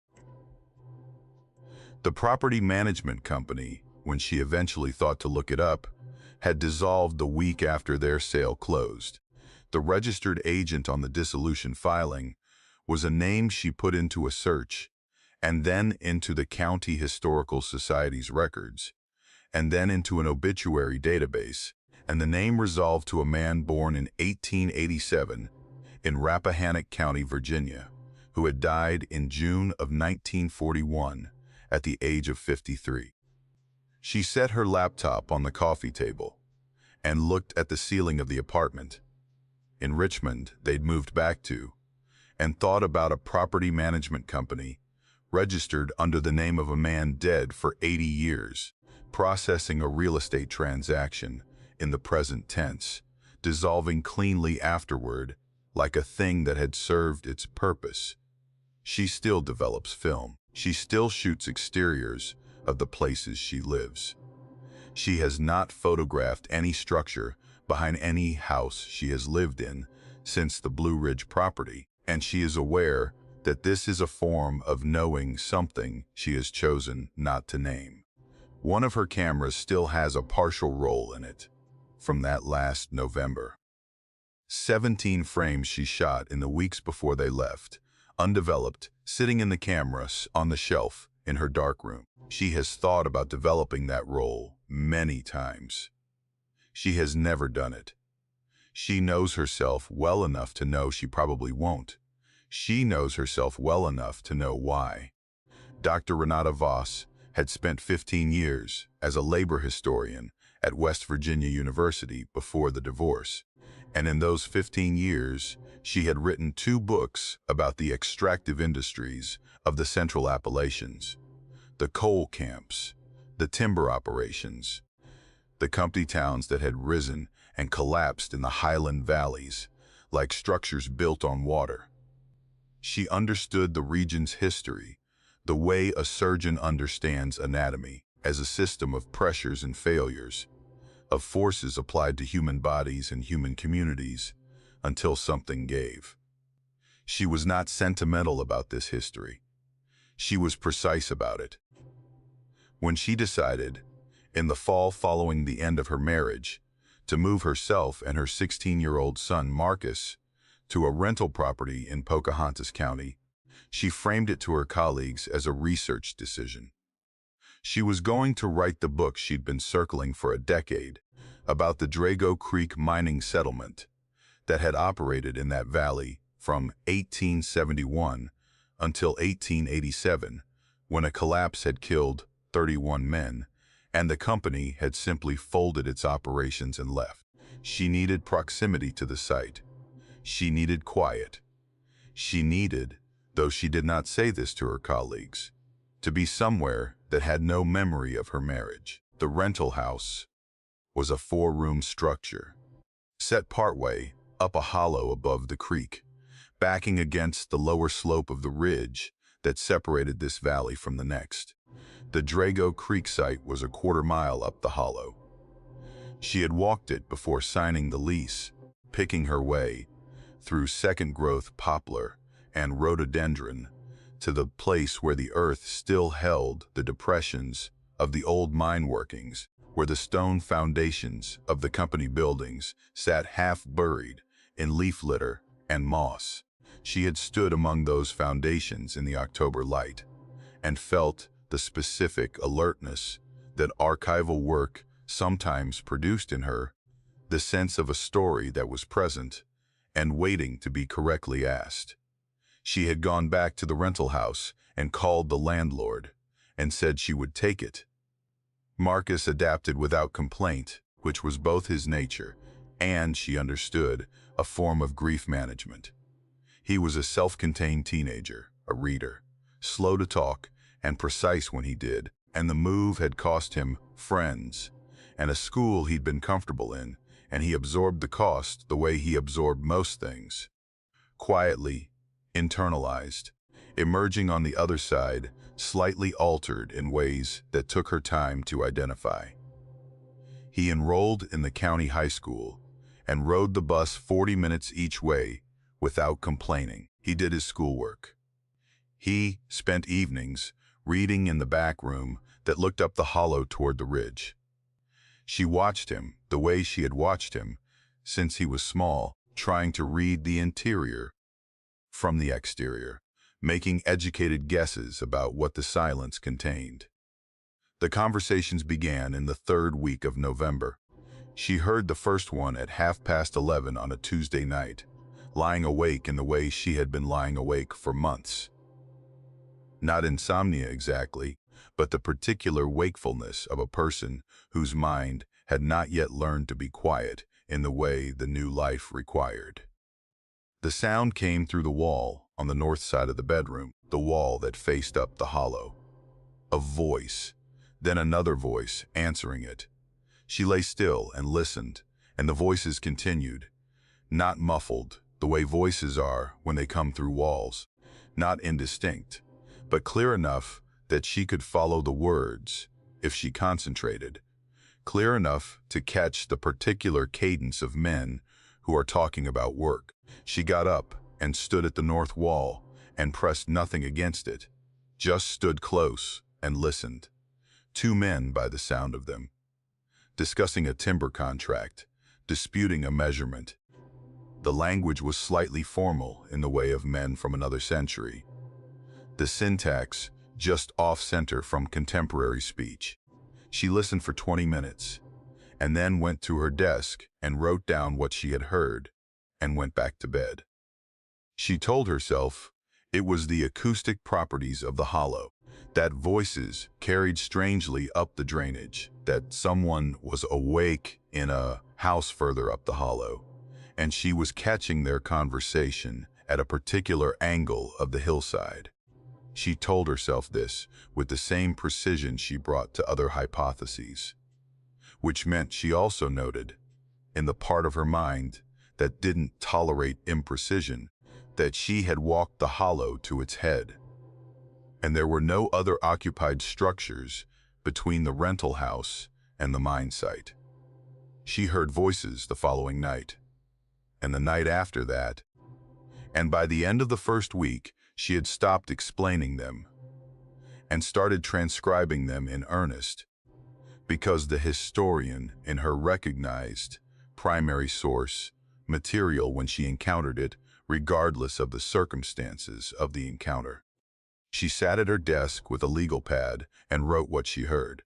The property management company, when she eventually thought to look it up, had dissolved the week after their sale closed. The registered agent on the dissolution filing was a name she put into a search, and then into the County Historical Society's records, and then into an obituary database, and the name resolved to a man born in 1887 in Rappahannock County, Virginia, who had died in June of 1941 at the age of 53. She set her laptop on the coffee table and looked at the ceiling of the apartment in Richmond they'd moved back to, and thought about a property management company registered under the name of a man dead for 80 years, processing a real estate transaction in the present tense, dissolving cleanly afterward like a thing that had served its purpose. She still develops film. She still shoots exteriors of the places she lives. She has not photographed any structure behind any house she has lived in since the Blue Ridge property, and she is aware that this is a form of knowing something she has chosen not to name. One of her cameras still has a partial roll in it from that last November. 17 frames she shot in the weeks before they left, undeveloped, sitting in the camera on the shelf in her darkroom. She has thought about developing that roll many times. She has never done it. She knows herself well enough to know she probably won't. She knows herself well enough to know why. Dr. Renata Voss had spent 15 years as a labor historian at West Virginia University before the divorce, and in those 15 years, she had written 2 books about the extractive industries of the Central Appalachians, the coal camps, the timber operations, the company towns that had risen and collapsed in the highland valleys like structures built on water. She understood the region's history, the way a surgeon understands anatomy, as a system of pressures and failures, of forces applied to human bodies and human communities until something gave. She was not sentimental about this history. She was precise about it. When she decided, in the fall following the end of her marriage, to move herself and her 16-year-old son, Marcus, to a rental property in Pocahontas County, she framed it to her colleagues as a research decision. She was going to write the book she'd been circling for a decade about the Drago Creek mining settlement that had operated in that valley from 1871 until 1887, when a collapse had killed 31 men, and the company had simply folded its operations and left. She needed proximity to the site. She needed quiet. She needed, though she did not say this to her colleagues, to be somewhere that had no memory of her marriage. The rental house was a 4-room structure, set partway up a hollow above the creek, backing against the lower slope of the ridge that separated this valley from the next. The Drago Creek site was a 1/4 mile up the hollow. She had walked it before signing the lease, picking her way through second-growth poplar and rhododendron to the place where the earth still held the depressions of the old mine workings, where the stone foundations of the company buildings sat half-buried in leaf litter and moss. She had stood among those foundations in the October light and felt the specific alertness that archival work sometimes produced in her, the sense of a story that was present and waiting to be correctly asked. She had gone back to the rental house and called the landlord and said she would take it. Marcus adapted without complaint, which was both his nature and, she understood, a form of grief management. He was a self-contained teenager, a reader, slow to talk and precise when he did, and the move had cost him friends and a school he'd been comfortable in, and he absorbed the cost the way he absorbed most things. Quietly, internalized, emerging on the other side, slightly altered in ways that took her time to identify. He enrolled in the county high school and rode the bus 40 minutes each way without complaining. He did his schoolwork. He spent evenings reading in the back room that looked up the hollow toward the ridge. She watched him the way she had watched him since he was small, trying to read the interior from the exterior, making educated guesses about what the silence contained. The conversations began in the third week of November. She heard the first one at 11:30 on a Tuesday night, lying awake in the way she had been lying awake for months. Not insomnia exactly, but the particular wakefulness of a person whose mind had not yet learned to be quiet in the way the new life required. The sound came through the wall on the north side of the bedroom, the wall that faced up the hollow. A voice, then another voice answering it. She lay still and listened, and the voices continued, not muffled, the way voices are when they come through walls, not indistinct, but clear enough that she could follow the words if she concentrated, clear enough to catch the particular cadence of men who are talking about work. She got up and stood at the north wall and pressed nothing against it, just stood close and listened. Two men, by the sound of them, discussing a timber contract, disputing a measurement. The language was slightly formal in the way of men from another century. The syntax just off-center from contemporary speech. She listened for 20 minutes, and then went to her desk and wrote down what she had heard, and went back to bed. She told herself it was the acoustic properties of the hollow, that voices carried strangely up the drainage, that someone was awake in a house further up the hollow, and she was catching their conversation at a particular angle of the hillside. She told herself this with the same precision she brought to other hypotheses, which meant she also noted, in the part of her mind that didn't tolerate imprecision, that she had walked the hollow to its head, and there were no other occupied structures between the rental house and the mine site. She heard voices the following night, and the night after that, and by the end of the first week, she had stopped explaining them and started transcribing them in earnest, because the historian in her recognized primary source material when she encountered it, regardless of the circumstances of the encounter. She sat at her desk with a legal pad and wrote what she heard.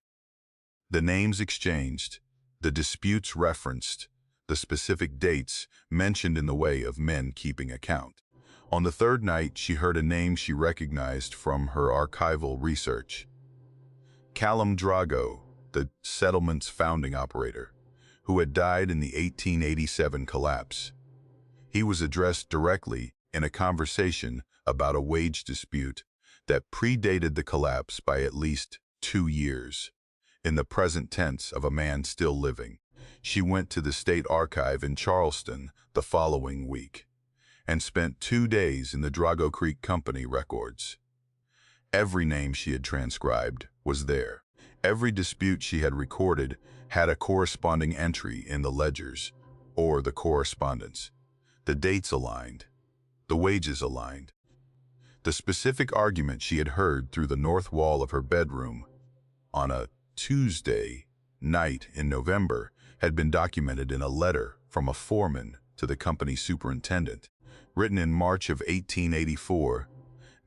The names exchanged, the disputes referenced, the specific dates mentioned in the way of men keeping account. On the third night, she heard a name she recognized from her archival research. Callum Drago, the settlement's founding operator, who had died in the 1887 collapse. He was addressed directly in a conversation about a wage dispute that predated the collapse by at least 2 years. In the present tense of a man still living, she went to the State Archive in Charleston the following week and spent 2 days in the Drago Creek Company records. Every name she had transcribed was there. Every dispute she had recorded had a corresponding entry in the ledgers or the correspondence. The dates aligned, the wages aligned. The specific argument she had heard through the north wall of her bedroom on a Tuesday night in November had been documented in a letter from a foreman to the company superintendent, written in March of 1884,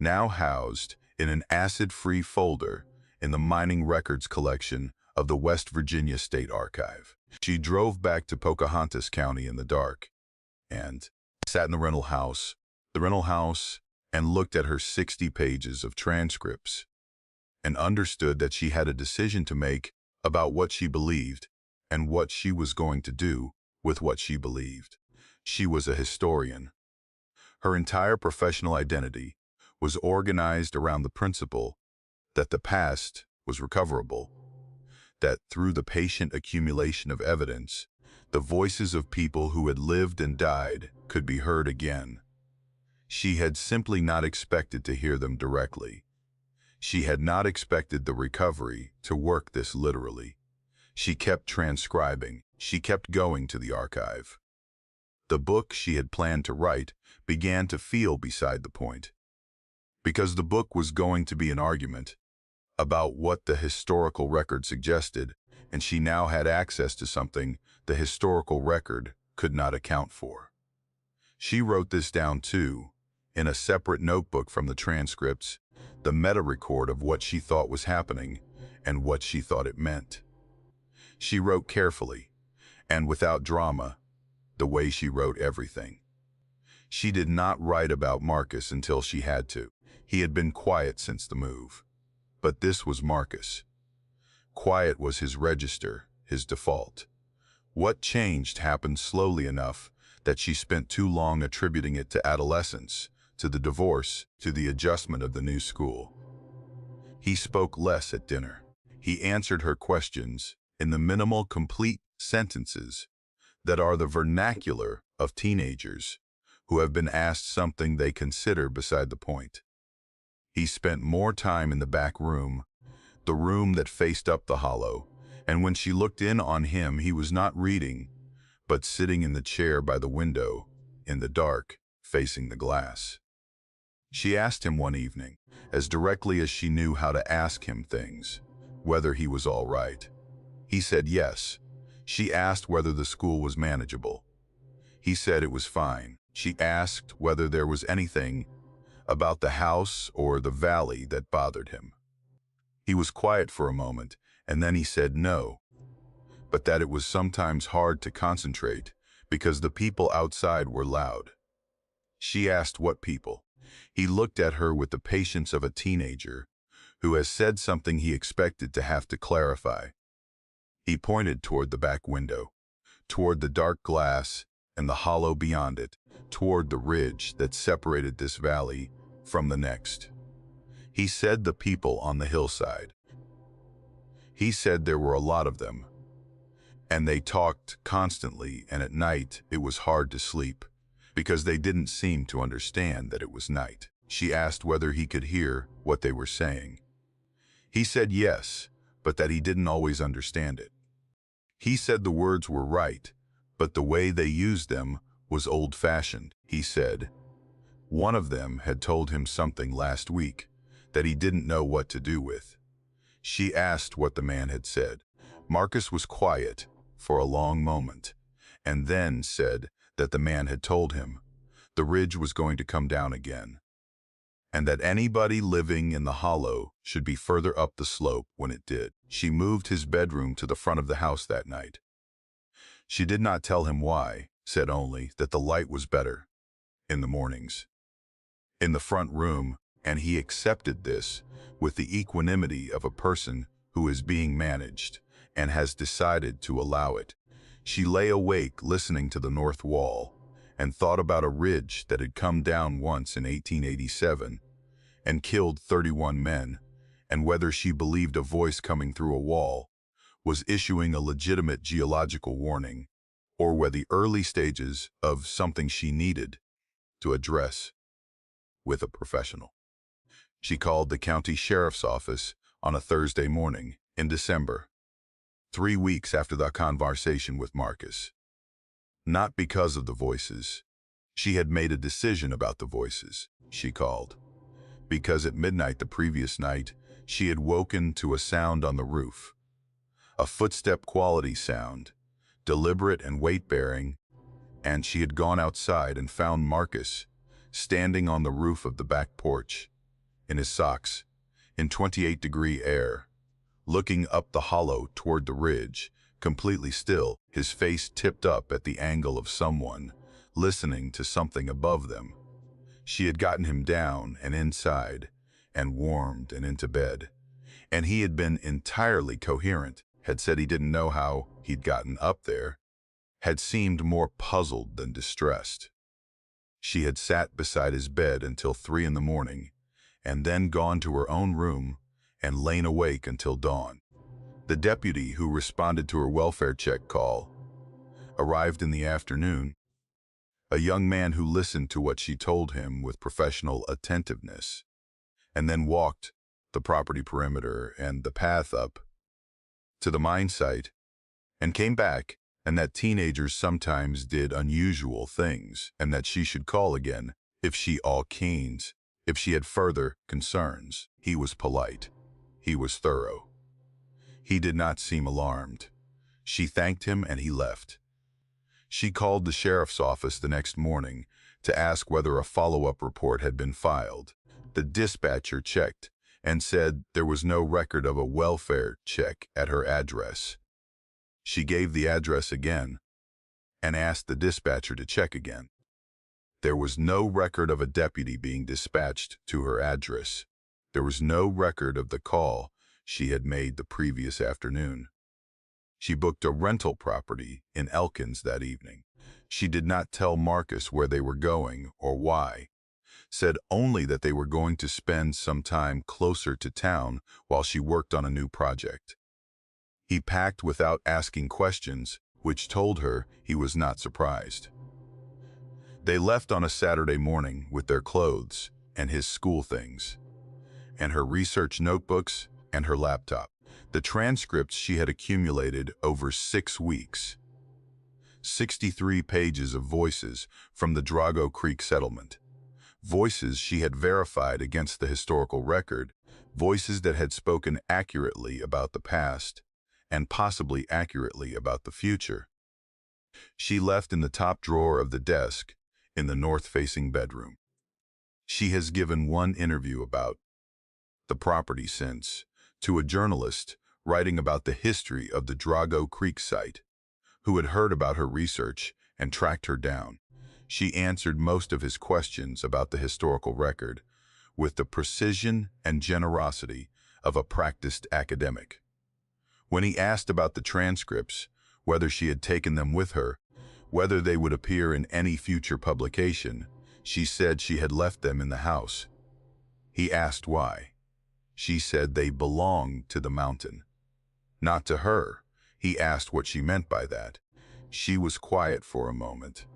now housed in an acid-free folder in the mining records collection of the West Virginia State Archive. She drove back to Pocahontas County in the dark and sat in the rental house, and looked at her 60 pages of transcripts and understood that she had a decision to make about what she believed and what she was going to do with what she believed. She was a historian. Her entire professional identity was organized around the principle that the past was recoverable, that through the patient accumulation of evidence, the voices of people who had lived and died could be heard again. She had simply not expected to hear them directly. She had not expected the recovery to work this literally. She kept transcribing. She kept going to the archive. The book she had planned to write began to feel beside the point, because the book was going to be an argument about what the historical record suggested, and she now had access to something the historical record could not account for. She wrote this down too, in a separate notebook from the transcripts, the meta-record of what she thought was happening and what she thought it meant. She wrote carefully, and without drama, the way she wrote everything. She did not write about Marcus until she had to. He had been quiet since the move. But this was Marcus. Quiet was his register, his default. What changed happened slowly enough that she spent too long attributing it to adolescence, to the divorce, to the adjustment of the new school. He spoke less at dinner. He answered her questions in the minimal, complete sentences that are the vernacular of teenagers who have been asked something they consider beside the point. He spent more time in the back room, the room that faced up the hollow, and when she looked in on him, he was not reading, but sitting in the chair by the window, in the dark, facing the glass. She asked him one evening, as directly as she knew how to ask him things, whether he was all right. He said yes. She asked whether the school was manageable. He said it was fine. She asked whether there was anything about the house or the valley that bothered him. He was quiet for a moment, and then he said no, but that it was sometimes hard to concentrate because the people outside were loud. She asked what people. He looked at her with the patience of a teenager who has said something he expected to have to clarify. He pointed toward the back window, toward the dark glass and the hollow beyond it, toward the ridge that separated this valley from the next. He said the people on the hillside. He said there were a lot of them, and they talked constantly, and at night it was hard to sleep because they didn't seem to understand that it was night. She asked whether he could hear what they were saying. He said yes, but that he didn't always understand it. He said the words were right, but the way they used them was old-fashioned. He said one of them had told him something last week that he didn't know what to do with. She asked what the man had said. Marcus was quiet for a long moment, and then said that the man had told him the ridge was going to come down again, and that anybody living in the hollow should be further up the slope when it did. She moved his bedroom to the front of the house that night. She did not tell him why, said only that the light was better in the mornings in the front room, and he accepted this with the equanimity of a person who is being managed and has decided to allow it. She lay awake listening to the north wall and thought about a ridge that had come down once in 1887 and killed 31 men, and whether she believed a voice coming through a wall was issuing a legitimate geological warning, or were the early stages of something she needed to address with a professional. She called the county sheriff's office on a Thursday morning in December, 3 weeks after the conversation with Marcus. Not because of the voices. She had made a decision about the voices. She called because at midnight the previous night she had woken to a sound on the roof, A footstep quality sound, deliberate and weight-bearing, and she had gone outside and found Marcus standing on the roof of the back porch, in his socks, in 28-degree air, looking up the hollow toward the ridge, completely still, his face tipped up at the angle of someone, listening to something above them. She had gotten him down and inside, and warmed and into bed, and he had been entirely coherent, had said he didn't know how he'd gotten up there, had seemed more puzzled than distressed. She had sat beside his bed until 3 in the morning, and then gone to her own room and lain awake until dawn. The deputy who responded to her welfare check call arrived in the afternoon, a young man who listened to what she told him with professional attentiveness, and then walked the property perimeter and the path up to the mine site, and came back, and that teenagers sometimes did unusual things, and that she should call again if she all keens, if she had further concerns. He was polite. He was thorough. He did not seem alarmed. She thanked him and he left. She called the sheriff's office the next morning to ask whether a follow-up report had been filed. The dispatcher checked and said there was no record of a welfare check at her address. She gave the address again and asked the dispatcher to check again. There was no record of a deputy being dispatched to her address. There was no record of the call she had made the previous afternoon. She booked a rental property in Elkins that evening. She did not tell Marcus where they were going or why, said only that they were going to spend some time closer to town while she worked on a new project. He packed without asking questions, which told her he was not surprised. They left on a Saturday morning with their clothes and his school things, and her research notebooks and her laptop, the transcripts she had accumulated over 6 weeks. 63 pages of voices from the Drago Creek settlement. Voices she had verified against the historical record, voices that had spoken accurately about the past and possibly accurately about the future. She left in the top drawer of the desk in the north-facing bedroom. She has given one interview about the property since, to a journalist writing about the history of the Drago Creek site, who had heard about her research and tracked her down. She answered most of his questions about the historical record with the precision and generosity of a practiced academic. When he asked about the transcripts, whether she had taken them with her, whether they would appear in any future publication, she said she had left them in the house. He asked why. She said they belonged to the mountain. Not to her. He asked what she meant by that. She was quiet for a moment,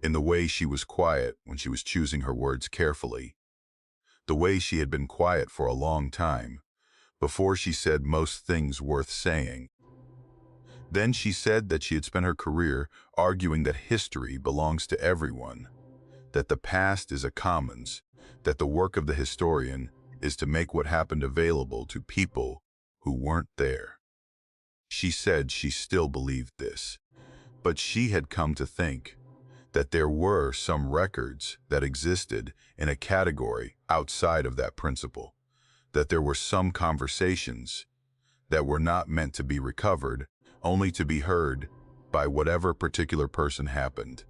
in the way she was quiet when she was choosing her words carefully, the way she had been quiet for a long time, before she said most things worth saying. Then she said that she had spent her career arguing that history belongs to everyone, that the past is a commons, that the work of the historian is to make what happened available to people who weren't there. She said she still believed this, but she had come to think that there were some records that existed in a category outside of that principle, that there were some conversations that were not meant to be recovered, only to be heard by whatever particular person happened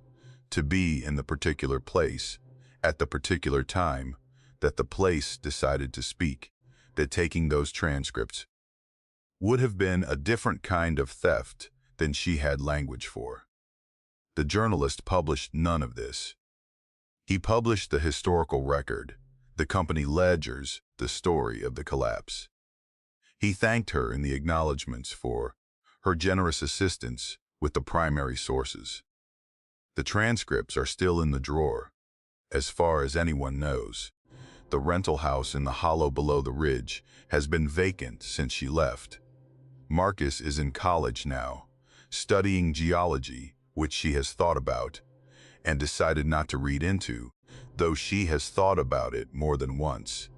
to be in the particular place at the particular time that the place decided to speak, that taking those transcripts would have been a different kind of theft than she had language for. The journalist published none of this. He published the historical record, the company ledgers, the story of the collapse. He thanked her in the acknowledgments for her generous assistance with the primary sources. The transcripts are still in the drawer, as far as anyone knows. The rental house in the hollow below the ridge has been vacant since she left. Marcus is in college now, studying geology, which she has thought about and decided not to read into, though she has thought about it more than once.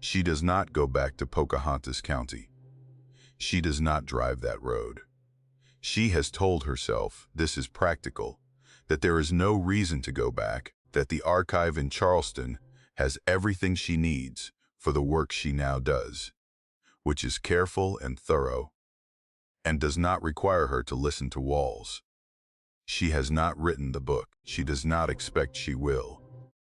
She does not go back to Pocahontas County. She does not drive that road. She has told herself this is practical, that there is no reason to go back, that the archive in Charleston has everything she needs for the work she now does, which is careful and thorough, and does not require her to listen to walls. She has not written the book. She does not expect she will.